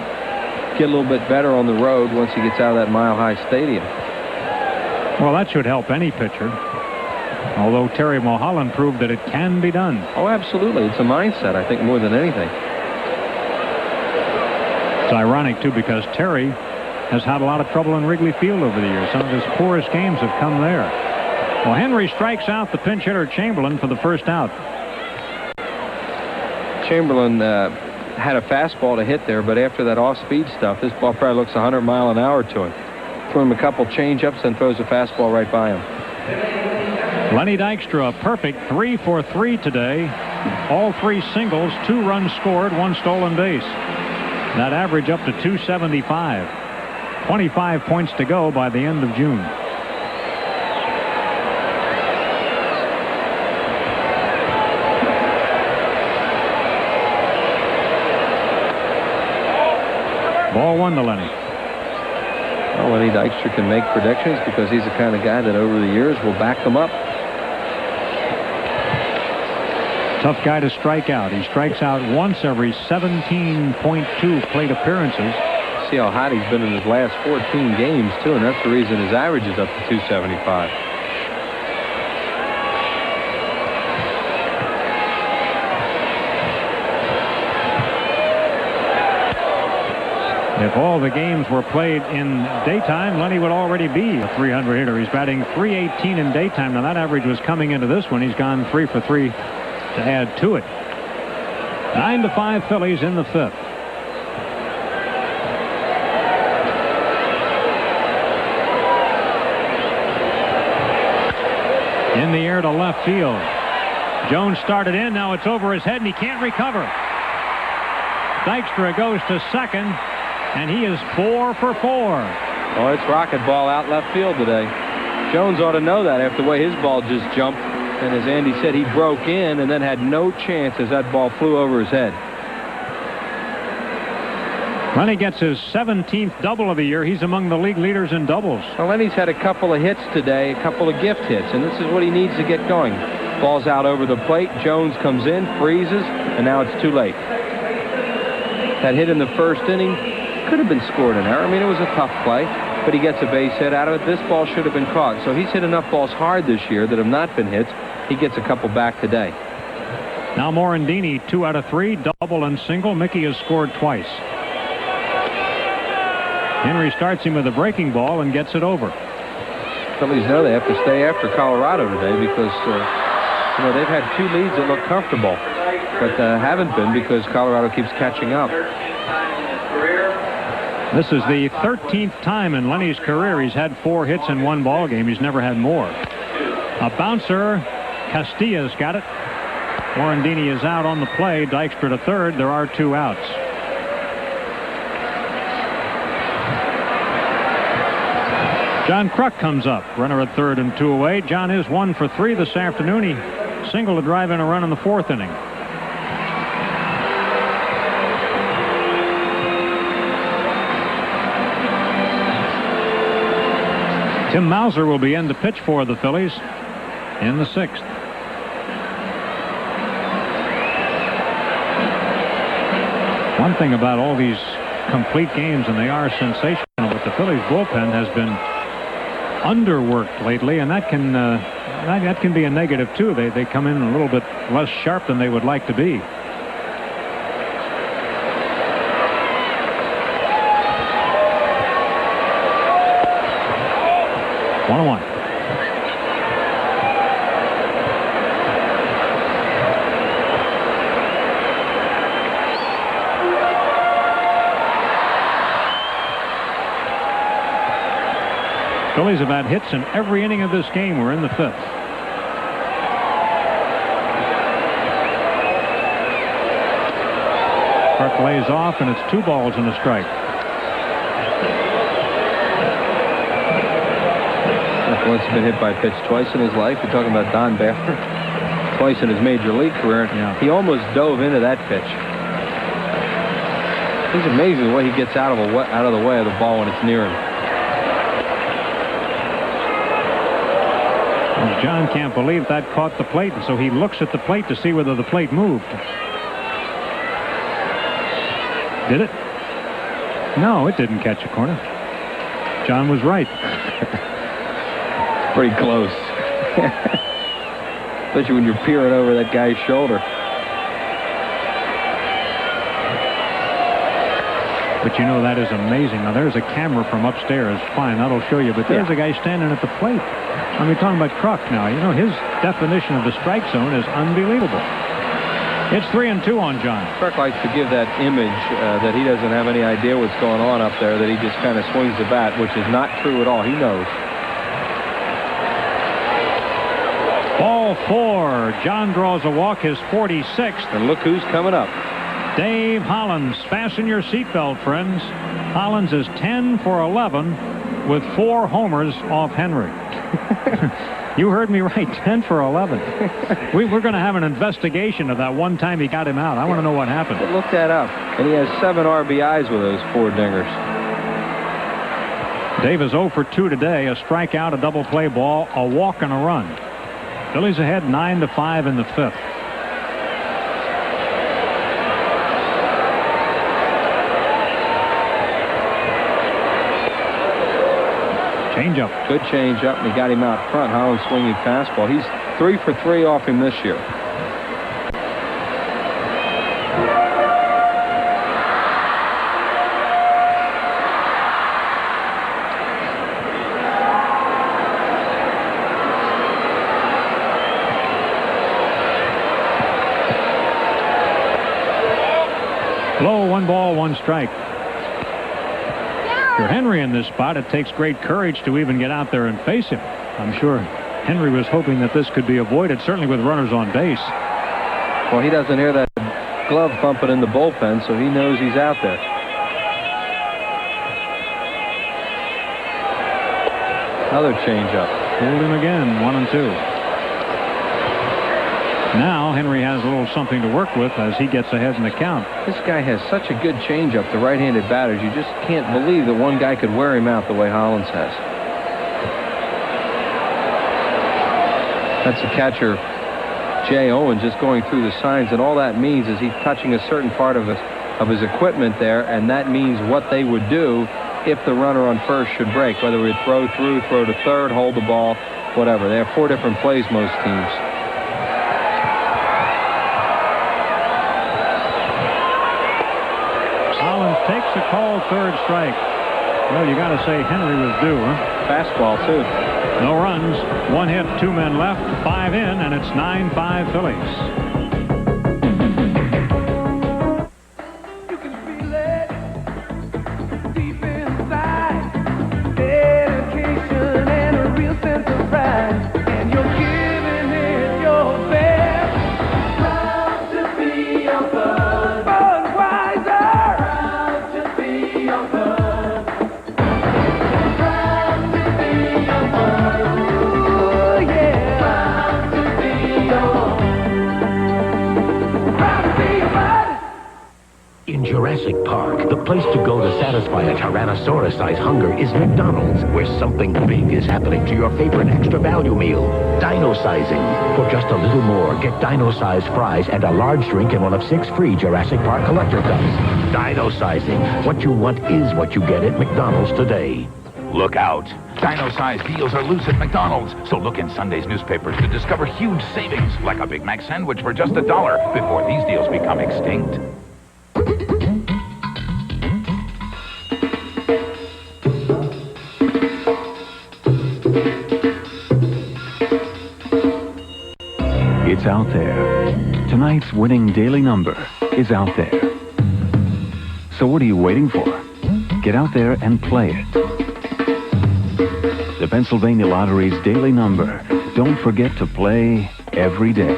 Speaker 26: get a little bit better on the road once he gets out of that mile-high stadium.
Speaker 25: Well, that should help any pitcher. Although Terry Mulholland proved that it can be done.
Speaker 26: Oh, absolutely. It's a mindset, I think, more than anything.
Speaker 25: It's ironic, too, because Terry has had a lot of trouble in Wrigley Field over the years. Some of his poorest games have come there. Well, Henry strikes out the pinch hitter Chamberlain for the first out.
Speaker 26: Chamberlain had a fastball to hit there, but after that off-speed stuff, this ball probably looks 100 mile an hour to him. Throw him a couple change-ups and throws a fastball right by him.
Speaker 25: Lenny Dykstra, a perfect 3 for 3 today. All 3 singles, 2 runs scored, 1 stolen base. That average up to 275. 25 points to go by the end of June. Ball 1 to Lenny.
Speaker 26: Well, Lenny Dykstra can make predictions because he's the kind of guy that over the years will back them up.
Speaker 25: Tough guy to strike out. He strikes out once every 17.2 plate appearances.
Speaker 26: See how hot he's been in his last 14 games, too, and that's the reason his average is up to 275.
Speaker 25: If all the games were played in daytime, Lenny would already be a 300 hitter. He's batting .318 in daytime. Now, that average was coming into this one. He's gone 3 for 3 to add to it. 9-5 Phillies in the 5th. in the air to left field. Jones started in. Now it's over his head, and he can't recover. Dykstra goes to second, and he is 4 for 4.
Speaker 26: Oh, it's rocket ball out left field today. Jones ought to know that after the way his ball just jumped. And as Andy said, he broke in and then had no chance as that ball flew over his head.
Speaker 25: Lenny gets his 17th double of the year. He's among the league leaders in doubles.
Speaker 26: Well, Lenny's had a couple of hits today, a couple of gift hits, and this is what he needs to get going. Ball's out over the plate. Jones comes in, freezes, and now it's too late. That hit in the first inning could have been scored an error. I mean, it was a tough play, but he gets a base hit out of it. This ball should have been caught. So he's hit enough balls hard this year that have not been hits. He gets a couple back today.
Speaker 25: Now Morandini, 2 out of 3, double and single. Mickey has scored twice. Henry starts him with a breaking ball and gets it over.
Speaker 26: Phillies know they have to stay after Colorado today because you know, they've had 2 leads that look comfortable, but haven't been because Colorado keeps catching up.
Speaker 25: This is the 13th time in Lenny's career he's had 4 hits in one ball game. He's never had more. A bouncer. Castilla's got it. Morandini is out on the play. Dykstra to third. There are 2 outs. John Kruk comes up. Runner at third and 2 away. John is 1 for 3 this afternoon. He singled to drive in a run in the 4th inning. Tim Mauser will be in to pitch for the Phillies in the 6th. One thing about all these complete games, and they are sensational, but the Phillies bullpen has been underworked lately, and that can be a negative too. They come in a little bit less sharp than they would like to be. One. Phillies have had hits in every inning of this game. We're in the 5th. Kirk lays off, and it's 2 balls and a strike.
Speaker 26: Once been hit by a pitch twice in his life. You're talking about Don Baylor. Twice in his major league career.
Speaker 25: Yeah.
Speaker 26: He almost dove into that pitch. It's amazing the way he gets out of the way of the ball when it's near him.
Speaker 25: Well, John can't believe that caught the plate, and so he looks at the plate to see whether the plate moved. Did it? No, it didn't catch a corner. John was right.
Speaker 26: Pretty close. Especially when you're peering over that guy's shoulder.
Speaker 25: But you know, that is amazing. Now there's a camera from upstairs. Fine, that'll show you. But there's a guy standing at the plate. I mean, talking about Kruk now. You know, his definition of the strike zone is unbelievable. It's 3-2 on John.
Speaker 26: Kruk likes to give that image that he doesn't have any idea what's going on up there, that he just kind of swings the bat, which is not true at all. He knows.
Speaker 25: Ball 4. John draws a walk, his 46th.
Speaker 26: And look who's coming up.
Speaker 25: Dave Hollins. Fasten your seatbelt, friends. Hollins is 10 for 11 with 4 homers off Henry. You heard me right, 10 for 11. We're going to have an investigation of that one time he got him out. I want to know what happened.
Speaker 26: But look that up. And he has 7 RBIs with those 4 dingers.
Speaker 25: Dave is 0 for 2 today. A strikeout, a double play ball, a walk, and a run. Phillies ahead 9-5 in the 5th. Changeup.
Speaker 26: Good changeup, and he got him out front. Hollins swinging fastball. He's 3 for 3 off him this year.
Speaker 25: Low, 1 ball, 1 strike. For Henry in this spot, it takes great courage to even get out there and face him. I'm sure Henry was hoping that this could be avoided, certainly with runners on base.
Speaker 26: Well, he doesn't hear that glove thumping in the bullpen, so he knows he's out there. Another changeup.
Speaker 25: Pulled him again, 1-2. Now Henry has a little something to work with as he gets ahead in the count.
Speaker 26: This guy has such a good changeup to right-handed batters. You just can't believe that one guy could wear him out the way Hollins has. That's the catcher, Jay Owens, just going through the signs, and all that means is he's touching a certain part of his equipment there, and that means what they would do if the runner on first should break, whether we throw through, throw to third, hold the ball, whatever. They have 4 different plays, most teams.
Speaker 25: Hollins takes a call, 3rd strike. Well, you got to say Henry was due, huh?
Speaker 26: Fastball, too.
Speaker 25: No runs, 1 hit, 2 men left, 5 in, and it's 9-5 Phillies.
Speaker 17: Jurassic Park, the place to go to satisfy a Tyrannosaurus-sized hunger is McDonald's, where something big is happening to your favorite extra value meal. Dino-sizing. For just a little more, get dino-sized fries and a large drink in one of 6 free Jurassic Park collector cups. Dino-sizing. What you want is what you get at McDonald's today.
Speaker 2: Look out. Dino-sized deals are loose at McDonald's, so look in Sunday's newspapers to discover huge savings, like a Big Mac sandwich for just $1, before these deals become extinct.
Speaker 23: It's out there. Tonight's winning daily number is out there. So what are you waiting for? Get out there and play it. The Pennsylvania Lottery's daily number. Don't forget to play every day.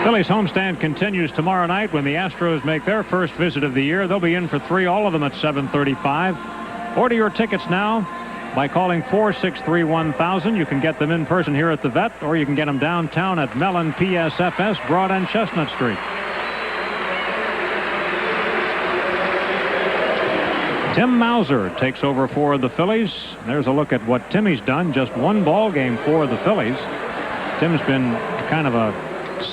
Speaker 25: Phillies homestand continues tomorrow night when the Astros make their first visit of the year. They'll be in for 3, all of them at 7:35. Order your tickets now by calling 463-1000. You can get them in person here at the Vet, or you can get them downtown at Mellon PSFS, Broad and Chestnut Street. Tim Mauser takes over for the Phillies. There's a look at what Timmy's done. Just 1 ball game for the Phillies. Tim's been kind of a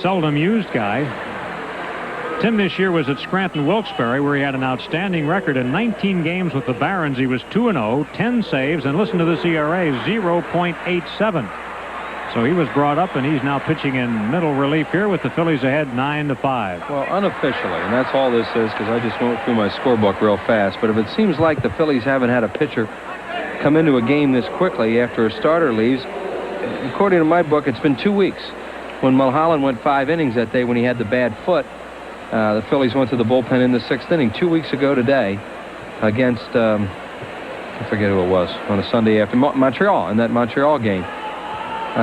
Speaker 25: seldom used guy. Tim this year was at Scranton Wilkes-Barre, where he had an outstanding record. In 19 games with the Barons, he was 2-0, 10 saves, and listen to this ERA, 0.87. So he was brought up, and he's now pitching in middle relief here with the Phillies ahead 9-5.
Speaker 26: Well, unofficially, and that's all this is, because I just went through my scorebook real fast, but if it seems like the Phillies haven't had a pitcher come into a game this quickly after a starter leaves, according to my book, it's been 2 weeks. When Mulholland went 5 innings that day when he had the bad foot, the Phillies went to the bullpen in the 6th inning 2 weeks ago today against, I forget who it was, on a Sunday after Montreal, in that Montreal game.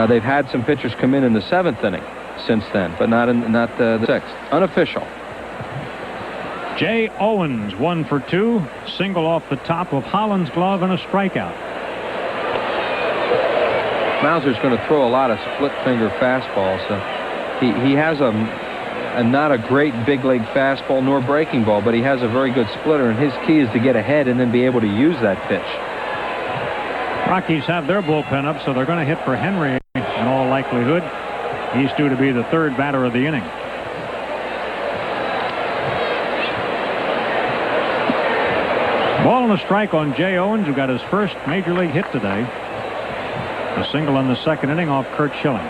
Speaker 26: They've had some pitchers come in the 7th inning since then, but not the 6th. Unofficial.
Speaker 25: Jay Owens, 1 for 2, single off the top of Holland's glove and a strikeout.
Speaker 26: Mauser's going to throw a lot of split-finger fastballs. So he has not a great big league fastball nor breaking ball, but he has a very good splitter, and his key is to get ahead and then be able to use that pitch.
Speaker 25: Rockies have their bullpen up, so they're going to hit for Henry in all likelihood. He's due to be the 3rd batter of the inning. Ball and a strike on Jay Owens, who got his first major league hit today. A single in the 2nd inning off Kurt Schilling.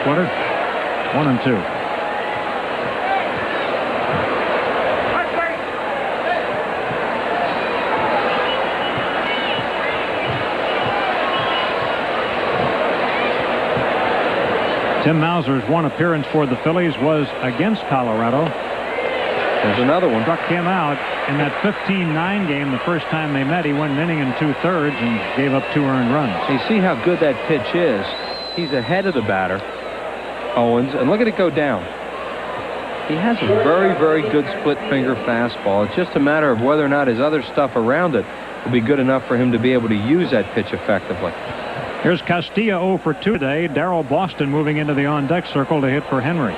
Speaker 25: Splitter, 1-2. Tim Mauser's one appearance for the Phillies was against Colorado.
Speaker 26: There's another one.
Speaker 25: Struck him out in that 15-9 game the first time they met. He went an inning and 2/3 and gave up 2 earned runs.
Speaker 26: You see how good that pitch is. He's ahead of the batter, Owens, and look at it go down. He has a very, very good split finger fastball. It's just a matter of whether or not his other stuff around it will be good enough for him to be able to use that pitch effectively.
Speaker 25: Here's Castilla 0 for 2 today. Darrell Boston moving into the on-deck circle to hit for Henry.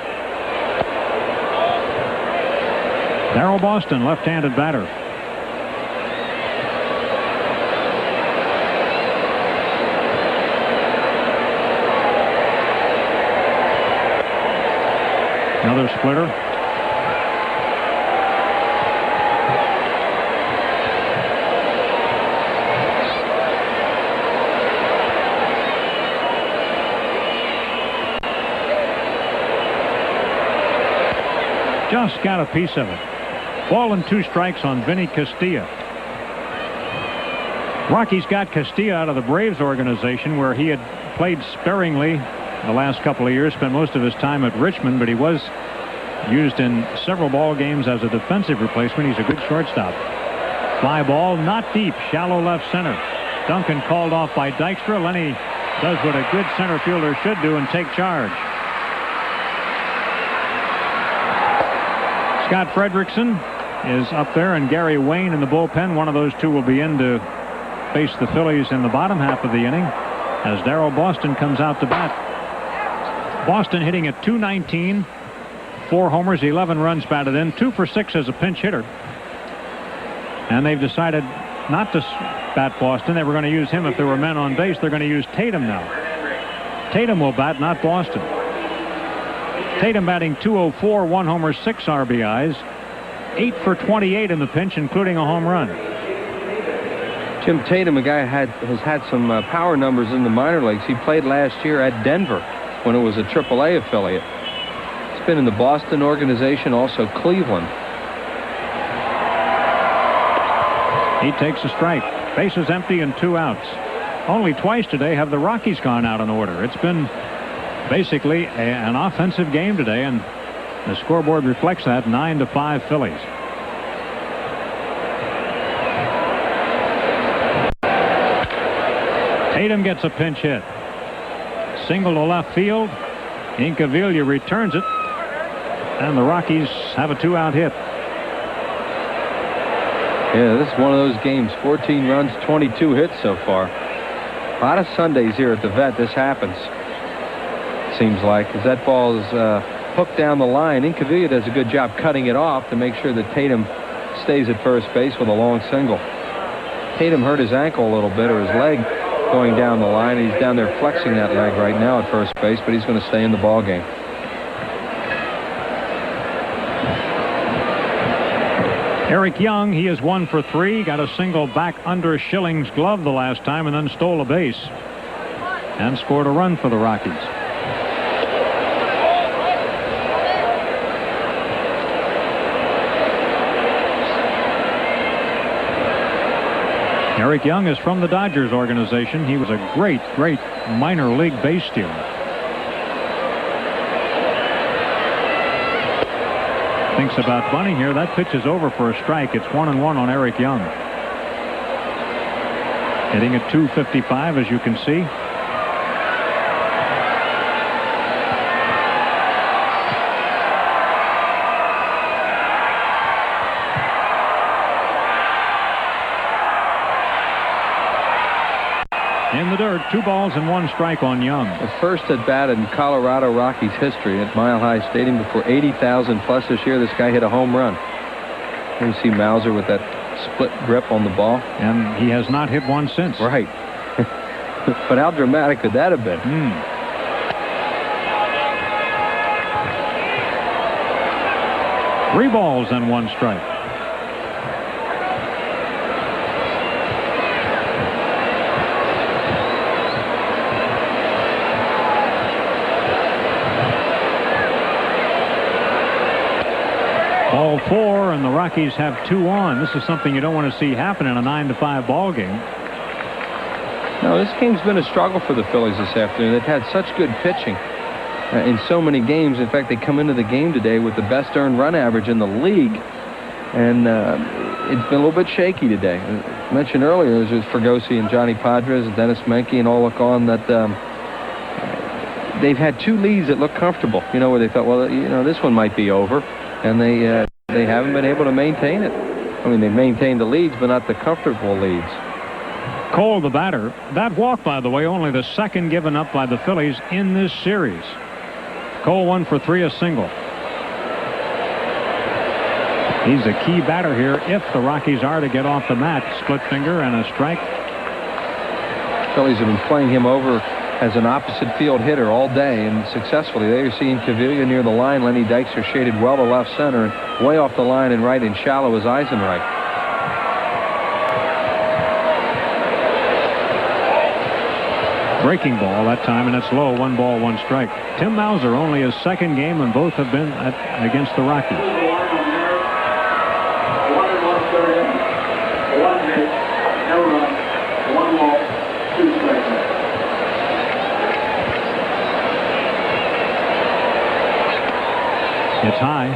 Speaker 25: Darrell Boston, left-handed batter. Another splitter. Just got a piece of it. Ball and 2 strikes on Vinny Castilla. Rockies got Castilla out of the Braves organization, where he had played sparingly the last couple of years, spent most of his time at Richmond, but he was used in several ball games as a defensive replacement. He's a good shortstop. Fly ball, not deep, shallow left center. Duncan called off by Dykstra. Lenny does what a good center fielder should do and take charge. Scott Frederickson is up there, and Gary Wayne in the bullpen. One of those two will be in to face the Phillies in the bottom half of the inning as Darrell Boston comes out to bat. Boston hitting at .219, 4 homers, 11 runs batted in, 2 for 6 as a pinch hitter. And they've decided not to bat Boston. They were going to use him if there were men on base. They're going to use Tatum now. Tatum will bat, not Boston. Tatum batting .204, 1 homer, 6 RBIs, 8 for 28 in the pinch, including a home run.
Speaker 26: Jim Tatum, a guy has had some power numbers in the minor leagues. He played last year at Denver when it was a AAA affiliate. He's been in the Boston organization, also Cleveland.
Speaker 25: He takes a strike. Bases empty and 2 outs. Only twice today have the Rockies gone out in order. It's been basically an offensive game today, and the scoreboard reflects that. 9-5 Phillies. Tatum gets a pinch hit. Single to left field. Incaviglia returns it, and the Rockies have a 2-out hit.
Speaker 26: Yeah, this is one of those games. 14 runs, 22 hits so far. A lot of Sundays here at the Vet this happens. Seems like, as that ball is hooked down the line. Incaviglia does a good job cutting it off to make sure that Tatum stays at first base with a long single. Tatum hurt his ankle a little bit, or his leg going down the line. He's down there flexing that leg right now at first base, but he's going to stay in the ball game.
Speaker 25: Eric Young, he is 1 for 3. Got a single back under Schilling's glove the last time, and then stole a base and scored a run for the Rockies. Eric Young is from the Dodgers organization. He was a great, great minor league base stealer. Thinks about bunting here. That pitch is over for a strike. It's 1-1 on Eric Young. Hitting at .255, as you can see. In the dirt, 2 balls and 1 strike on Young.
Speaker 26: The first at bat in Colorado Rockies history at Mile High Stadium before 80,000 plus this year. This guy hit a home run. Here you see Mauser with that split grip on the ball.
Speaker 25: And he has not hit one since.
Speaker 26: Right. But how dramatic could that have been?
Speaker 25: 3 balls and 1 strike. Ball 4, and the Rockies have 2 on. This is something you don't want to see happen in a 9-5 ball game.
Speaker 26: No, this game's been a struggle for the Phillies this afternoon. They've had such good pitching. in so many games. In fact, they come into the game today with the best earned run average in the league. And it's been a little bit shaky today. I mentioned earlier, there's Fregosi and Johnny Padres and Dennis Menke and all look on that they've had two leads that look comfortable, you know, where they thought, well, you know, this one might be over. And they haven't been able to maintain it. I mean, they've maintained the leads, but not the comfortable leads.
Speaker 25: Cole, the batter. That walk, by the way, only the second given up by the Phillies in this series. Cole 1 for 3, a single. He's a key batter here if the Rockies are to get off the mat. Split finger and a strike.
Speaker 26: Phillies have been playing him over as an opposite field hitter all day, and successfully. They are seeing Cavilla near the line. Lenny Dykstra shaded well to left center and way off the line and right and shallow as Eisenreich.
Speaker 25: Breaking ball that time, and it's low. 1 ball, 1 strike. Tim Mauser, only his second game, and both have been against the Rockies. It's high.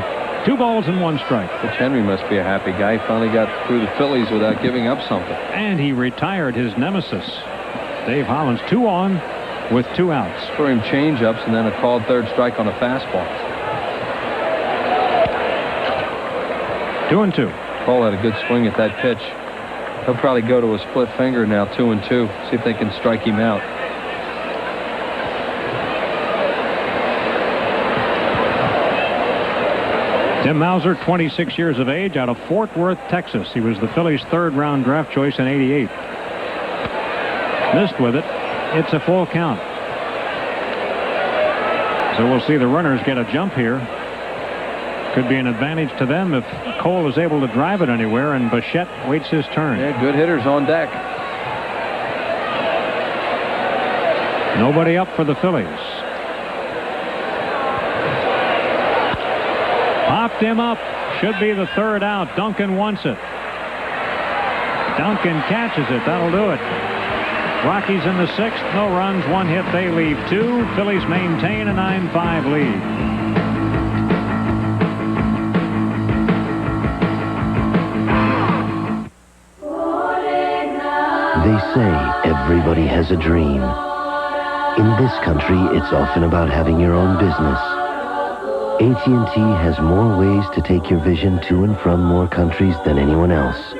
Speaker 25: 2 balls and 1 strike.
Speaker 26: Pitch Henry must be a happy guy. He finally got through the Phillies without giving up something.
Speaker 25: And he retired his nemesis, Dave Hollins. 2 on with 2 outs.
Speaker 26: For him, change-ups and then a called third strike on a fastball.
Speaker 25: 2-2.
Speaker 26: Cole had a good swing at that pitch. He'll probably go to a split finger now, 2-2. See if they can strike him out.
Speaker 25: Tim Mauser, 26 years of age, out of Fort Worth, Texas. He was the Phillies' 3rd-round draft choice in '88. Missed with it. It's a full count. So we'll see the runners get a jump here. Could be an advantage to them if Cole is able to drive it anywhere, and Bichette waits his turn.
Speaker 26: Yeah, good hitters on deck.
Speaker 25: Nobody up for the Phillies. Popped him up. Should be the 3rd out. Duncan wants it. Duncan catches it. That'll do it. Rockies in the 6th. No runs, 1 hit. They leave 2. Phillies maintain a 9-5 lead.
Speaker 3: They say everybody has a dream. In this country, it's often about having your own business. AT&T has more ways to take your vision to and from more countries than anyone else.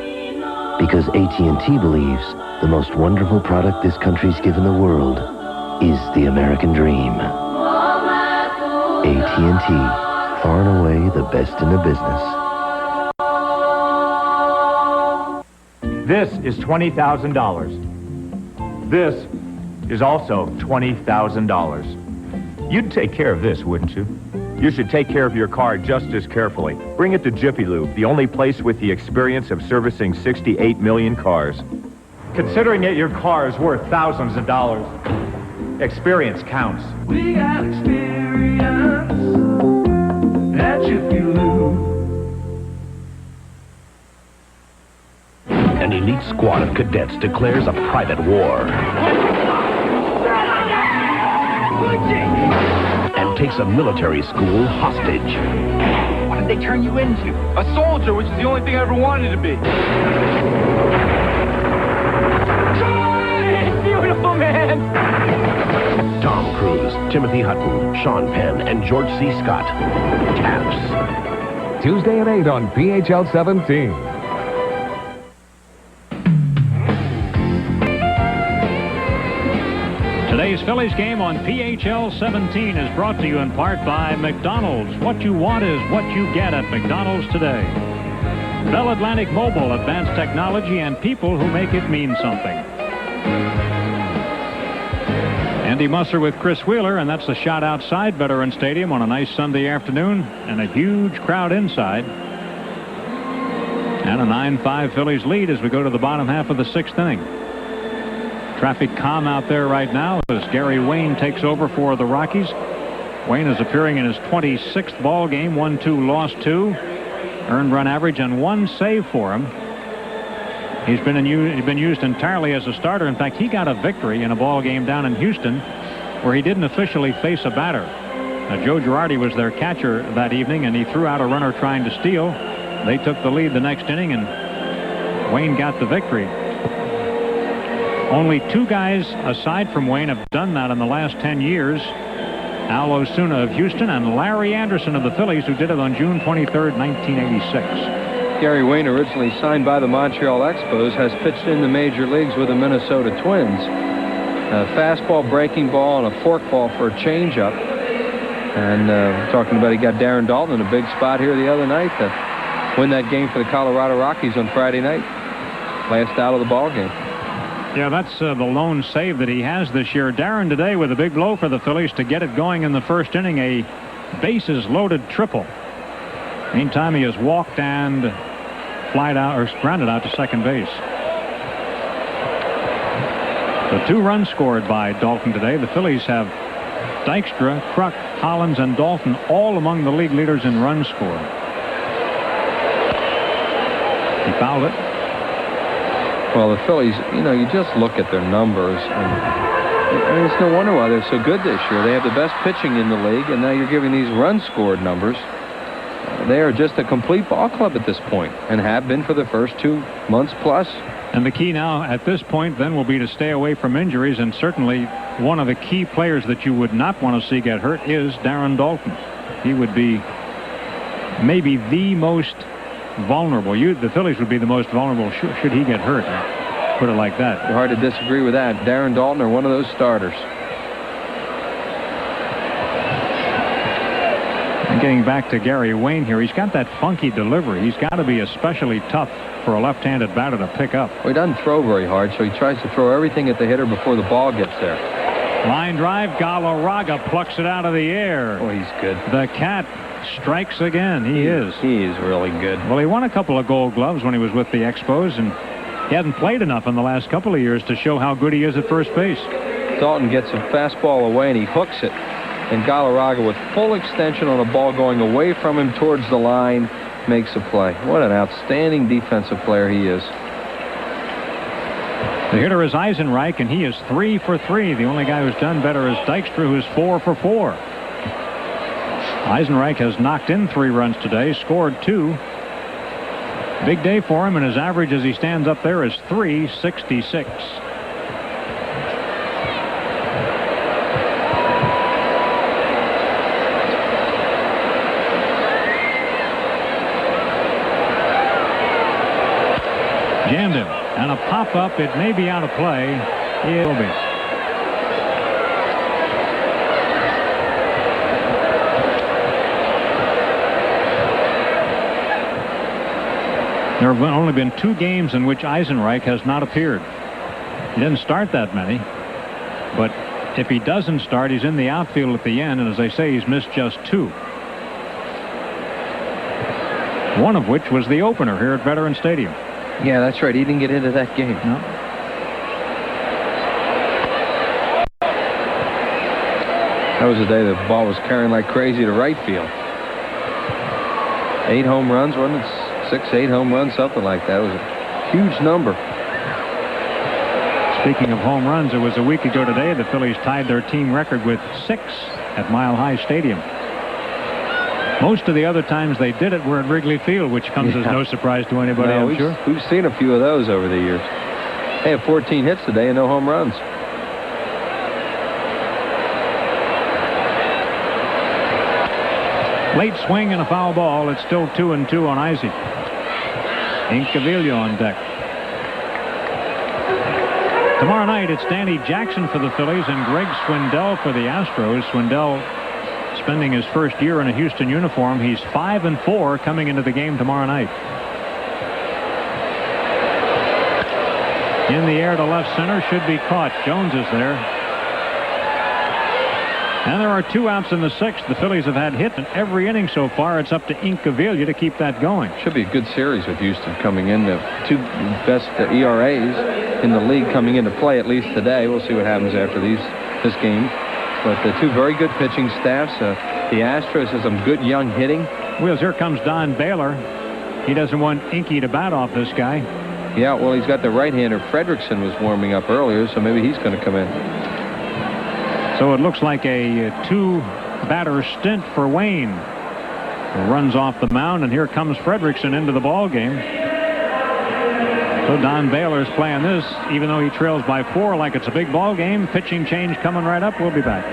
Speaker 3: Because AT&T believes the most wonderful product this country's given the world is the American dream. AT&T, far and away the best in the business.
Speaker 1: This is $20,000. This is also $20,000. You'd take care of this, wouldn't you? You should take care of your car just as carefully. Bring it to Jiffy Lube, the only place with the experience of servicing 68 million cars. Considering that your car is worth thousands of dollars, experience counts.
Speaker 21: We got experience at Jiffy Lube.
Speaker 17: An elite squad of cadets declares a private war and takes a military school hostage.
Speaker 22: What did they turn you into? A soldier, which is the only thing I ever wanted to be. Beautiful man!
Speaker 17: Tom Cruise, Timothy Hutton, Sean Penn, and George C. Scott. Taps.
Speaker 9: Tuesday at 8 on PHL 17.
Speaker 25: Today's Phillies game on PHL 17 is brought to you in part by McDonald's. What you want is what you get at McDonald's today. Bell Atlantic Mobile, advanced technology and people who make it mean something. Andy Musser with Chris Wheeler, and that's the shot outside Veterans Stadium on a nice Sunday afternoon, and a huge crowd inside. And a 9-5 Phillies lead as we go to the bottom half of the 6th inning. Traffic calm out there right now as Gary Wayne takes over for the Rockies. Wayne is appearing in his 26th ball game, 1-2, lost 2. Earned run average and 1 save for him. He's been used entirely as a starter. In fact, he got a victory in a ball game down in Houston where he didn't officially face a batter. Joe Girardi was their catcher that evening, and he threw out a runner trying to steal. They took the lead the next inning, and Wayne got the victory. Only 2 guys aside from Wayne have done that in the last 10 years. Al Osuna of Houston and Larry Anderson of the Phillies, who did it on June 23rd, 1986.
Speaker 26: Gary Wayne, originally signed by the Montreal Expos, has pitched in the major leagues with the Minnesota Twins. A fastball, breaking ball, and a forkball for a changeup. And talking about he got Darren Dalton in a big spot here the other night to win that game for the Colorado Rockies on Friday night. Last out of the ball game.
Speaker 25: Yeah, that's the lone save that he has this year. Darren today with a big blow for the Phillies to get it going in the first inning, a bases-loaded triple. Meantime, he has walked and flied out or grounded out to second base. The 2 runs scored by Dalton today. The Phillies have Dykstra, Kruk, Hollins, and Dalton all among the league leaders in runs scored. He fouled it.
Speaker 26: Well, the Phillies, you just look at their numbers, and it's no wonder why they're so good this year. They have the best pitching in the league, and now you're giving these run scored numbers. They are just a complete ball club at this point, and have been for the first 2 months plus.
Speaker 25: And the key now at this point then will be to stay away from injuries, and certainly one of the key players that you would not want to see get hurt is Darren Dalton. He would be maybe the most vulnerable. The Phillies would be the most vulnerable should he get hurt. Put it like that.
Speaker 26: Hard to disagree with that. Darren Dalton are one of those starters.
Speaker 25: And getting back to Gary Wayne here, he's got that funky delivery. He's got to be especially tough for a left-handed batter to pick up.
Speaker 26: Well, he doesn't throw very hard, so he tries to throw everything at the hitter before the ball gets there.
Speaker 25: Line drive, Galarraga plucks it out of the air.
Speaker 26: Oh, he's good.
Speaker 25: The Cat strikes again. He is.
Speaker 26: He is really good.
Speaker 25: Well, he won a couple of Gold Gloves when he was with the Expos, and he hadn't played enough in the last couple of years to show how good he is at first base.
Speaker 26: Dalton gets a fastball away, and he hooks it. And Galarraga, with full extension on a ball going away from him towards the line, makes a play. What an outstanding defensive player he is.
Speaker 25: The hitter is Eisenreich, and he is 3 for 3. The only guy who's done better is Dykstra, who's 4 for 4. Eisenreich has knocked in 3 runs today, scored 2. Big day for him, and his average as he stands up there is .366. Jammed him, and a pop-up. It may be out of play. It will be. There have only been 2 games in which Eisenreich has not appeared. He didn't start that many, but if he doesn't start, he's in the outfield at the end, and as I say, he's missed just 2. One of which was the opener here at Veterans Stadium.
Speaker 26: Yeah, that's right. He didn't get into that game.
Speaker 25: No.
Speaker 26: That was the day the ball was carrying like crazy to right field. 8 home runs, wasn't it? 6, 8 home runs, something like that. It was a huge number.
Speaker 25: Speaking of home runs, it was a week ago today the Phillies tied their team record with 6 at Mile High Stadium. Most of the other times they did it were at Wrigley Field, which comes as no surprise to anybody,
Speaker 26: No,
Speaker 25: I'm sure.
Speaker 26: We've seen a few of those over the years. They have 14 hits today and no home runs.
Speaker 25: Late swing and a foul ball. It's still 2-2 on Izzy. Incaviglia on deck. Tomorrow night, it's Danny Jackson for the Phillies and Greg Swindell for the Astros. Swindell spending his first year in a Houston uniform. He's 5-4 coming into the game tomorrow night. In the air to left center, should be caught. Jones is there. And there are 2 outs in the 6th. The Phillies have had hit in every inning so far. It's up to Incaviglia to keep that going.
Speaker 26: Should be a good series with Houston coming in. The 2 best ERAs in the league coming into play, at least today. We'll see what happens after this game. But the 2 very good pitching staffs. The Astros has some good young hitting.
Speaker 25: Well, here comes Don Baylor. He doesn't want Inky to bat off this guy.
Speaker 26: Yeah, well, he's got the right-hander. Fredrickson was warming up earlier, so maybe he's going to come in.
Speaker 25: So it looks like a batter stint for Wayne, who runs off the mound, and here comes Fredrickson into the ball game. So Don Baylor's playing this, even though he trails by 4, like it's a big ball game. Pitching change coming right up. We'll be back.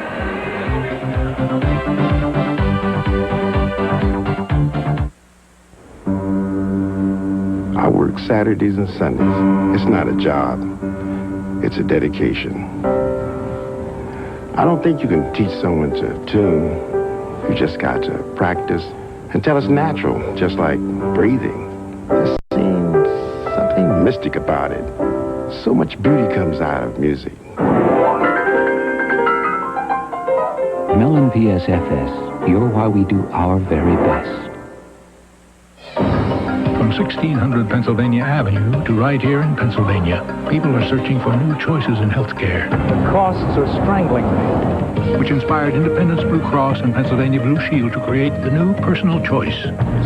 Speaker 8: I work Saturdays and Sundays. It's not a job. It's a dedication. I don't think you can teach someone to tune. You just got to practice until it's natural, just like breathing. There seems something mystic about it. So much beauty comes out of music.
Speaker 14: Mellon PSFS, you're why we do our very best.
Speaker 15: From 1600 Pennsylvania Avenue to right here in Pennsylvania, people are searching for new choices in healthcare.
Speaker 16: Costs are strangling me.
Speaker 15: Which inspired Independence Blue Cross and Pennsylvania Blue Shield to create the new personal choice.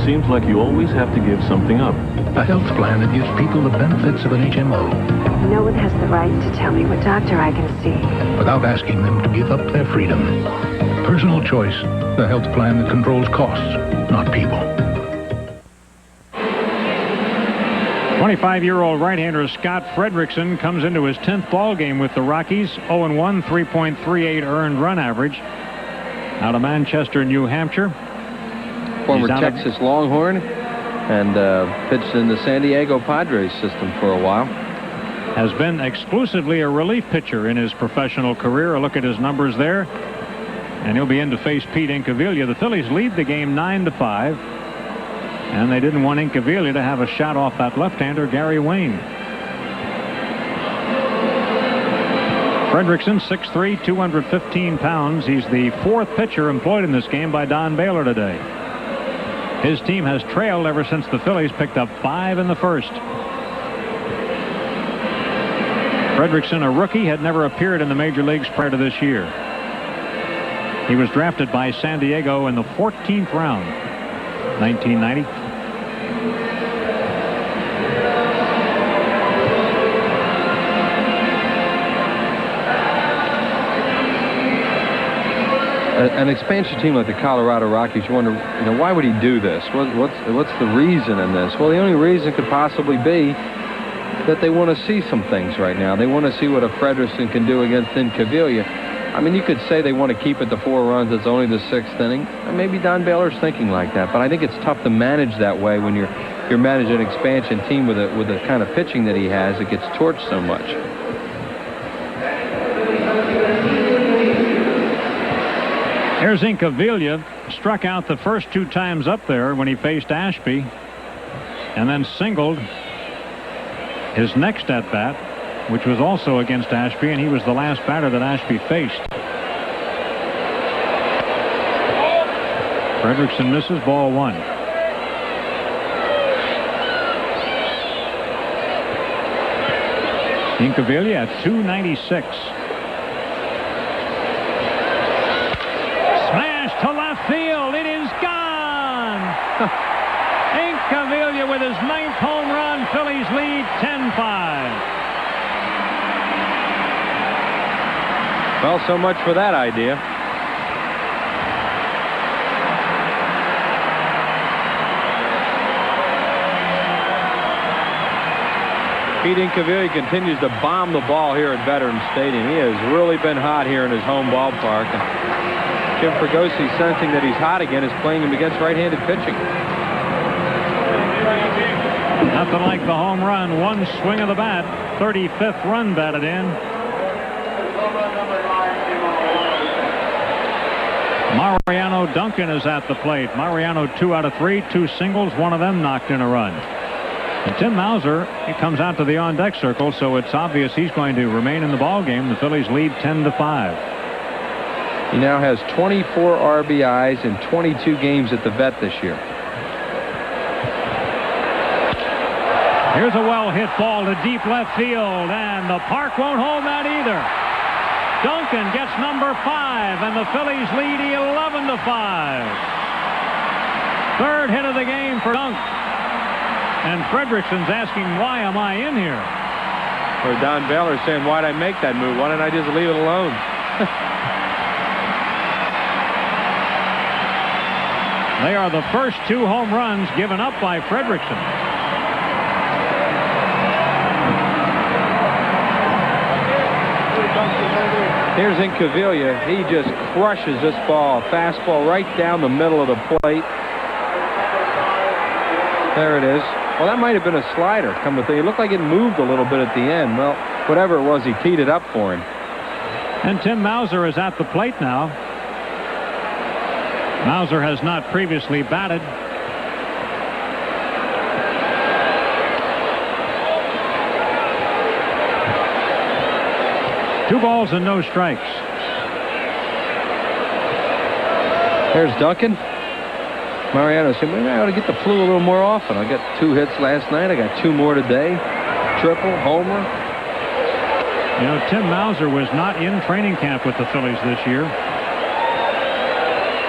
Speaker 10: Seems like you always have to give something up.
Speaker 15: A health plan that gives people the benefits of an HMO.
Speaker 18: No one has the right to tell me what doctor I can see.
Speaker 15: Without asking them to give up their freedom. Personal choice, the health plan that controls costs, not people.
Speaker 25: 25-year-old right-hander Scott Fredrickson comes into his 10th ball game with the Rockies. 0-1, 3.38 earned run average. Out of Manchester, New Hampshire.
Speaker 26: Former Texas Longhorn, and pitched in the San Diego Padres system for a while.
Speaker 25: Has been exclusively a relief pitcher in his professional career. A look at his numbers there. And he'll be in to face Pete Incaviglia. The Phillies lead the game 9-5. And they didn't want Incaviglia to have a shot off that left-hander, Gary Wayne. Fredrickson, 6'3", 215 pounds. He's the 4th pitcher employed in this game by Don Baylor today. His team has trailed ever since the Phillies picked up 5 in the first. Fredrickson, a rookie, had never appeared in the major leagues prior to this year. He was drafted by San Diego in the 14th round, 1990.
Speaker 26: An expansion team like the Colorado Rockies, you wonder, why would he do this? What's the reason in this? Well, the only reason could possibly be that they want to see some things right now. They want to see what a Fredrickson can do against Incaviglia. I mean, you could say they want to keep it to 4 runs. It's only the 6th inning. And maybe Don Baylor's thinking like that. But I think it's tough to manage that way when you're managing an expansion team with the kind of pitching that he has. It gets torched so much.
Speaker 25: Here's Incaviglia. Struck out the first 2 times up there when he faced Ashby, and then singled his next at-bat, which was also against Ashby, and he was the last batter that Ashby faced. Fredrickson misses, ball 1. Incaviglia at 296. Smash to left field. It is gone. Incaviglia with his 9th home run. Phillies lead 10-5.
Speaker 26: Well, so much for that idea. Pete Incaviglia continues to bomb the ball here at Veterans Stadium. He has really been hot here in his home ballpark. And Jim Fregosi, sensing that he's hot again, is playing him against right-handed pitching.
Speaker 25: Nothing like the home run. 1 swing of the bat. 35th run batted in. Mariano Duncan is at the plate. Mariano 2 out of 3, 2 singles, 1 of them knocked in a run. And Tim Mauser, he comes out to the on-deck circle, so it's obvious he's going to remain in the ball game. The Phillies lead 10-5.
Speaker 26: He now has 24 RBIs in 22 games at the Vet this year.
Speaker 25: Here's a well-hit ball to deep left field, and the park won't hold that either. Duncan gets number 5, and the Phillies lead 11-5. 3rd hit of the game for Dunk. And Fredrickson's asking, why am I in here?
Speaker 26: Or Don Baylor saying, why'd I make that move? Why didn't I just leave it alone?
Speaker 25: They are the first 2 home runs given up by Fredrickson.
Speaker 26: Here's Incaviglia. He just crushes this ball. Fastball right down the middle of the plate. There it is. Well, that might have been a slider. Come to think, it looked like it moved a little bit at the end. Well, whatever it was, he teed it up for him.
Speaker 25: And Tim Mauser is at the plate now. Mauser has not previously batted. Two balls and no strikes.
Speaker 26: There's Duncan. Mariano said, maybe I ought to get the flu a little more often. I got 2 hits last night. I got 2 more today. Triple, homer.
Speaker 25: You know, Tim Mauser was not in training camp with the Phillies this year.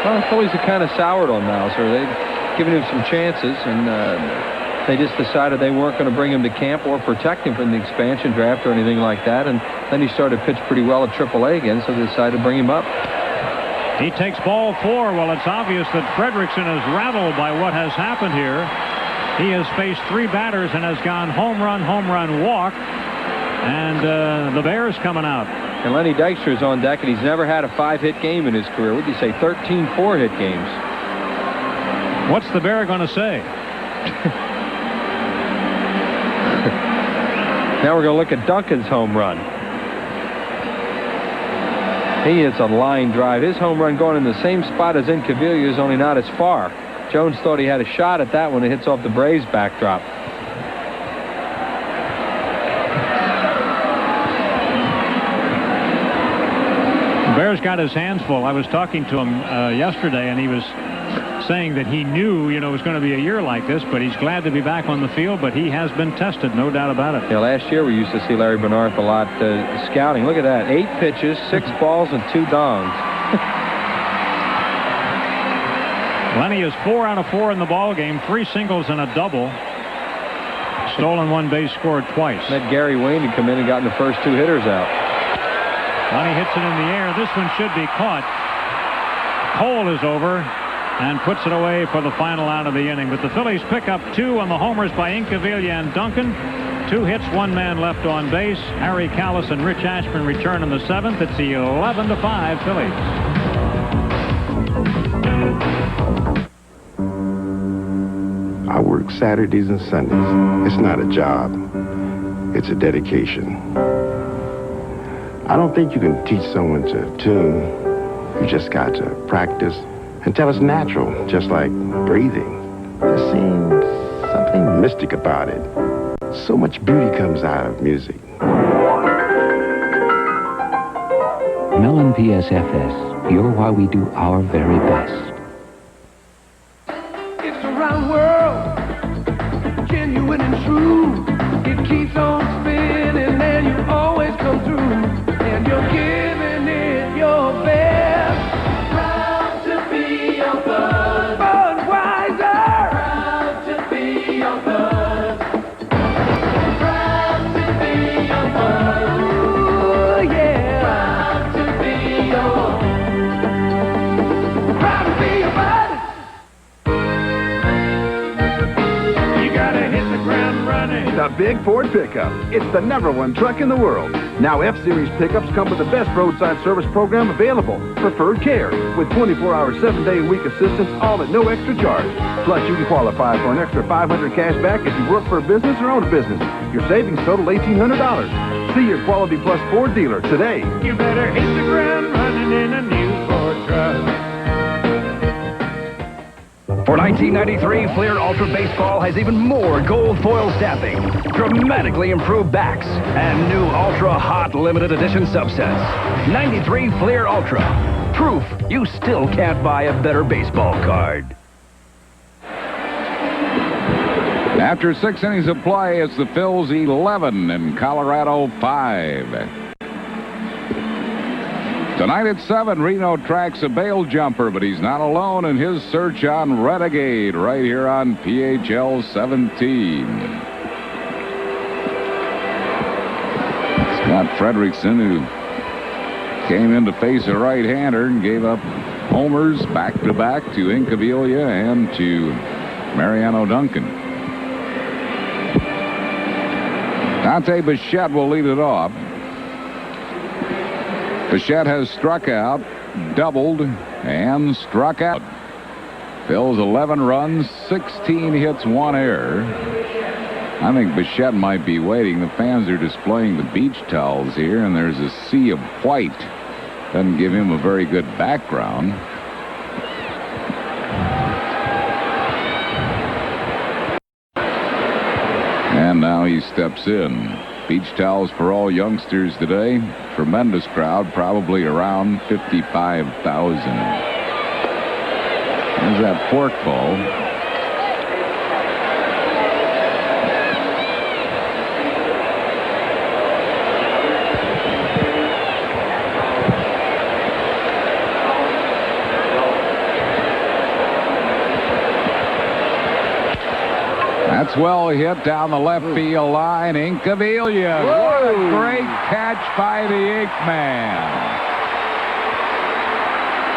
Speaker 26: Well, the Phillies have kind of soured on Mauser. They've given him some chances, and they just decided they weren't going to bring him to camp or protect him from the expansion draft or anything like that. And then he started to pitch pretty well at AAA again, so they decided to bring him up.
Speaker 25: He takes ball 4. Well, it's obvious that Fredrickson is rattled by what has happened here. He has faced 3 batters and has gone home run, walk. And the Bears coming out.
Speaker 26: And Lenny Dykstra is on deck, and he's never had a 5-hit game in his career. What did you say, 13 4-hit games?
Speaker 25: What's the Bear going to say?
Speaker 26: Now we're going to look at Duncan's home run. He hits a line drive. His home run going in the same spot as Incaviglia's, only not as far. Jones thought he had a shot at that one. It hits off the Braves backdrop.
Speaker 25: Bears got his hands full. I was talking to him yesterday, and he was saying that he knew, it was going to be a year like this, but he's glad to be back on the field, but he has been tested, no doubt about it.
Speaker 26: Yeah, last year we used to see Larry Bernarth a lot scouting. Look at that. 8 pitches, 6 balls, and 2 dongs.
Speaker 25: Lenny is 4 out of 4 in the ball game, 3 singles and a double. Stolen 1 base, scored twice.
Speaker 26: That Gary Wayne had come in and gotten the first 2 hitters out.
Speaker 25: Lenny hits it in the air. This one should be caught. Cole is over and puts it away for the final out of the inning. But the Phillies pick up 2 on the homers by Incaviglia and Duncan. 2 hits, 1 man left on base. Harry Callis and Rich Ashburn return in the 7th. It's 11-5 Phillies.
Speaker 8: I work Saturdays and Sundays. It's not a job. It's a dedication. I don't think you can teach someone to tune. You just got to practice until it's natural, just like breathing. There seems something mystic about it. So much beauty comes out of music.
Speaker 14: Mellon PSFS, you're why we do our very best.
Speaker 21: It's a round world, genuine and true. It keeps on spinning and you always come through. And you're giving it your best. Proud to be your bud. Budweiser. Proud to be your bud. Proud to be your bud. Ooh, yeah. Proud to be your. Proud to be your bud. You gotta hit the ground running.
Speaker 4: The big Ford pickup. It's the #1 truck in the world. Now F-Series pickups come with the best roadside service program available. Preferred Care, with 24-hour, 7-day-a-week assistance, all at no extra charge. Plus, you can qualify for an extra $500 cash back if you work for a business or own a business. Your savings total $1,800. See your Quality Plus Ford dealer today.
Speaker 21: You better hit the ground running in a new Ford truck.
Speaker 5: For 1993, Fleer Ultra Baseball has even more gold foil stamping, dramatically improved backs, and new Ultra Hot limited edition subsets. 93 Fleer Ultra. Proof you still can't buy a better baseball card.
Speaker 11: After 6 innings of play, it's the Phils 11 and Colorado 5. Tonight at 7, Reno tracks a bail jumper, but he's not alone in his search on Renegade right here on PHL 17. Scott Fredrickson, who came in to face a right-hander and gave up homers back-to-back to Incaviglia and to Mariano Duncan. Dante Bichette will lead it off. Bichette has struck out, doubled, and struck out. Phil's 11 runs, 16 hits, 1 error. I think Bichette might be waiting. The fans are displaying the beach towels here, and there's a sea of white. Doesn't give him a very good background. And now he steps in. Beach towels for all youngsters today. Tremendous crowd, probably around 55,000. There's that forkball. That's well hit down the left field line. Incaviglia. What a great catch by the Inkman.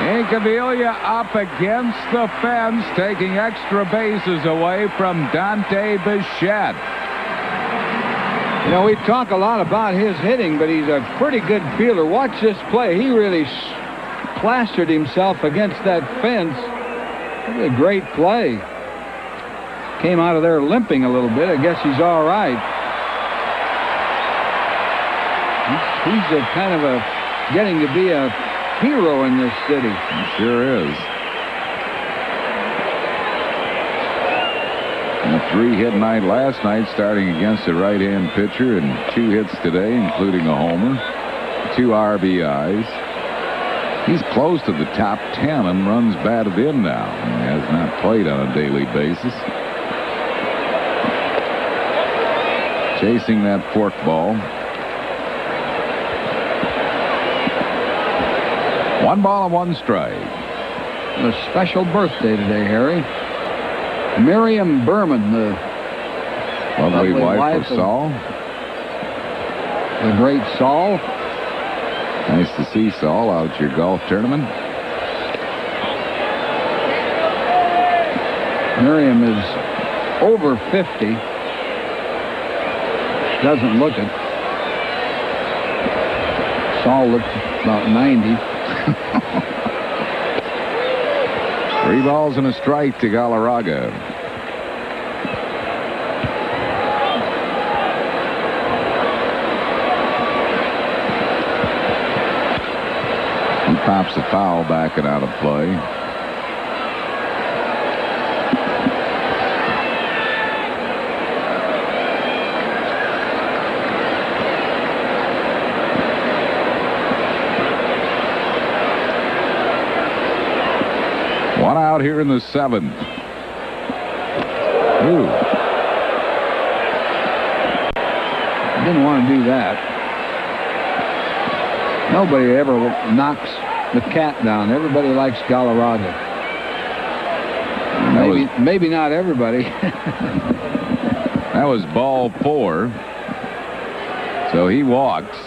Speaker 11: Incaviglia up against the fence, taking extra bases away from Dante Bichette.
Speaker 6: You know, we talk a lot about his hitting, but he's a pretty good fielder. Watch this play. He really plastered himself against that fence. What a great play. Came out of there limping a little bit. I guess he's all right. He's a kind of a getting to be a hero in this city.
Speaker 11: He sure is. And a 3-hit night last night, starting against a right-hand pitcher, and 2 hits today, including a homer, 2 RBIs. He's close to the top 10 and runs batted in now. He has not played on a daily basis. Chasing that forkball. 1 ball and 1 strike.
Speaker 6: A special birthday today, Harry. Miriam Berman, the
Speaker 11: lovely wife of Saul.
Speaker 6: The great Saul.
Speaker 11: Nice to see Saul out at your golf tournament.
Speaker 6: Miriam is over 50. Doesn't look it. Saul looks about 90.
Speaker 11: 3 balls and a strike to Galarraga. He pops a foul back and out of play. One out here in the 7th. Ooh.
Speaker 6: Didn't want to do that. Nobody ever knocks the cat down. Everybody likes Galarraga. Maybe not everybody.
Speaker 11: That was ball 4. So he walks.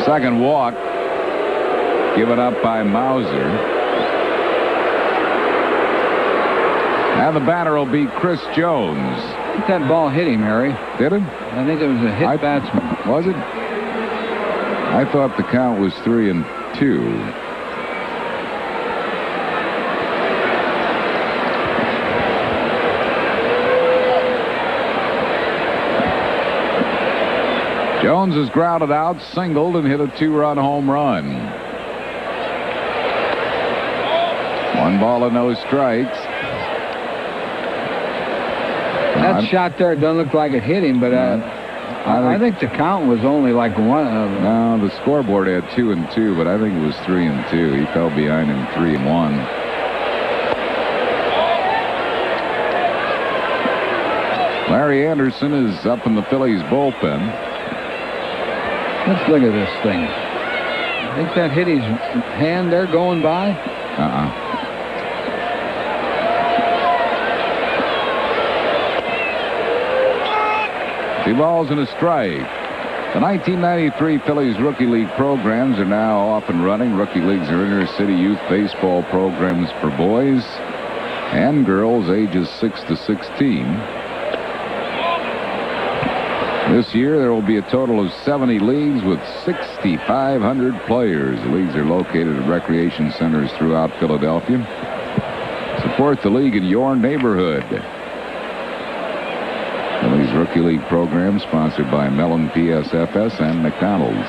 Speaker 11: Second walk. Given up by Mauser. And the batter will be Chris Jones.
Speaker 6: I think that ball hit him, Harry.
Speaker 11: Did it?
Speaker 6: I think it was a hit batsman.
Speaker 11: Was it? I thought the count was 3-2. Jones is grounded out, singled, and hit a 2-run home run. 1 ball and no strikes.
Speaker 6: That shot there doesn't look like it hit him, but I think the count was only like 1.
Speaker 11: No, the scoreboard had 2-2, but I think it was 3-2. He fell behind him 3-1. Larry Anderson is up in the Phillies bullpen.
Speaker 6: Let's look at this thing. I think that hit his hand there going by. Two balls and a strike.
Speaker 11: The 1993 Phillies Rookie League programs are now off and running. Rookie leagues are inner city youth baseball programs for boys and girls ages 6 to 16. This year, there will be a total of 70 leagues with 6,500 players. The leagues are located at recreation centers throughout Philadelphia. Support the league in your neighborhood. Phillies Rookie League program sponsored by Mellon PSFS and McDonald's.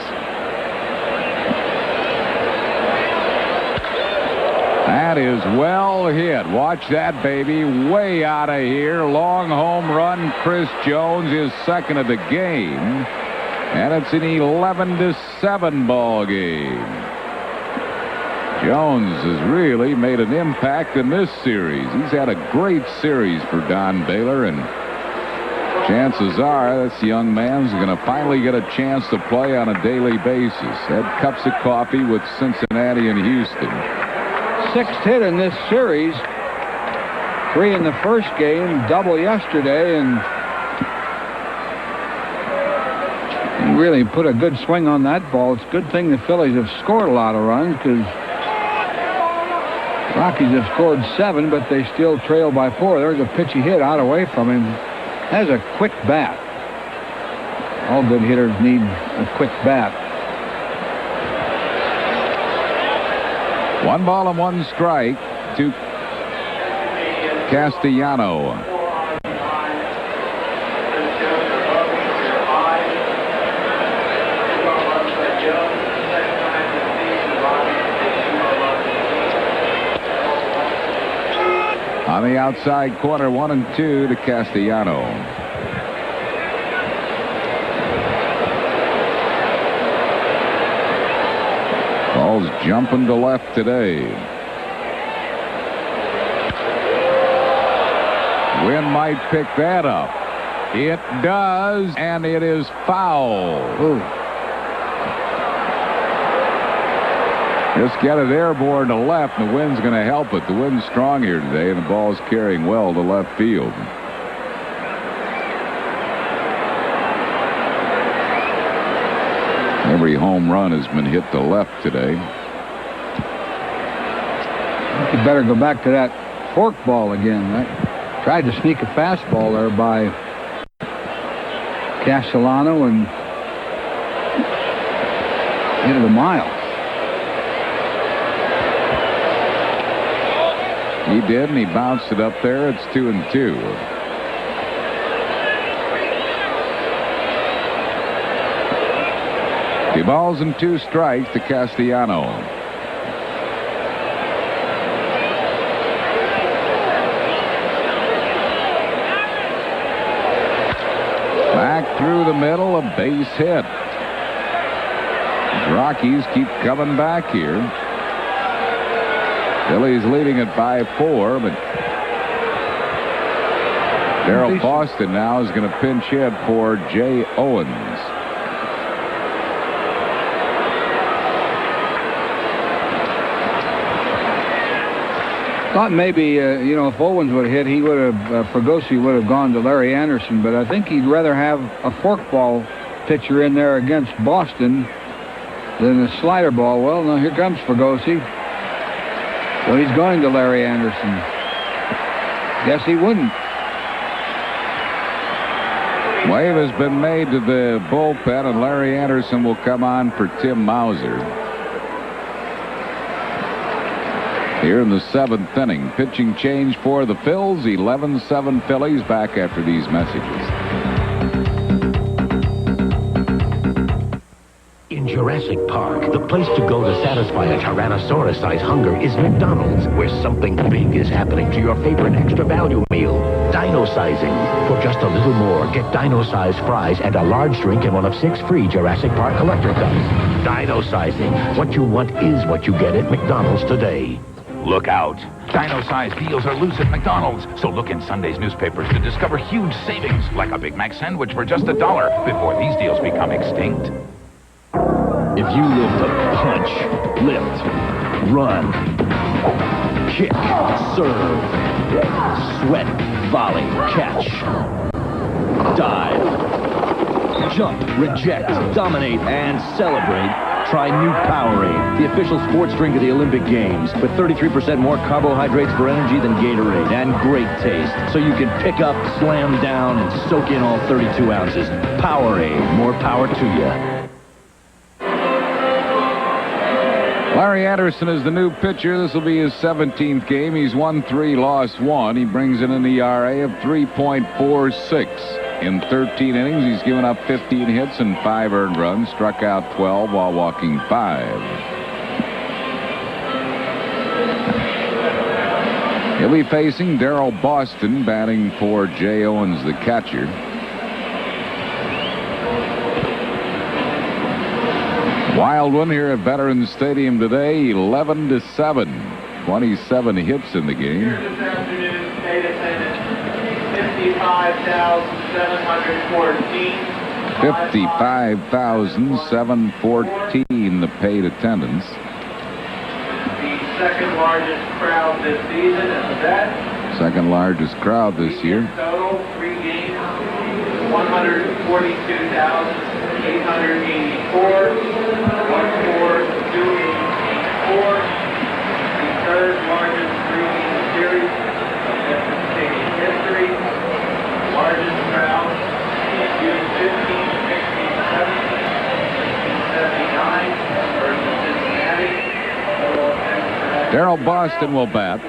Speaker 11: That is well hit. Watch that, baby. Way out of here. Long home run. Chris Jones is second of the game. And it's an 11-7 ball game. Jones has really made an impact in this series. He's had a great series for Don Baylor, and chances are this young man's going to finally get a chance to play on a daily basis. Had cups of coffee with Cincinnati and Houston.
Speaker 6: 6th hit in this series. 3 in the first game, double yesterday, and he really put a good swing on that ball. It's a good thing the Phillies have scored a lot of runs, because Rockies have scored 7, but they still trail by 4. There's a pitch he hit out away from him. Has a quick bat. All good hitters need a quick bat.
Speaker 11: 1 ball and 1 strike to Castellano. On the outside corner, 1-2 to Castellano. Ball's jumping to left today. Wind might pick that up. It does, and it is foul.
Speaker 6: Ooh.
Speaker 11: Just get it airborne to left, and the wind's going to help it. The wind's strong here today, and the ball's carrying well to left field. Every home run has been hit to left today.
Speaker 6: You better go back to that fork ball again. Right? Tried to sneak a fastball there by Castellano and hit it a mile.
Speaker 11: He did, and he bounced it up there. It's 2-2. 2 balls and 2 strikes to Castellano. Back through the middle, a base hit. The Rockies keep coming back here. Phillies leading it by 4, but Darrell Boston now is going to pinch hit for Jay Owens.
Speaker 6: Thought maybe, if Owens would have hit, he would have, Fregosi would have gone to Larry Anderson, but I think he'd rather have a forkball pitcher in there against Boston than a slider ball. Well, now here comes Fregosi. So he's going to Larry Anderson. Guess he wouldn't.
Speaker 11: Wave has been made to the bullpen, and Larry Anderson will come on for Tim Mauser. Here in the 7th inning, pitching change for the Phils. 11-7 Phillies. Back after these messages.
Speaker 17: In Jurassic Park, the place to go to satisfy a Tyrannosaurus-sized hunger is McDonald's, where something big is happening to your favorite extra value meal. Dino-sizing. For just a little more, get dino-sized fries and a large drink in one of 6 free Jurassic Park collector cups. Dino-sizing. What you want is what you get at McDonald's today.
Speaker 2: Look out. Dino-sized deals are loose at McDonald's, so look in Sunday's newspapers to discover huge savings, like a Big Mac sandwich for just $1, before these deals become extinct.
Speaker 5: If you live to punch, lift, run, kick, serve, sweat, volley, catch, dive,
Speaker 7: jump, reject, dominate, and celebrate, try new Powerade, the official sports drink of the Olympic Games, with 33% more carbohydrates for energy than Gatorade, and great taste, so you can pick up, slam down, and soak in all 32 ounces. Powerade, more power to you.
Speaker 11: Larry Anderson is the new pitcher. This will be his 17th game. He's won 3, lost 1. He brings in an ERA of 3.46. In 13 innings, he's given up 15 hits and 5 earned runs, struck out 12 while walking 5. He'll be facing Darrell Boston, batting for Jay Owens, the catcher. Wild one here at Veterans Stadium today, 11-7. 27 hits in the game.
Speaker 21: Here this afternoon, state attendance, 55,714.
Speaker 11: 55,714, the paid attendance.
Speaker 21: The second largest crowd this season at the vet.
Speaker 11: Second largest crowd this year.
Speaker 21: Total, 3 games, 142,884. 142,884. The third largest 3-game series of Veterans Stadium history. Largest crowd in June 15, 16, 17, 1679 versus Cincinnati.
Speaker 11: Darrell Boston will bat.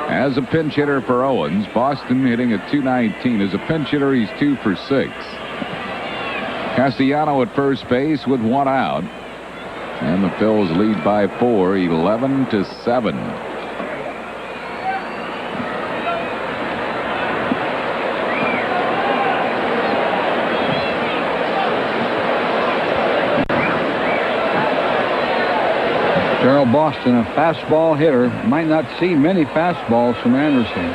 Speaker 11: As a pinch hitter for Owens, Boston hitting at .219. As a pinch hitter, he's 2 for 6. Castellano at first base with 1 out. And the Phils lead by 4, 11-7.
Speaker 6: Darrell Boston, a fastball hitter. Might not see many fastballs from Anderson.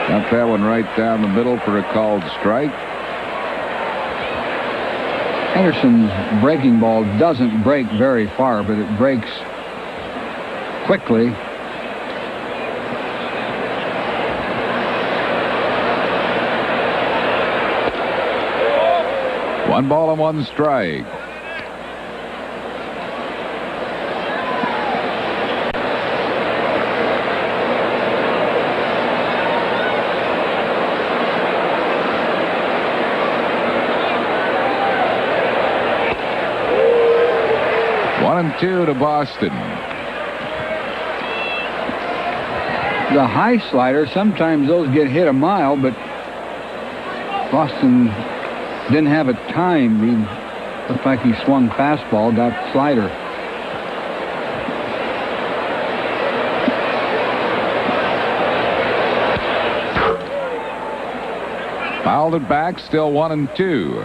Speaker 11: Got that one right down the middle for a called strike.
Speaker 6: Anderson's breaking ball doesn't break very far, but it breaks quickly.
Speaker 11: One ball and 1 strike. One and 2 to Boston.
Speaker 6: The high slider, sometimes those get hit a mile, but Boston didn't have it timed. He looked like he swung fastball, got slider.
Speaker 11: Fouled it back, still 1 and 2.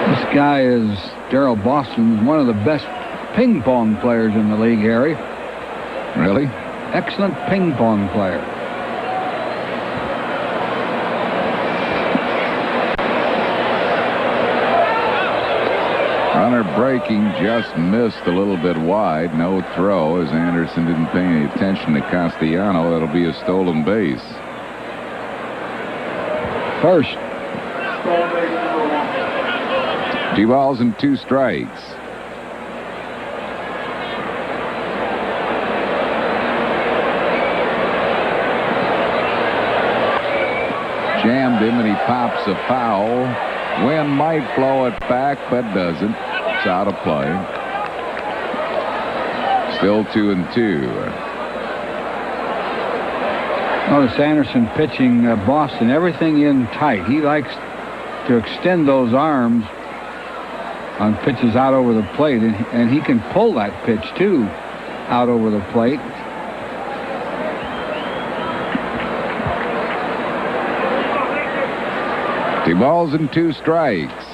Speaker 6: This guy is Darrell Boston, one of the best ping pong players in the league, Harry.
Speaker 11: Really?
Speaker 6: Excellent ping pong player.
Speaker 11: Runner breaking, just missed a little bit wide. No throw as Anderson didn't pay any attention to Castellano. That'll be a stolen base.
Speaker 6: First.
Speaker 11: 2 balls and 2 strikes. Jammed him and he pops a foul. Wind might blow it back, but doesn't. It's out of play. Still 2 and 2.
Speaker 6: Notice Anderson pitching Boston, everything in tight. He likes to extend those arms on pitches out over the plate, and he can pull that pitch too out over the plate.
Speaker 11: Two balls and 2 strikes.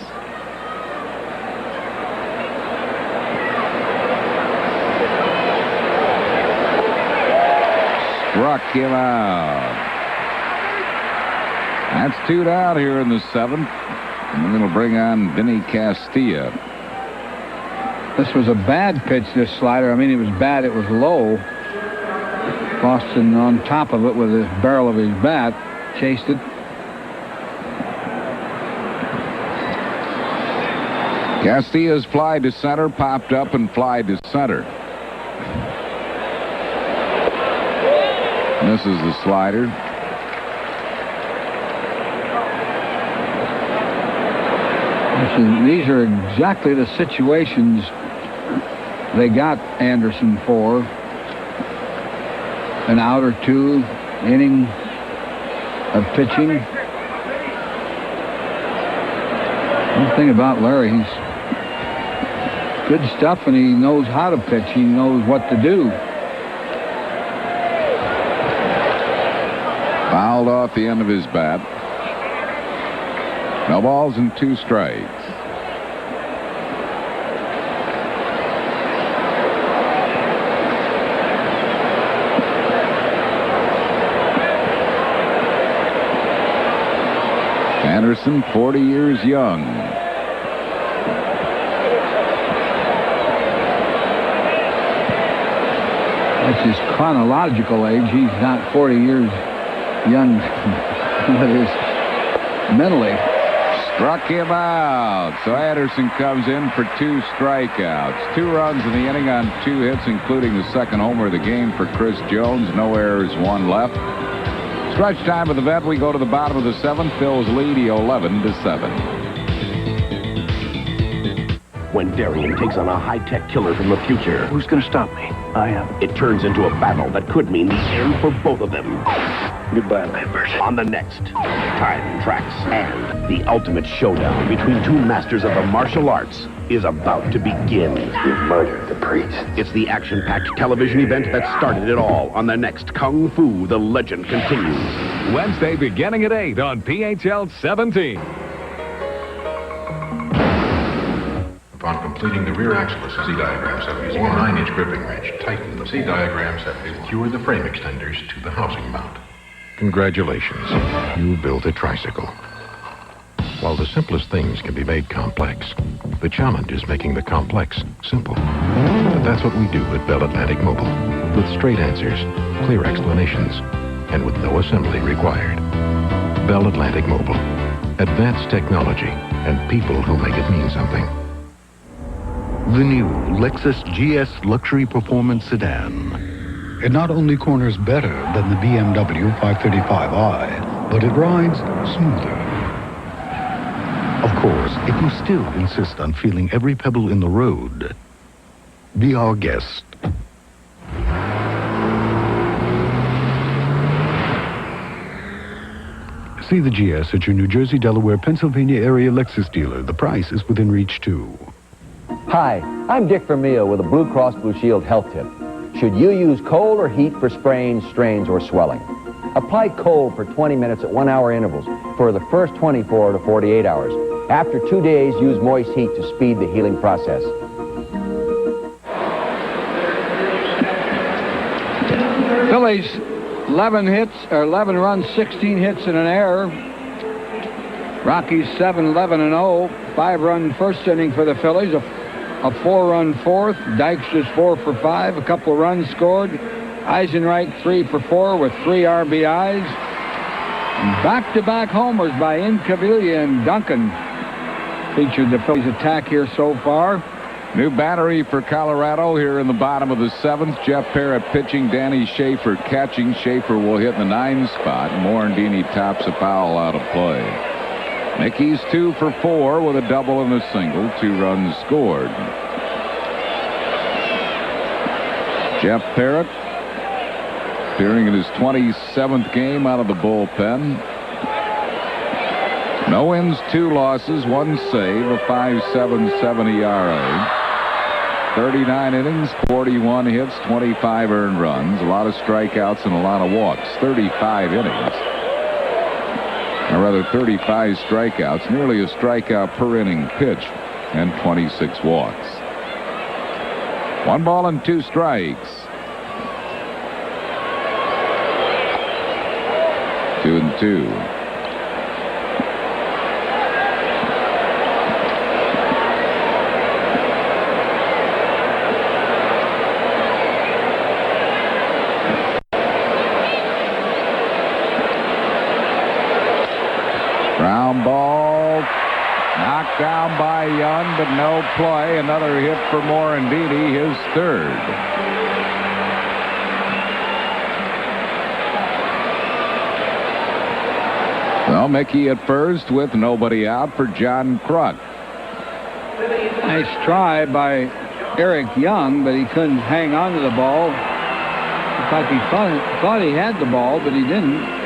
Speaker 11: Struck him out. That's 2 down here in the 7th. And then it'll bring on Vinny Castilla.
Speaker 6: This was a bad pitch, this slider. I mean, it was bad. It was low. Boston on top of it with the barrel of his bat. Chased it.
Speaker 11: Castilla's fly to center, popped up and fly to center. And this is the slider.
Speaker 6: These are exactly the situations they got Anderson for. An out or two, inning of pitching. One thing about Larry, he's good stuff, and he knows how to pitch. He knows what to do.
Speaker 11: Fouled off the end of his bat. No balls and 2 strikes. Anderson, 40 years young.
Speaker 6: That's his chronological age. He's not 40 years young, but is mentally.
Speaker 11: Struck him out. So Anderson comes in for 2 strikeouts. 2 runs in the inning on 2 hits, including the second homer of the game for Chris Jones. No errors, 1 left. Stretch time of the vet. We go to the bottom of the 7th. Phil's lead 11-7.
Speaker 17: When Darien takes on a high-tech killer from the future,
Speaker 16: Who's going to stop me? I am.
Speaker 17: it turns into a battle that could mean the end for both of them.
Speaker 16: Goodbye, Lambert.
Speaker 17: On the next Time Tracks, and the ultimate showdown between 2 masters of the martial arts is about to begin.
Speaker 8: You murdered the priest.
Speaker 17: It's the action-packed television event that started it all on the next Kung Fu, the legend continues.
Speaker 9: Wednesday beginning at 8 on PHL 17.
Speaker 10: Upon completing the rear axle C diagram set using a 9-inch gripping wrench, tighten the C diagram set to secure the frame extenders to the housing mount. Congratulations, you built a tricycle. While the simplest things can be made complex, the challenge is making the complex simple. But that's what we do at Bell Atlantic Mobile, with straight answers, clear explanations, and with no assembly required. Bell Atlantic Mobile, advanced technology and people who make it mean something.
Speaker 12: The new Lexus GS Luxury Performance Sedan. It not only corners better than the BMW 535i, but it rides smoother. Of course, if you still insist on feeling every pebble in the road, be our guest. See the GS at your New Jersey, Delaware, Pennsylvania area Lexus dealer. The price is within reach, too.
Speaker 13: Hi, I'm Dick Vermeil with a Blue Cross Blue Shield health tip. Should you use cold or heat for sprains, strains, or swelling? Apply cold for 20 minutes at 1-hour intervals for the first 24 to 48 hours. After 2 days, use moist heat to speed the healing process.
Speaker 6: Phillies, 11 runs, 16 hits, and an error. Rockies 7-11-0. 5-run first inning for the Phillies. A 4-run fourth. Dykes is 4 for 5. A couple of runs scored. Eisenreich 3 for 4 with 3 RBIs. Back-to-back homers by Incaviglia and Duncan featured the Phillies attack here so far.
Speaker 11: New battery for Colorado here in the bottom of the 7th. Jeff Parrott pitching, Danny Schaefer catching. Schaefer will hit the 9 spot. Morandini tops a foul out of play. Mickey's 2 for 4 with a double and a single. 2 runs scored. Jeff Parrott appearing in his 27th game out of the bullpen. No wins, 2 losses, 1 save, a 5.77 ERA. 39 innings, 41 hits, 25 earned runs, a lot of strikeouts and a lot of walks. 35 innings. Or rather 35 strikeouts, nearly a strikeout per inning pitch, and 26 walks. 1 ball and 2 strikes. 2-2. Ground ball. Knocked down by Young, but no play. Another hit for Morandini, his third. Well, Mickey at first with nobody out for John Kruk.
Speaker 6: Nice try by Eric Young, but he couldn't hang on to the ball. In fact, he thought he had the ball, but he didn't.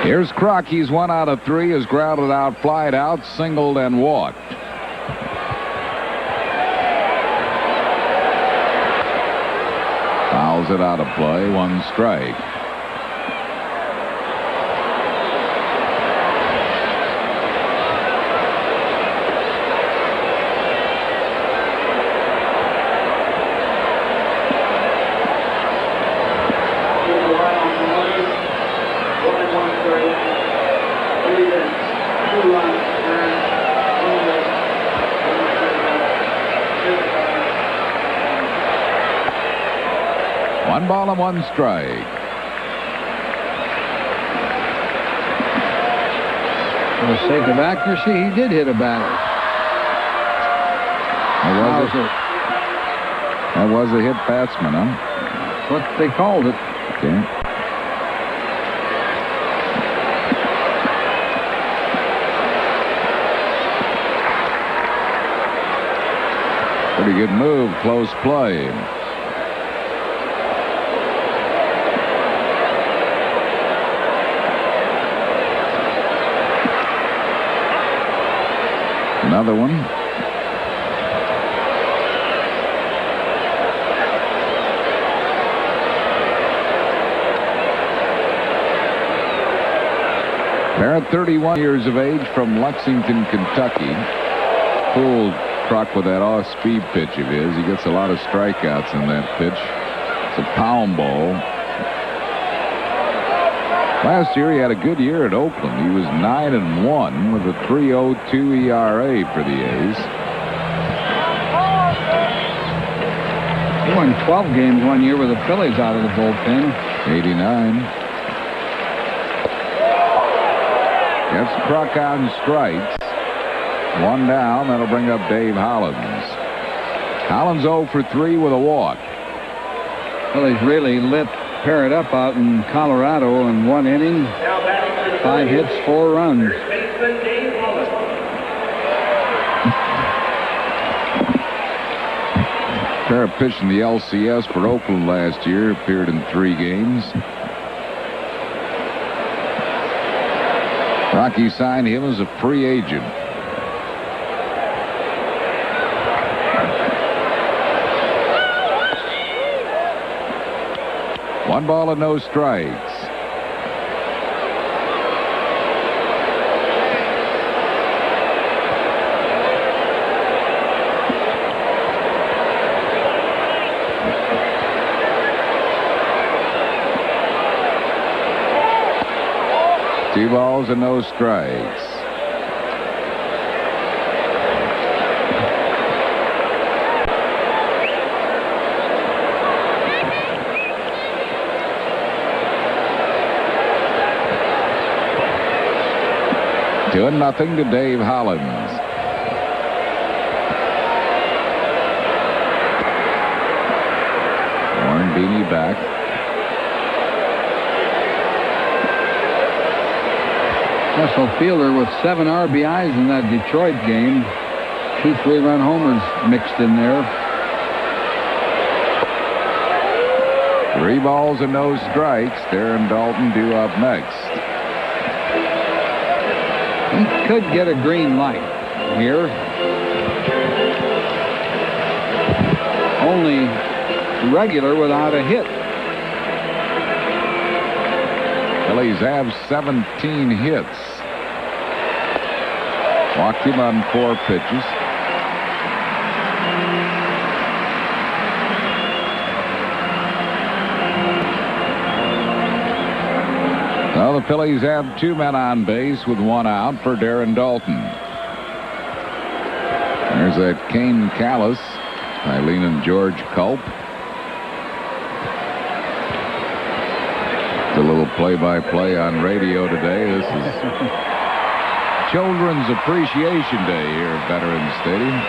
Speaker 11: Here's Kruk. He's 1 out of 3. Is grounded out, flied out, singled, and walked. Fouls it out of play. 1 strike. One ball and 1 strike.
Speaker 6: For the sake of accuracy, he did hit a batter.
Speaker 11: That was a hit batsman, huh?
Speaker 6: That's what they called it.
Speaker 11: Okay. Pretty good move, close play. Another one. Barrett, 31 years of age, from Lexington, Kentucky. Fooled Kruk with that off-speed pitch of his. He gets a lot of strikeouts in that pitch. It's a pound ball. Last year, he had a good year at Oakland. He was 9-1 with a 3.02 ERA for the A's.
Speaker 6: He won 12 games one year with the Phillies out of the bullpen.
Speaker 11: 89. Gets Kruk on strikes. 1 down. That'll bring up Dave Hollins. Hollins 0 for 3 with a walk.
Speaker 6: Phillies really lit Parrott up out in Colorado in 1 inning. 5 hits, 4 runs.
Speaker 11: Parrott pitched in the LCS for Oakland last year. Appeared in 3 games. Rockies signed him as a free agent. One ball and no strikes. Two balls and no strikes. Doing 2-0 to Dave Hollins. Warren Beatty back.
Speaker 6: Russell Fielder with 7 RBIs in that Detroit game. 2 3-run homers mixed in there.
Speaker 11: 3 balls and no strikes. Darren Dalton due up next.
Speaker 6: He could get a green light here. Only regular without a hit.
Speaker 11: Phillies have 17 hits. Walked him on 4 pitches. Well, the Phillies have 2 men on base with 1 out for Darren Dalton. There's that Kane Callis, Eileen and George Culp. play-by-play on radio today. This is Children's Appreciation Day here at Veterans Stadium.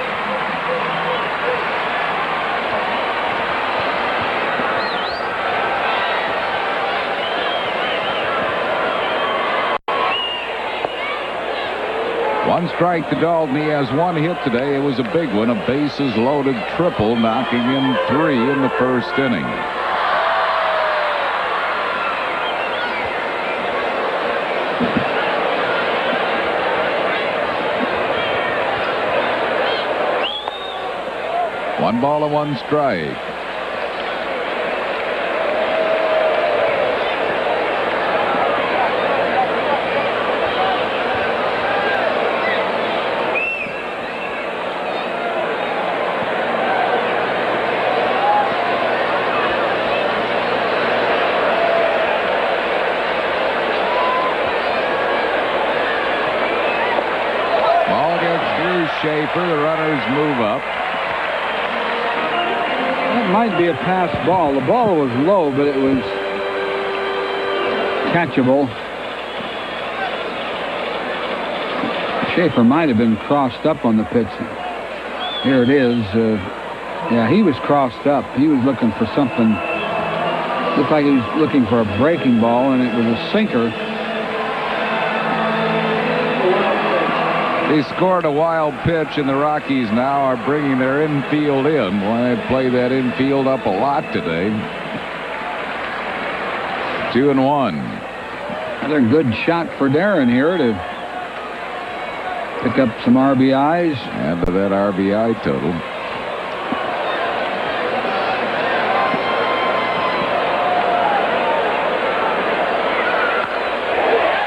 Speaker 11: One strike to Dalton. He has one hit today. It was a big one, a bases-loaded triple, knocking in 3 in the first inning. One ball and one strike. Schaefer, the runners move up.
Speaker 6: That might be a pass ball. The ball was low, but it was catchable. Schaefer might have been crossed up on the pitch. Here it is. Yeah, he was crossed up. He was looking for something. Looked like he was looking for a breaking ball, and it was a sinker.
Speaker 11: They scored a wild pitch, and the Rockies now are bringing their infield in. Boy, they played that infield up a lot today. 2-1.
Speaker 6: Another good shot for Darren here to pick up some RBIs.
Speaker 11: Add to that RBI total.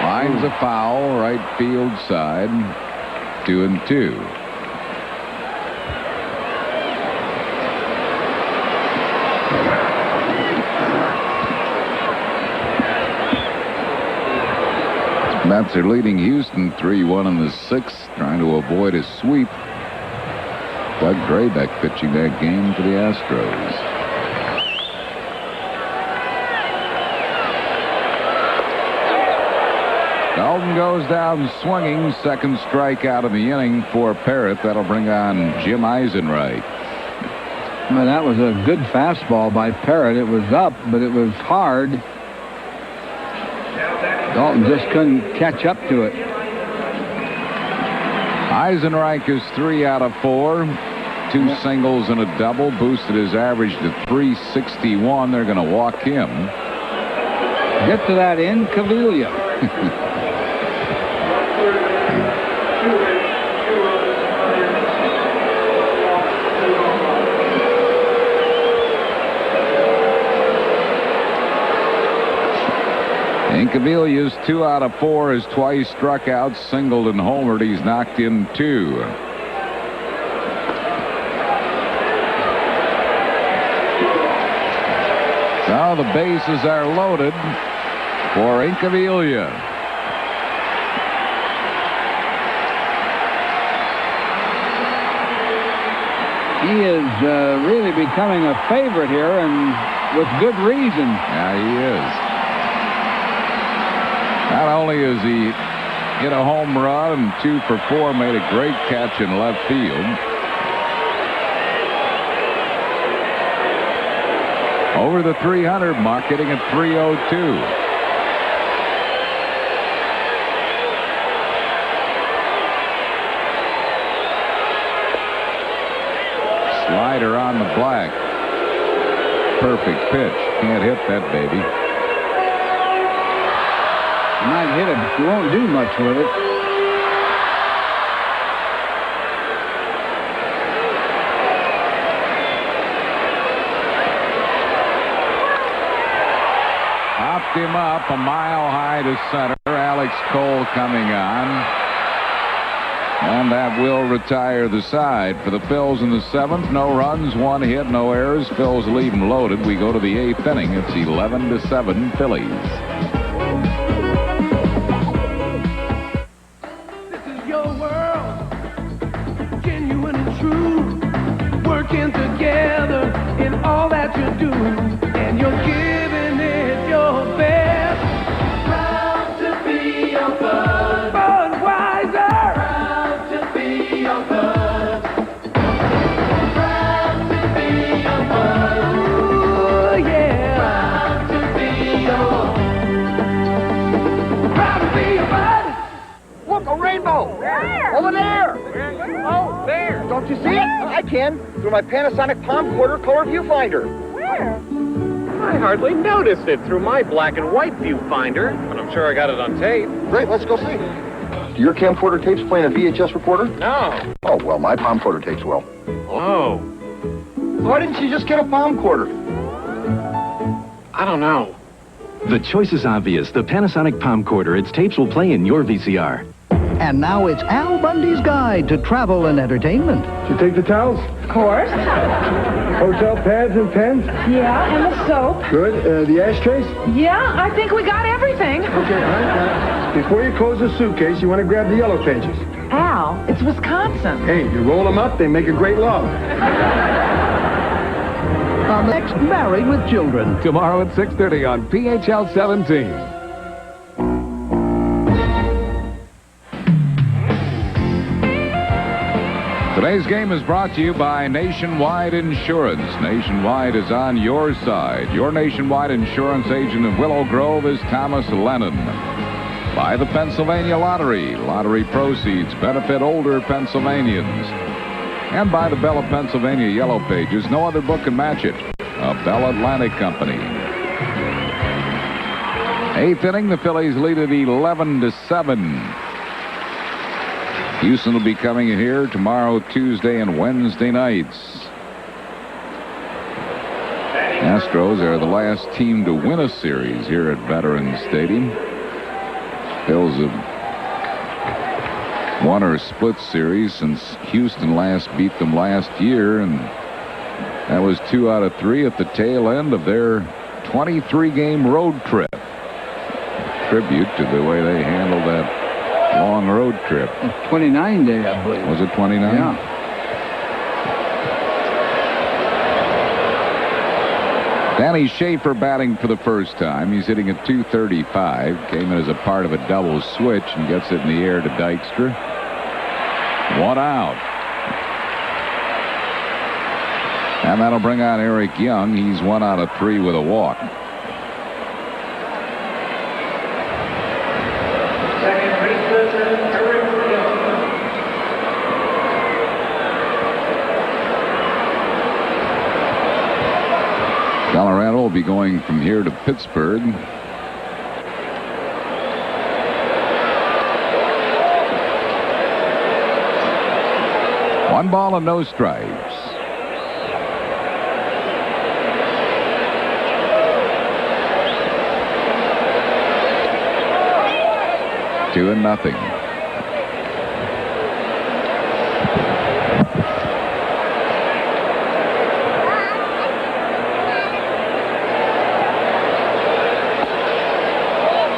Speaker 11: Lines a foul, right field side. 2-2. Mets are leading Houston 3-1 in the 6th, trying to avoid a sweep. Doug Drabek pitching that game for the Astros. Dalton goes down swinging. Second strikeout of the inning for Parrott. That'll bring on Jim Eisenreich.
Speaker 6: Well, that was a good fastball by Parrott. It was up, but it was hard. Dalton just couldn't catch up to it.
Speaker 11: Eisenreich is 3 out of 4. 2 singles and a double. Boosted his average to 361. They're going to walk him.
Speaker 6: Get to that end, Cavilla.
Speaker 11: Incaviglia's 2 out of 4, has twice struck out, singled and homered. He's knocked in 2. Now the bases are loaded for Incaviglia.
Speaker 6: He is really becoming a favorite here, and with good reason.
Speaker 11: Yeah, he is. Not only has he hit a home run and 2 for 4, made a great catch in left field. Over the 300 mark, hitting at 302. Slider on the black. Perfect pitch. Can't hit that baby.
Speaker 6: You might hit it, but you won't do much with it.
Speaker 11: Popped him up a mile high to center. Alex Cole coming on. And that will retire the side for the Phils in the 7th. No runs, 1 hit, no errors. Phils leave them loaded. We go to the 8th inning. It's 11-7 Phillies.
Speaker 21: This is your world, genuine and true. Working together in all that you do, and you're giving it your best.
Speaker 1: Oh, there. Don't you see it? I can. Through my Panasonic Palm Quarter color viewfinder.
Speaker 3: Where? I hardly noticed it through my black and white viewfinder, but I'm sure I got it on tape.
Speaker 1: Great, let's go see. Do your camcorder tapes play in a VHS recorder?
Speaker 3: No.
Speaker 1: Oh, well, my palm quarter tapes will.
Speaker 3: Oh.
Speaker 1: Why didn't you just get a palm quarter?
Speaker 3: I don't know.
Speaker 19: The choice is obvious. The Panasonic Palm Quarter. Its tapes will play in your VCR.
Speaker 20: And now it's Al Bundy's Guide to Travel and Entertainment.
Speaker 4: Did you take the towels?
Speaker 23: Of course.
Speaker 4: Hotel pads and pens?
Speaker 23: Yeah, and the soap.
Speaker 4: Good. The ashtrays?
Speaker 23: Yeah, I think we got everything.
Speaker 4: Okay, all right. Now, before you close the suitcase, you want to grab the yellow pages.
Speaker 23: Al, it's Wisconsin.
Speaker 4: Hey, you roll them up, they make a great love.
Speaker 20: On the next Married with Children.
Speaker 9: Tomorrow at 6:30 on PHL 17.
Speaker 11: Today's game is brought to you by Nationwide Insurance. Nationwide is on your side. Your Nationwide insurance agent in Willow Grove is Thomas Lennon. By the Pennsylvania Lottery. Lottery proceeds benefit older Pennsylvanians. And by the Bell of Pennsylvania Yellow Pages. No other book can match it. A Bell Atlantic company. Eighth inning, the Phillies lead at 11-7. Houston will be coming in here tomorrow, Tuesday, and Wednesday nights. Astros are the last team to win a series here at Veterans Stadium. Phils have won or split series since Houston last beat them last year, and that was 2 out of 3 at the tail end of their 23-game road trip. Tribute to the way they handled that long road trip.
Speaker 6: 29 day, I believe.
Speaker 11: Was it 29?
Speaker 6: Yeah.
Speaker 11: Danny Schaefer batting for the first time. He's hitting at .235. Came in as a part of a double switch and gets it in the air to Dykstra. 1 out. And that'll bring out Eric Young. He's 1 out of 3 with a walk. Colorado will be going from here to Pittsburgh. One ball and no strikes. Two and nothing.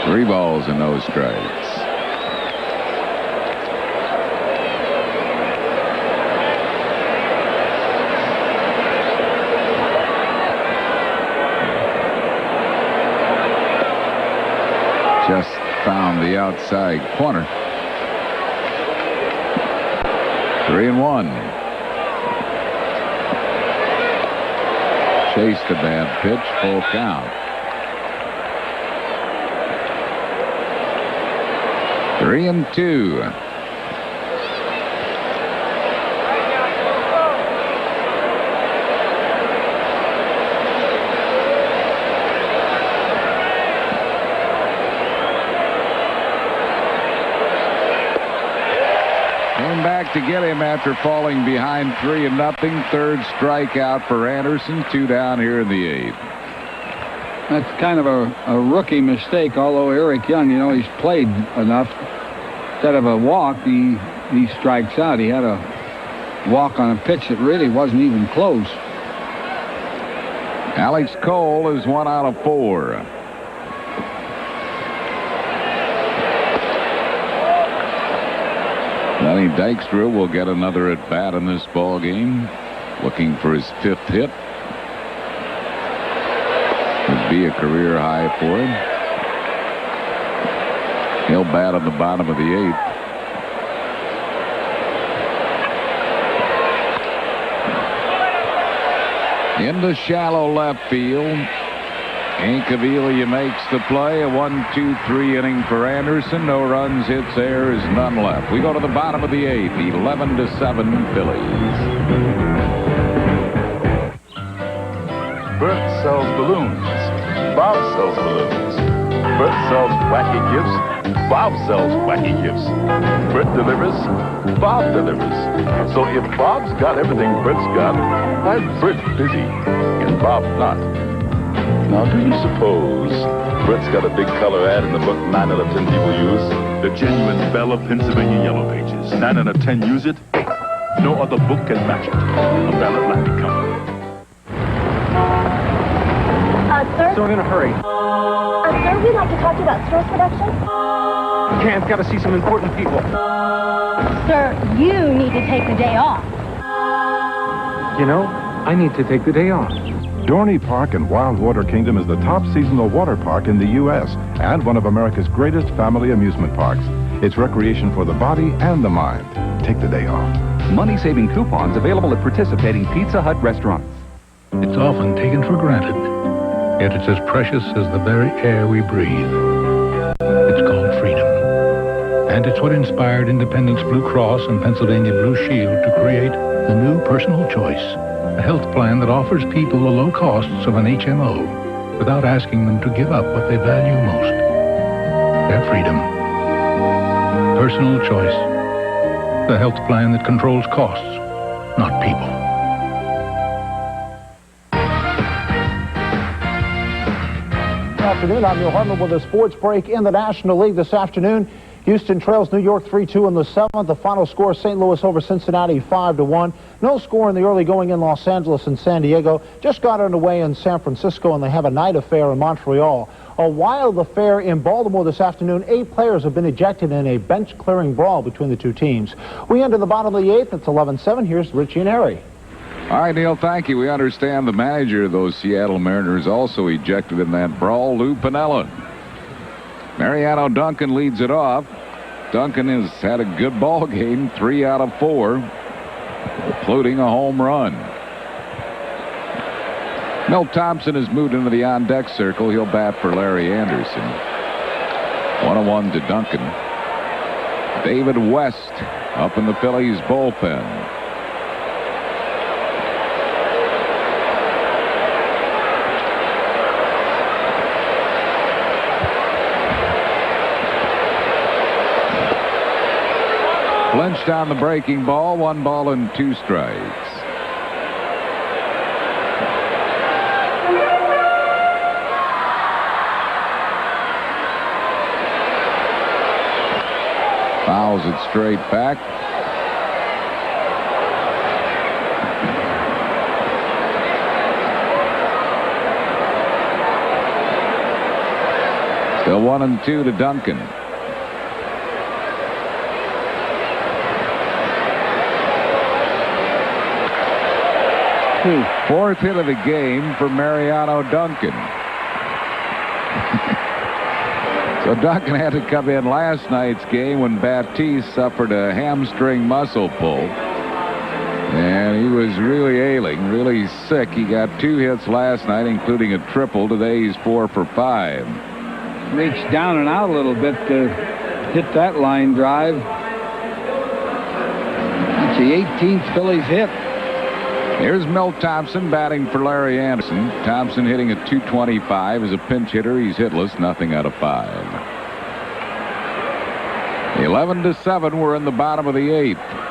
Speaker 11: Three balls and no strikes. Just found the outside corner. 3-1. Chased a bad pitch, full count. 3-2. Came back to get him after falling behind 3-0. Third strikeout for Anderson. 2 down here in the 8th.
Speaker 6: That's kind of a rookie mistake, although Eric Young, you know, he's played enough. Instead of a walk, he strikes out. He had a walk on a pitch that really wasn't even close.
Speaker 11: Alex Cole is 1 out of 4. Johnny Dykstra will get another at bat in this ball game, looking for his 5th hit. Would be a career high for him. He'll bat on the bottom of the 8th. Into shallow left field. Incaviglia makes the play. A 1-2-3 inning for Anderson. No runs, hits, errors, none left. We go to the bottom of the 8th. 11-7 Phillies.
Speaker 15: Bert sells balloons. Bob sells balloons. Bert sells wacky gifts. Bob sells wacky gifts. Bert delivers. Bob delivers. So if Bob's got everything Bert's got, why Bert's busy and Bob's not? Now, do you suppose Bert's got a big color ad in the book 9 out of 10 people use? The genuine Bella Pennsylvania Yellow Pages. 9 out of 10 use it. No other book can match it. A Bella Atlantic Company.
Speaker 18: Sir?
Speaker 3: So I'm in a hurry.
Speaker 18: Sir, we'd like to talk to you about stress reduction.
Speaker 3: Okay, I've got to see some important people.
Speaker 18: Sir, you need to take the day off.
Speaker 3: You know, I need to take the day off.
Speaker 4: Dorney Park in Wildwater Kingdom is the top seasonal water park in the U.S. and one of America's greatest family amusement parks. It's recreation for the body and the mind. Take the day off.
Speaker 22: Money-saving coupons available at participating Pizza Hut restaurants.
Speaker 10: It's often taken for granted, yet it's as precious as the very air we breathe. It's called freedom. And it's what inspired Independence Blue Cross and Pennsylvania Blue Shield to create the new Personal Choice, a health plan that offers people the low costs of an HMO without asking them to give up what they value most, their freedom. Personal Choice, the health plan that controls costs, not people.
Speaker 24: Good afternoon. I'm Neil Hartman with a sports break in the National League this afternoon. Houston trails New York 3-2 in the 7th. The final score, St. Louis over Cincinnati 5-1. No score in the early going in Los Angeles and San Diego. Just got underway in San Francisco, and they have a night affair in Montreal. A wild affair in Baltimore this afternoon. 8 players have been ejected in a bench-clearing brawl between the two teams. We enter the bottom of the 8th. It's 11-7. Here's Richie and Harry.
Speaker 11: All right, Neil, thank you. We understand the manager of those Seattle Mariners also ejected in that brawl, Lou Piniella. Mariano Duncan leads it off. Duncan has had a good ball game, 3 out of 4, including a home run. Milt Thompson has moved into the on-deck circle. He'll bat for Larry Anderson. 1-1 to Duncan. David West up in the Phillies bullpen. Clinched on the breaking ball, 1 ball and 2 strikes. Fouls it straight back. Still 1-2 to Duncan. Fourth hit of the game for Mariano Duncan. So Duncan had to come in last night's game when Batiste suffered a hamstring muscle pull. And he was really ailing, really sick. He got 2 hits last night, including a triple. Today he's 4 for 5.
Speaker 6: Reached down and out a little bit to hit that line drive. That's the 18th Phillies hit.
Speaker 11: Here's Milt Thompson batting for Larry Anderson. Thompson hitting at .225 as a pinch hitter. He's hitless, nothing out of 5. 11-7. We're in the bottom of the 8th.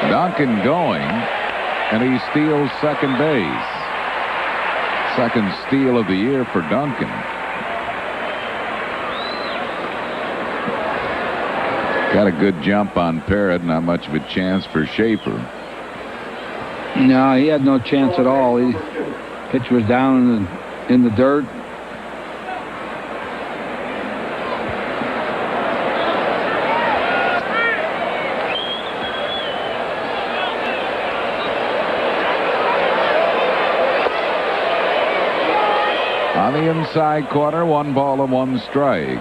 Speaker 11: Duncan going, and he steals second base. Second steal of the year for Duncan. Got a good jump on Parrott, not much of a chance for Schaefer.
Speaker 6: No, he had no chance at all. His pitch was down in the dirt.
Speaker 11: On the inside corner, 1 ball and 1 strike.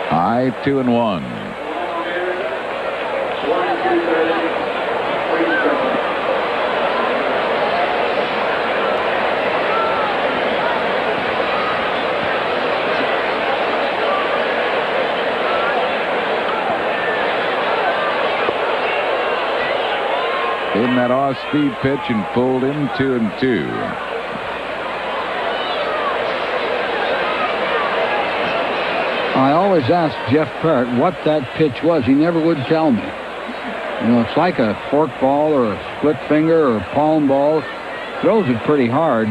Speaker 11: High 2-1. In that off-speed pitch and pulled him 2-2.
Speaker 6: I always asked Jeff Parrott what that pitch was. He never would tell me. You know, it's like a fork ball or a split finger or a palm ball. Throws it pretty hard.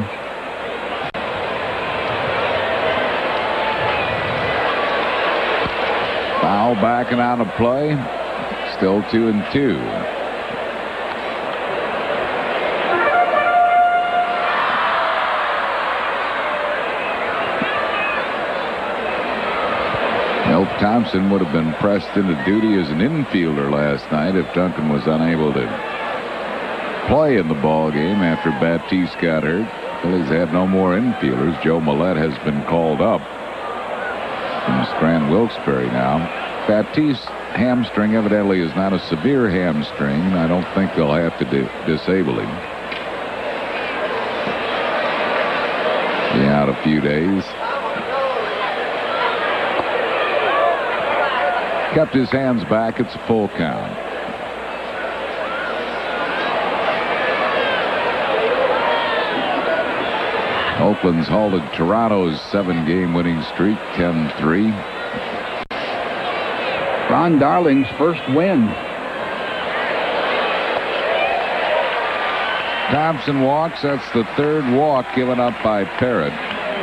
Speaker 11: Foul back and out of play. Still 2-2. Milt Thompson would have been pressed into duty as an infielder last night if Duncan was unable to play in the ball game after Batiste got hurt. Phillies have no more infielders. Joe Millette has been called up from Scranton Wilkes-Barre now. Batiste's hamstring evidently is not a severe hamstring, and I don't think they'll have to disable him. Be out a few days. Kept his hands back. It's a full count. Oakland's halted Toronto's 7-game winning streak, 10-3.
Speaker 6: Ron Darling's first win.
Speaker 11: Thompson walks. That's the 3rd walk given up by Parrott.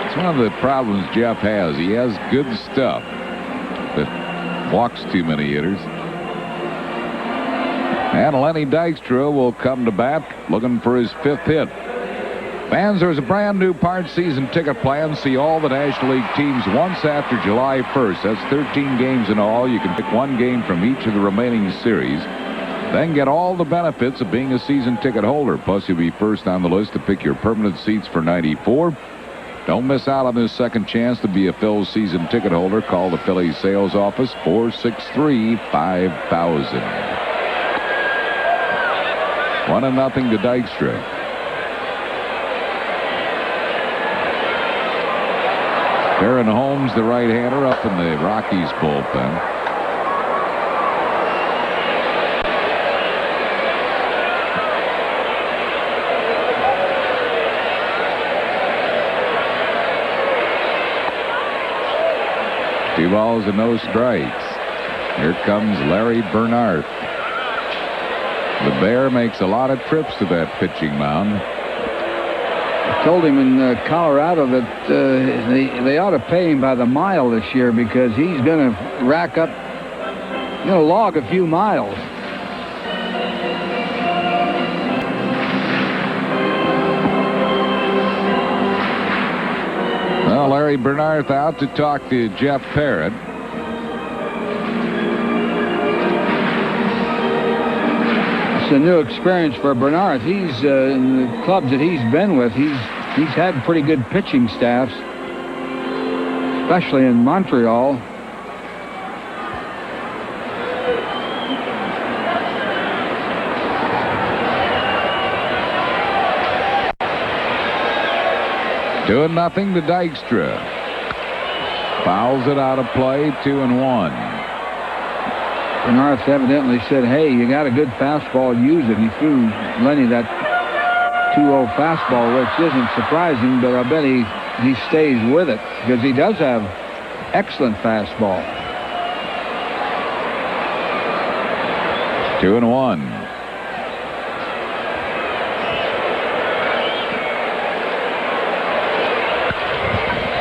Speaker 11: It's one of the problems Jeff has. He has good stuff, but walks too many hitters. And Lenny Dykstra will come to bat looking for his 5th hit. Fans, there's a brand new part season ticket plan. See all the National League teams once after July 1st. That's 13 games in all. You can pick 1 game from each of the remaining series. Then get all the benefits of being a season ticket holder. Plus, you'll be first on the list to pick your permanent seats for 94. Don't miss out on this second chance to be a Phil's season ticket holder. Call the Phillies sales office, 463-5000. 1-0 to Dykstra. Aaron Holmes, the right-hander, up in the Rockies bullpen. Two balls and no strikes. Here comes Larry Bernard. The Bear makes a lot of trips to that pitching mound.
Speaker 6: I told him in Colorado that they ought to pay him by the mile this year because he's going to rack up, log a few miles.
Speaker 11: Well, Larry Bernard out to talk to Jeff Parrott.
Speaker 6: It's a new experience for Bernard. He's in the clubs that he's been with. He's had pretty good pitching staffs, especially in Montreal.
Speaker 11: Doing nothing to Dykstra. Fouls it out of play, 2-1.
Speaker 6: Bernard evidently said, hey, you got a good fastball, use it. He threw Lenny that 2-0 fastball, which isn't surprising, but I bet he stays with it because he does have excellent fastball.
Speaker 11: 2-1.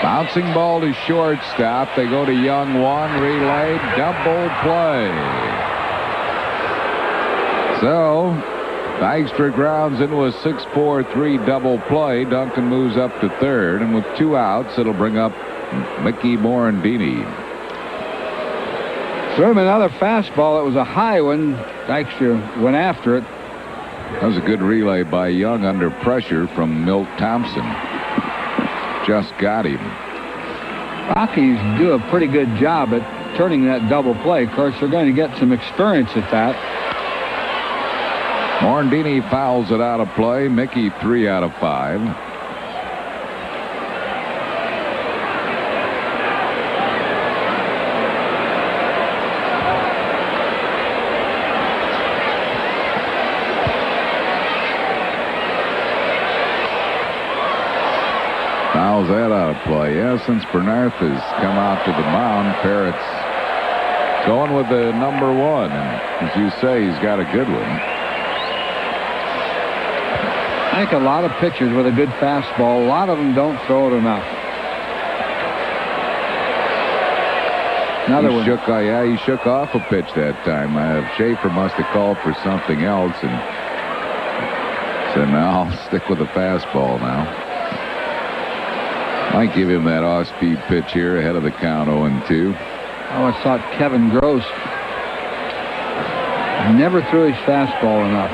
Speaker 11: Bouncing ball to shortstop. They go to Young, one relay, double play. So Dykstra grounds into a 6-4-3 double play. Duncan moves up to third, and with 2 outs, it'll bring up Mickey Morandini.
Speaker 6: Threw him another fastball. It was a high one. Dykstra went after it.
Speaker 11: That was a good relay by Young under pressure from Milt Thompson. Just got him.
Speaker 6: Rockies do a pretty good job at turning that double play. Of course, they're going to get some experience at that.
Speaker 11: Morandini fouls it out of play. Mickey 3 out of 5. Fouls that out of play. Yeah, since Bernard has come out to the mound, Parrott's going with the number 1. And as you say, he's got a good one.
Speaker 6: I think a lot of pitchers with a good fastball, a lot of them don't throw it enough. Another one.
Speaker 11: He shook off a pitch that time. Schaefer must have called for something else and said, "No, I'll stick with the fastball now." Might give him that off-speed pitch here ahead of the count 0-2.
Speaker 6: I always thought Kevin Gross never threw his fastball enough.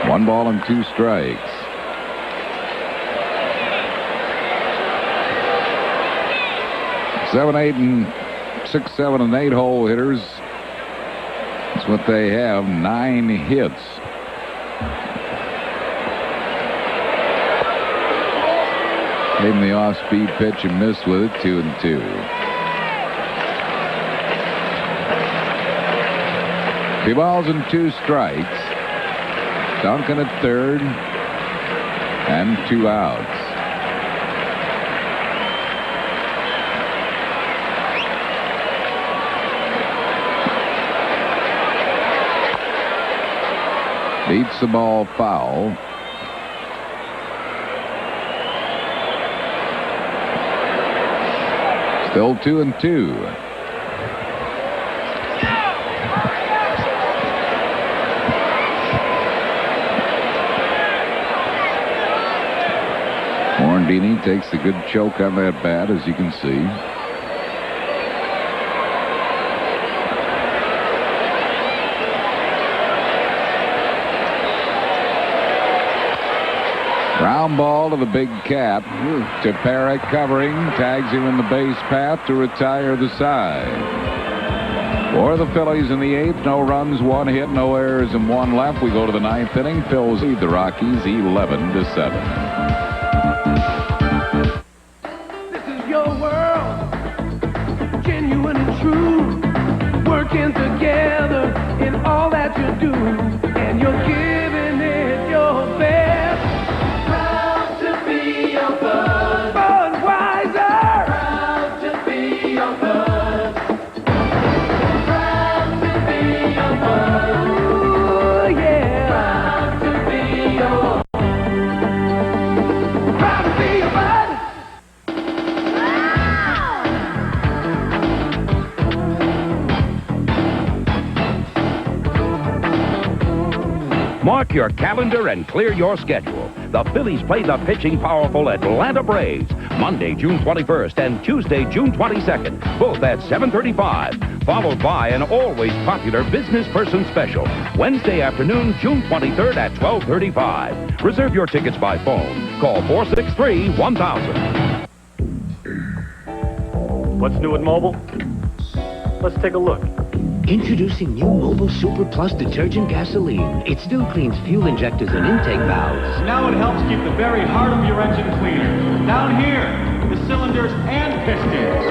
Speaker 11: 1 ball and 2 strikes. Seven, 8, and 6, 7, and 8 hole hitters. That's what they have. 9 hits. Gave him the off-speed pitch and missed with it. 2-2. Two balls and 2 strikes. Duncan at third, and 2 outs. Beats the ball foul. Still 2-2. Morandini takes a good choke on that bat, as you can see. Ground ball to the big cat. To Parrott covering. Tags him in the base path to retire the side. For the Phillies in the 8th, no runs, 1 hit, no errors, and 1 left. We go to the 9th inning. Phillies lead the Rockies 11-7.
Speaker 21: Your world, genuine and true, working together in all that you do, and you're giving it your best. Proud to be your bud, Budweiser. Proud to be your bud. Proud to be your bud. Ooh, yeah. Proud to be your. Proud to be your bud.
Speaker 2: Mark your calendar and clear your schedule. The Phillies play the pitching powerful Atlanta Braves Monday, June 21st and Tuesday, June 22nd, both at 7:35, followed by an always popular business person special Wednesday afternoon, June 23rd at 12:35. Reserve your tickets by phone. Call 463-1000.
Speaker 16: What's new at Mobile? Let's take a look.
Speaker 5: Introducing new Mobile Super Plus detergent gasoline. It still cleans fuel injectors and intake valves.
Speaker 7: Now it helps keep the very heart of your engine cleaner. Down here, the cylinders and pistons.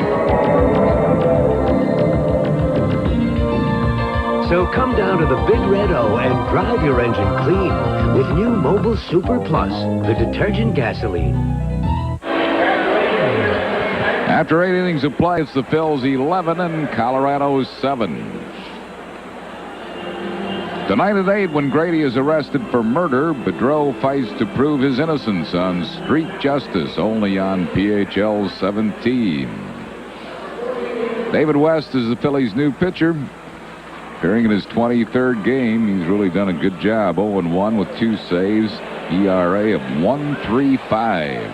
Speaker 5: So come down to the Big Red O and drive your engine clean with new Mobile Super Plus, the detergent gasoline.
Speaker 11: After 8 innings of play, it's the Phils 11 and Colorado 7. Tonight at 8, when Grady is arrested for murder, Bedreau fights to prove his innocence on Street Justice, only on PHL 17. David West is the Phillies' new pitcher. Appearing in his 23rd game, he's really done a good job. 0-1 with 2 saves, ERA of 1.35.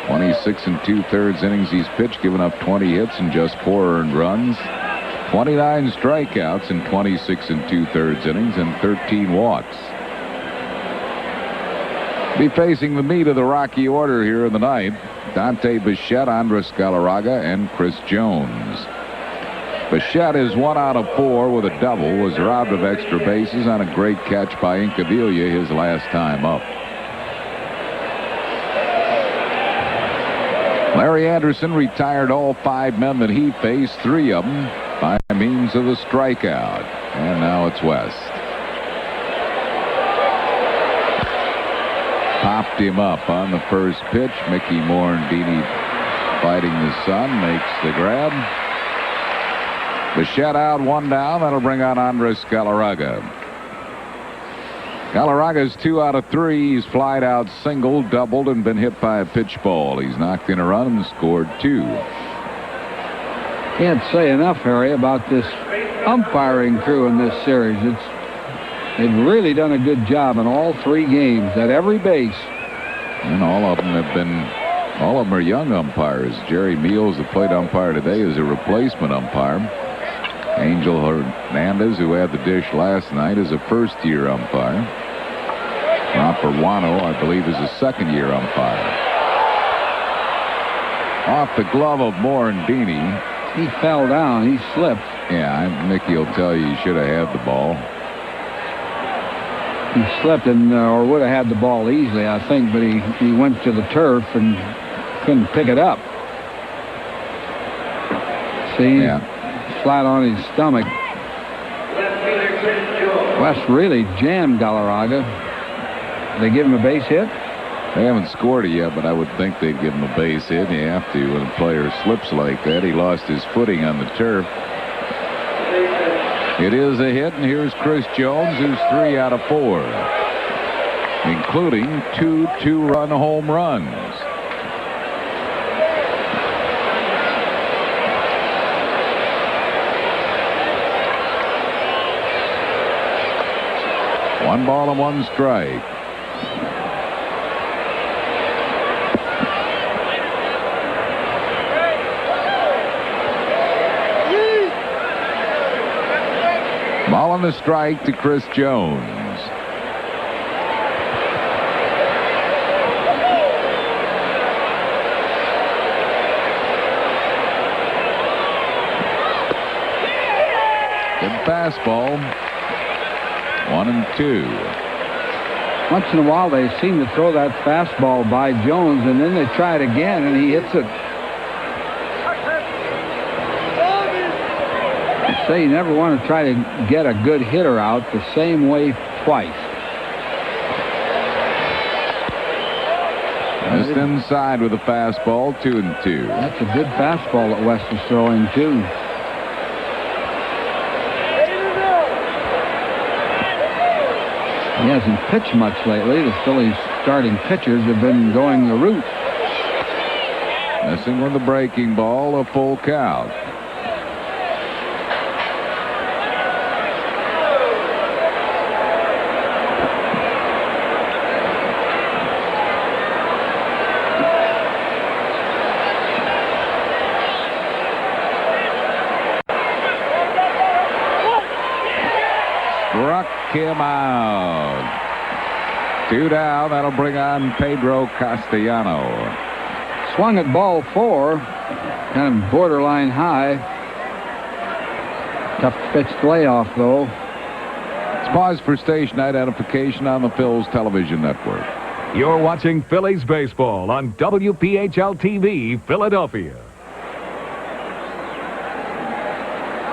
Speaker 11: 26 2/3 innings he's pitched, giving up 20 hits and just 4 earned runs. 29 strikeouts in 26 2/3 innings and 13 walks. Be facing the meat of the Rocky order here in the ninth. Dante Bichette, Andres Galarraga, and Chris Jones. Bichette is 1 out of 4 with a double. Was robbed of extra bases on a great catch by Incaviglia his last time up. Larry Anderson retired all 5 men that he faced, 3 of them by means of the strikeout. And now it's West. Popped him up on the first pitch. Mickey Morandini fighting the sun, makes the grab. Bichette out, 1 down. That'll bring on Andres Galarraga. Galarraga's 2 out of 3. He's flied out, singled, doubled, and been hit by a pitch ball. He's knocked in a run and scored 2.
Speaker 6: Can't say enough, Harry, about this umpiring crew in this series. They've really done a good job in all 3 games at every base.
Speaker 11: And all of them are young umpires. Jerry Meals, the plate umpire today, is a replacement umpire. Angel Hernandez, who had the dish last night, is a first-year umpire. Romperwano, I believe, is a second-year umpire. Off the glove of Morandini.
Speaker 6: He fell down. He slipped.
Speaker 11: Yeah, Mickey will tell you he should have had the ball.
Speaker 6: He slipped and or would have had the ball easily, I think, but he went to the turf and couldn't pick it up. See?
Speaker 11: Yeah.
Speaker 6: Flat on his stomach. West really jammed Galarraga. They give him a base hit?
Speaker 11: They haven't scored it yet, but I would think they'd give him a base hit. You have to when a player slips like that. He lost his footing on the turf. It is a hit, and here's Chris Jones, who's 3 out of 4, including 2 two-run home runs. One ball and 1 strike. Ball and a strike to Chris Jones. Good fastball. 1-2.
Speaker 6: Once in a while, they seem to throw that fastball by Jones, and then they try it again, and he hits it. I say you never want to try to get a good hitter out the same way twice.
Speaker 11: Just inside with a fastball, 2-2.
Speaker 6: That's a good fastball that West is throwing, too. He hasn't pitched much lately. The Phillies' starting pitchers have been going the route.
Speaker 11: Messing with the breaking ball, a full count. Struck him out. 2 down. That'll bring on Pedro Castellano.
Speaker 6: Swung at ball 4. Kind of borderline high. Tough pitch to lay off, though.
Speaker 11: Let's pause for station identification on the Phil's television network.
Speaker 9: You're watching Phillies baseball on WPHL-TV, Philadelphia.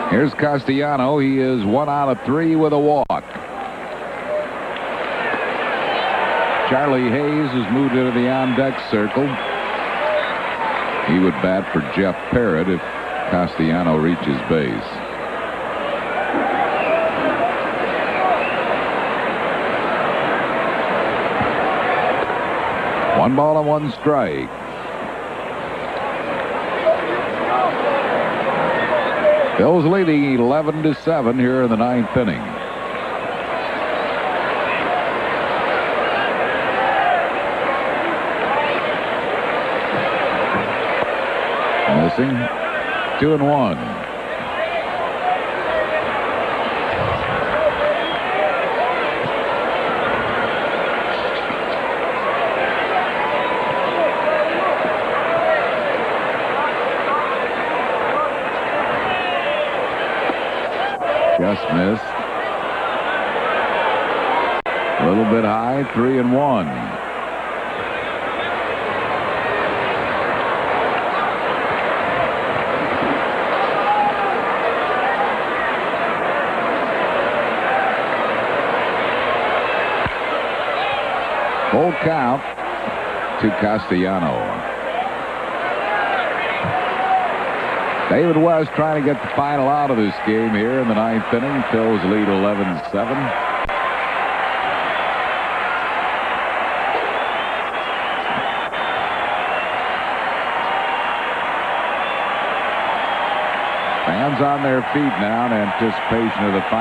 Speaker 11: Here's Castellano. He is 1 out of 3 with a walk. Charlie Hayes has moved into the on-deck circle. He would bat for Jeff Parrott if Castellano reaches base. One ball and 1 strike. Phil's leading 11-7 here in the ninth inning. Missing. 2-1. Just missed. A little bit high. 3-1. Full count to Castellano. David West trying to get the final out of this game here in the ninth inning. Phil's lead 11-7. Fans on their feet now in anticipation of the final.